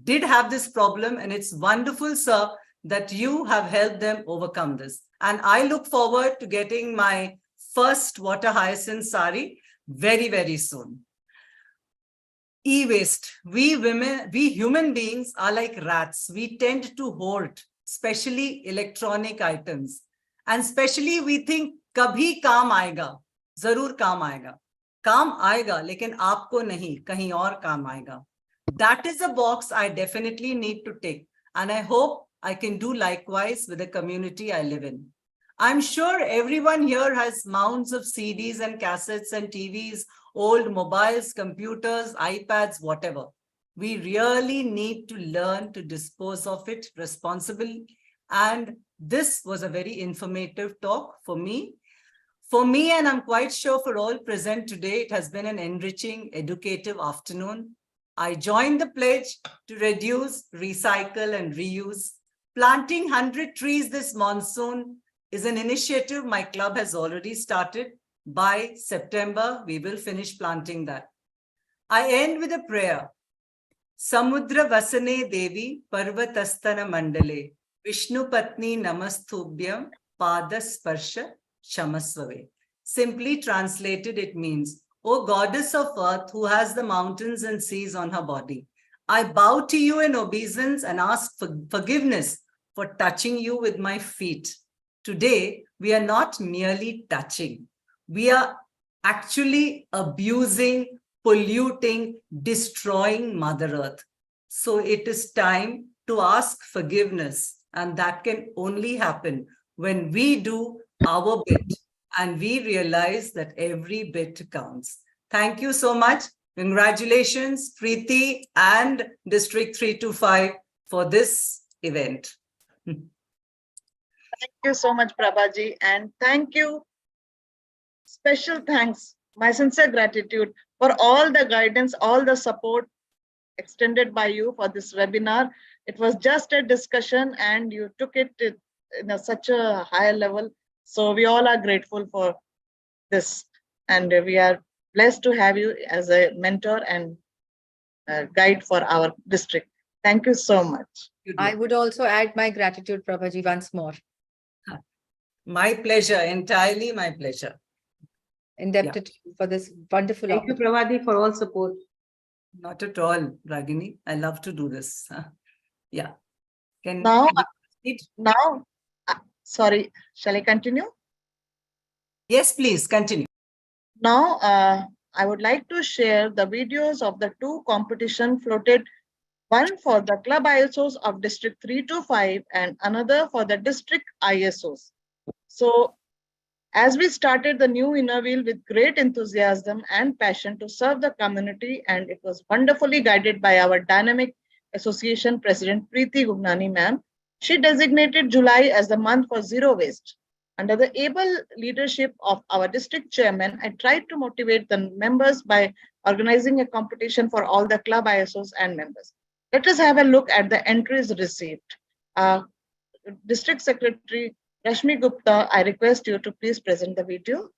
did have this problem, and it's wonderful, sir, that you have helped them overcome this. And I look forward to getting my first water hyacinth sari very, very soon. E-waste. We human beings are like rats. We tend to hoard especially electronic items. And especially we think, kabhi kaam aayega, zarur kaam aayega. Kaam aayega, lekin aapko nahi, kahin aur kaam aayega. That is a box I definitely need to take. And I hope I can do likewise with the community I live in. I'm sure everyone here has mounds of CDs and cassettes and TVs, old mobiles, computers, iPads, whatever. We really need to learn to dispose of it responsibly. And this was a very informative talk for me. For me, and I'm quite sure for all present today, it has been an enriching, educative afternoon. I joined the pledge to reduce, recycle, and reuse. Planting 100 trees this monsoon is an initiative my club has already started. By September, we will finish planting that. I end with a prayer. Samudra Vasane Devi Parvatastana Mandale Vishnu Patni Namastubhyam Padasparsha Shamasvave. Simply translated, it means, O goddess of earth who has the mountains and seas on her body, I bow to you in obeisance and ask for forgiveness for touching you with my feet. Today, we are not merely touching. We are actually abusing, polluting, destroying Mother Earth. So it is time to ask forgiveness. And that can only happen when we do our bit and we realize that every bit counts. Thank you so much. Congratulations, Preeti and District 325 for this event. Thank you so much, Prabhaji. And thank you. Special thanks, my sincere gratitude for all the guidance, all the support extended by you for this webinar. It was just a discussion and you took it in such a higher level. So we all are grateful for this. And we are blessed to have you as a mentor and guide for our district. Thank you so much. I would also add my gratitude, Prabhaji, once more. My pleasure, entirely my pleasure. Indebted to you for this wonderful Thank you, Prabhaji, for all support. Not at all, Ragini. I love to do this. Yeah. Sorry, shall I continue? Yes, please continue. Now, I would like to share the videos of the two competition floated, one for the club ISOs of District 325 and another for the district ISOs. So, as we started the new inner wheel with great enthusiasm and passion to serve the community, and it was wonderfully guided by our dynamic association president, Preeti Gugnani ma'am. She designated July as the month for zero waste. Under the able leadership of our district chairman, I tried to motivate the members by organizing a competition for all the club ISOs and members. Let us have a look at the entries received. District Secretary Rashmi Gupta, I request you to please present the video.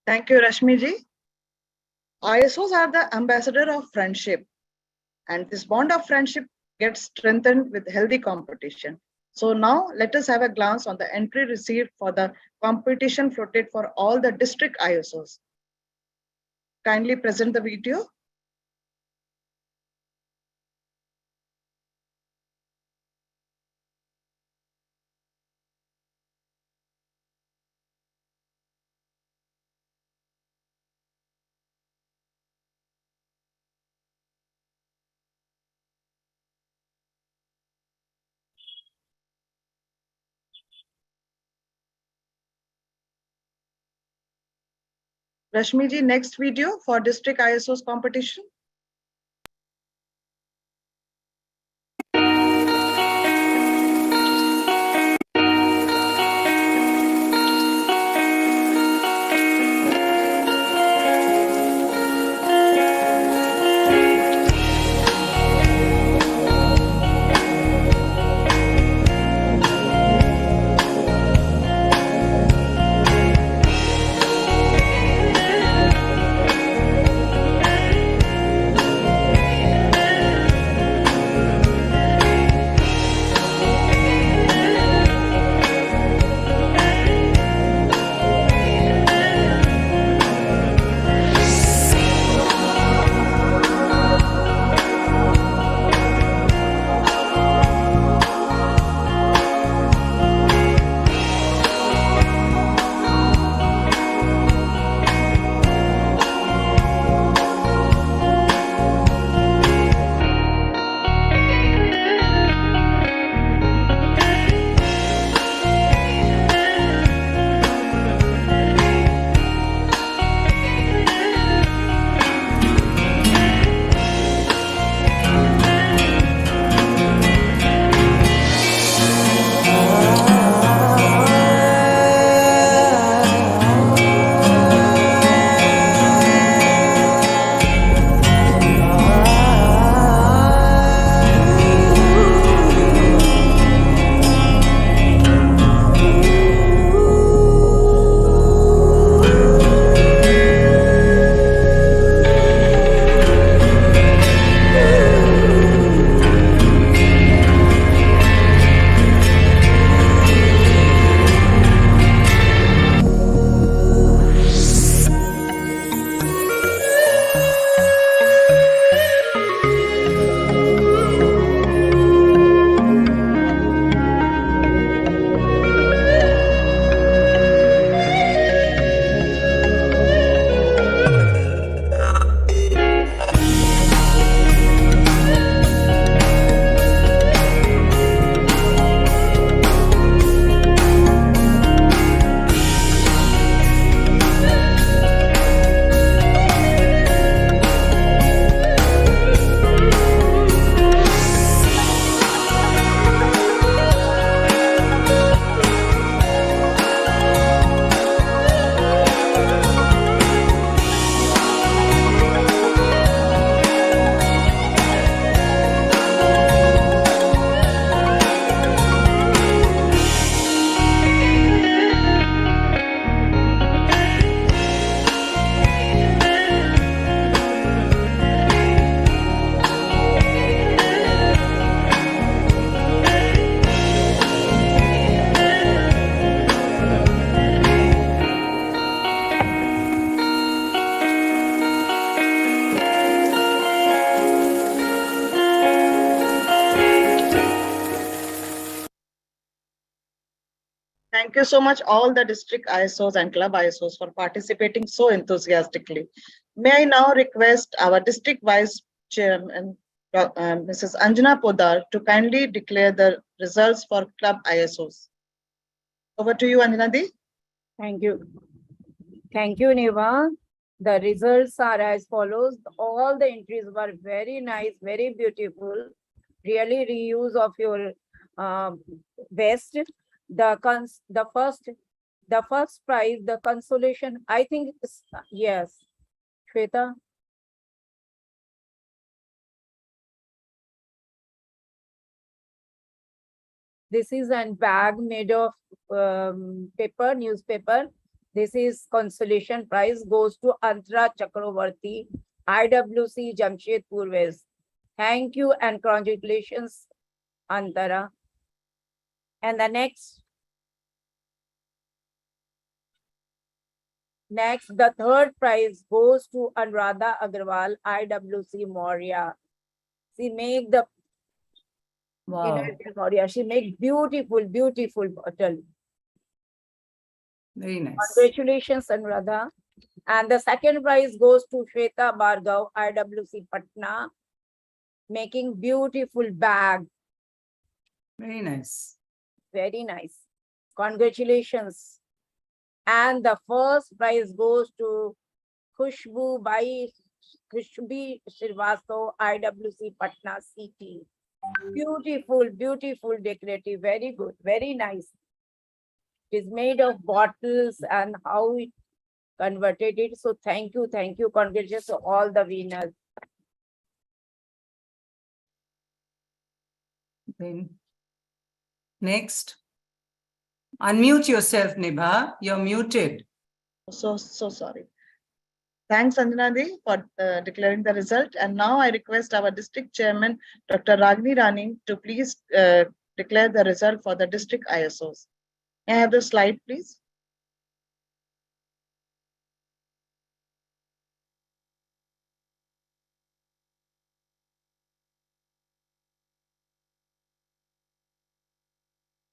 Thank you, Rashmi ji. ISOs are the ambassador of friendship, and this bond of friendship gets strengthened with healthy competition. So now let us have a glance on the entry received for the competition floated for all the district ISOs. Kindly present the video. Rashmi ji, next video for district ISOs competition. Thank you so much, all the district ISOs and club ISOs, for participating so enthusiastically. May I now request our district vice chairman, Mrs. Anjana Podar, to kindly declare the results for club ISOs. Over to you, Anjana Di. Thank you. Thank you, Neva. The results are as follows. All the entries were very nice, very beautiful. Really reuse of your best. The first prize, the consolation, I think, yes. Shweta? This is a bag made of paper, newspaper. This is consolation prize goes to Antara Chakravarti, IWC Jamshedpur West. Thank you and congratulations, Antara. And the next, the third prize goes to Anuradha Agarwal, IWC Moria. She make the Moria. She make beautiful bottle. Very nice. Congratulations, Anuradha. And the second prize goes to Shweta Bhargav, IWC Patna, making beautiful bag. Very nice. Very nice. Congratulations. And the first prize goes to Khushbu Srivastava, IWC Patna City. Beautiful decorative, very good, very nice. It is made of bottles and how it converted it. So thank you. Congratulations to all the winners. Then next, unmute yourself, Nibha. You're muted. So sorry. Thanks, Anjana Di, for declaring the result. And now I request our district chairman, Dr. Ragini Rani, to please declare the result for the district ISOs. May I have the slide, please?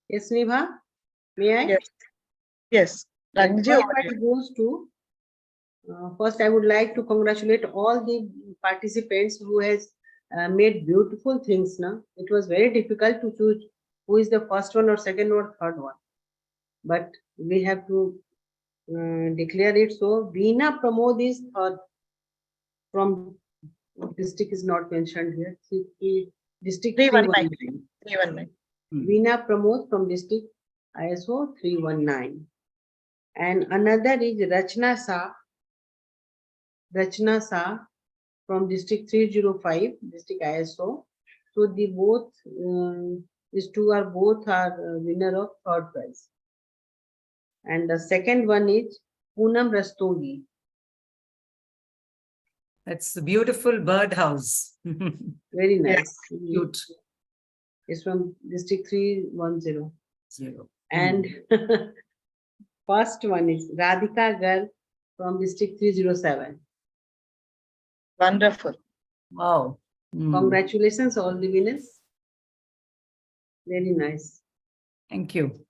Yes, Nibha, may I? Yes. Ragini goes to, first I would like to congratulate all the participants who has made beautiful things. Now it was very difficult to choose who is the first one or second or third one, but we have to declare it. So Veena Pramod is third from district is not mentioned here. District 319. Veena Pramod from district ISO 319. And another is Rachna Sa from district 305, district ISO. So the both these two are winner of third prize. And the second one is Poonam Rastogi. That's a beautiful birdhouse. Very nice. Cute. It's from district 310. And first one is Radhika Garg from district 307. Wonderful. Wow. Congratulations, all the winners. Very nice. Thank you.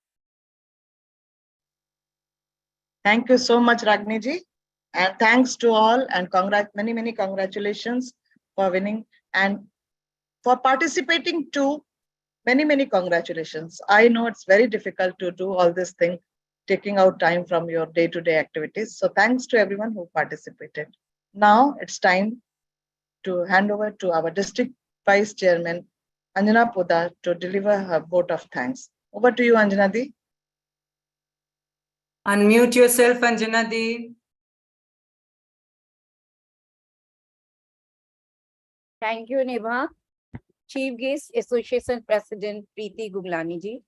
Thank you so much, Ragini ji. And thanks to all, and many congratulations for winning and for participating too. Many congratulations. I know it's very difficult to do all this thing, taking out time from your day-to-day activities. So thanks to everyone who participated. Now it's time to hand over to our district vice chairman, Anjana Poddar, to deliver her vote of thanks. Over to you, Anjana Di. Unmute yourself, Anjana Di. Thank you, Nibha. Chief Guest, Association President Preeti Guglani ji,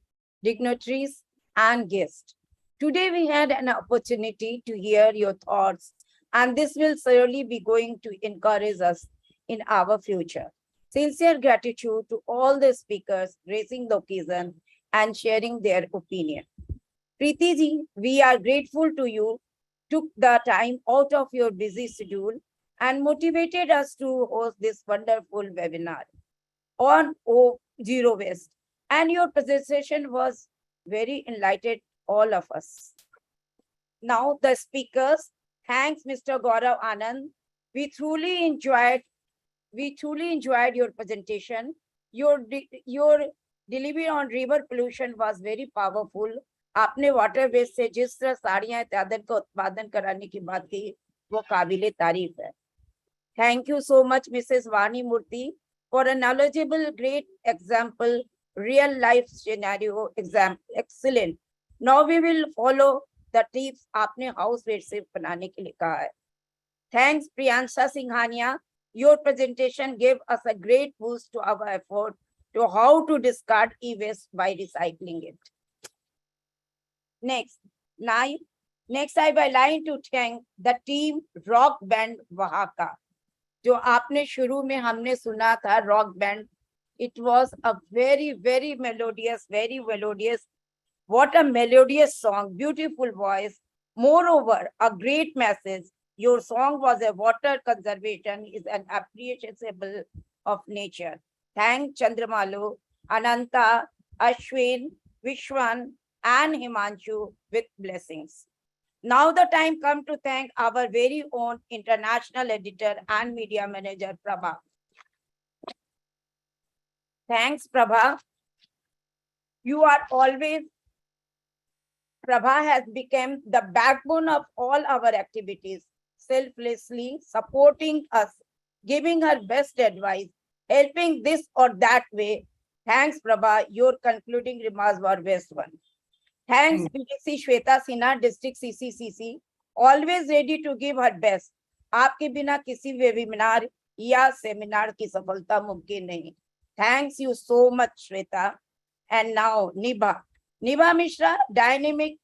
dignitaries and guests. Today we had an opportunity to hear your thoughts, and this will certainly be going to encourage us in our future. Sincere gratitude to all the speakers gracing the occasion and sharing their opinion. Preeti ji, we are grateful to you, took the time out of your busy schedule and motivated us to host this wonderful webinar on zero waste. And your presentation was very enlightened, all of us. Now the speakers, thanks Mr. Gaurav Anand. We truly enjoyed your presentation. Your delivery on river pollution was very powerful. आपने water waste से जिस तरह साड़ियां इत्यादि का उत्पादन कराने की बात की, वो काबिले तारीफ है. Thank you so much, Mrs. Vani Murti, for a knowledgeable, great example, real life scenario example. Excellent. Now we will follow the tips आपने house waste से बनाने के लिए कहा है. Thanks, Priyansa Singhania. Your presentation gave us a great boost to our effort to how to discard e-waste by recycling it. Next, Next, I would like to thank the team Rock Band Oaxaca. जो आपने शुरू में हमने सुना था rock band, it was a very melodious, what a melodious song, beautiful voice, moreover a great message. Your song was a water conservation is an appreciable of nature. Thank Chandramalu, Ananta, Ashwin, Vishwan and Himanshu with blessings. Now the time come to thank our very own international editor and media manager, Prabha. Thanks, Prabha. You are always, Prabha has become the backbone of all our activities, selflessly supporting us, giving her best advice, helping this or that way. Thanks, Prabha. Your concluding remarks were best one. Thanks, PDC Shweta Sinha, District CCCC, always ready to give her best. आपके बिना किसी webinar या seminar की सफलता मुमकिन नहीं. Thanks you so much, Shweta. And now, Nibha. Nibha Mishra, dynamic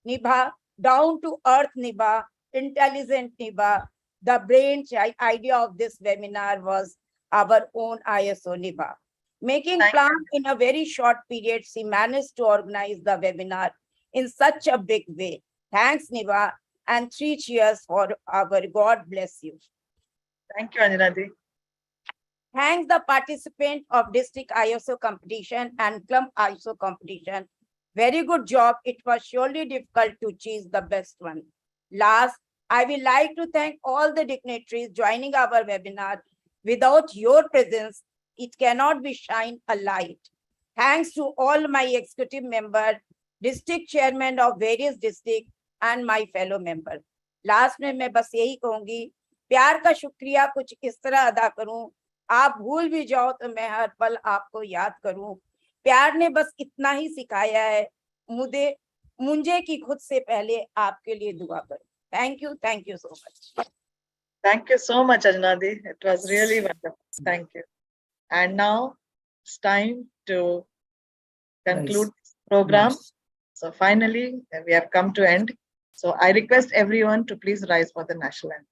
Nibha, down to earth Nibha, intelligent Nibha. The brain idea of this webinar was our own ISO Nibha. Making plans in a very short period, she managed to organize the webinar in such a big way. Thanks, Nibha, and 3 cheers for our God bless you. Thank you, Anjana. Thanks the participant of district ISO competition and club ISO competition. Very good job. It was surely difficult to choose the best one. Last, I will like to thank all the dignitaries joining our webinar. Without your presence, it cannot be shine a light. Thanks to all my executive members, district chairman of various districts, and my fellow members. Last में मैं बस यही कहूंगी, प्यार का शुक्रिया कुछ इस तरह अदा करूं, आप भूल भी जाओ तो मैं हर पल आपको याद करूं. प्यार ने बस इतना ही सिखाया है, मुझे कि खुद से पहले आपके लिए दुआ करूं. Thank you so much. Thank you so much, Ajnadi. It was really wonderful. Thank you. And now it's time to conclude this program. So finally, we have come to end. So I request everyone to please rise for the national anthem.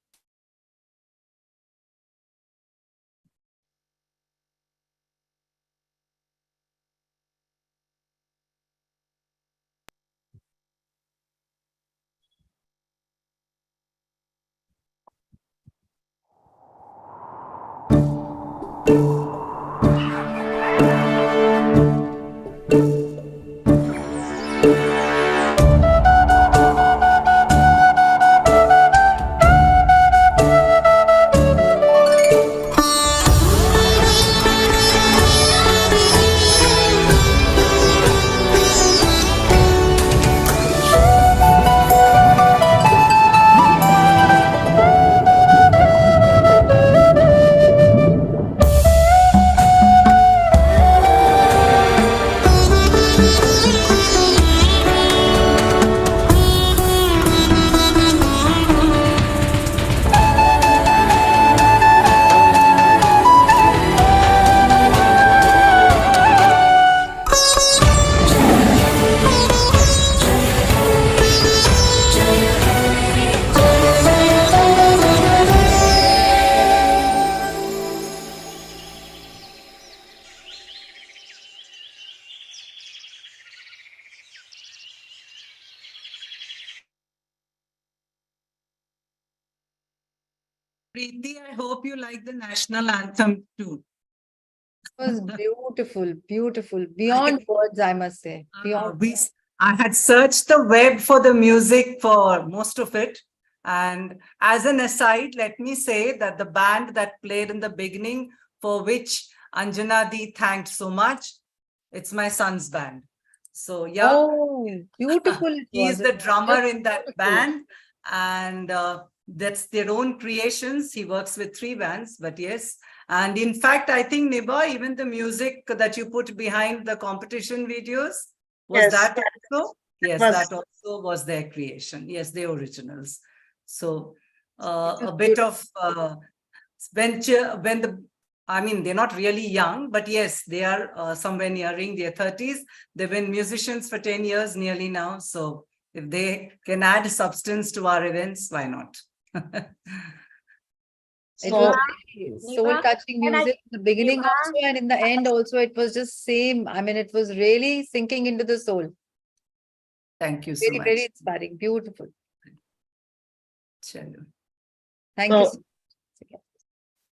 Preeti, I hope you like the national anthem too. It was beautiful, beyond words, I must say. Beyond. I had searched the web for the music for most of it. And as an aside, let me say that the band that played in the beginning, for which Anjana Di thanked so much, it's my son's band. So yeah, oh, beautiful. He's the drummer in that band, and that's their own creations. He works with 3 bands, but yes. And in fact, I think Niba, even the music that you put behind the competition videos, was that also? Yes, that also was their creation. Yes, the originals. So a bit of venture I mean, they're not really young, but yes, they are somewhere nearing their 30s. They've been musicians for 10 years nearly now. So If they can add substance to our events, why not? It was Neha, soul-touching and music in the beginning Neha, also, and in the end also, it was just same. I mean, it was really sinking into the soul. Thank you so Very, much. very inspiring. Beautiful. Chalo. Thank you. So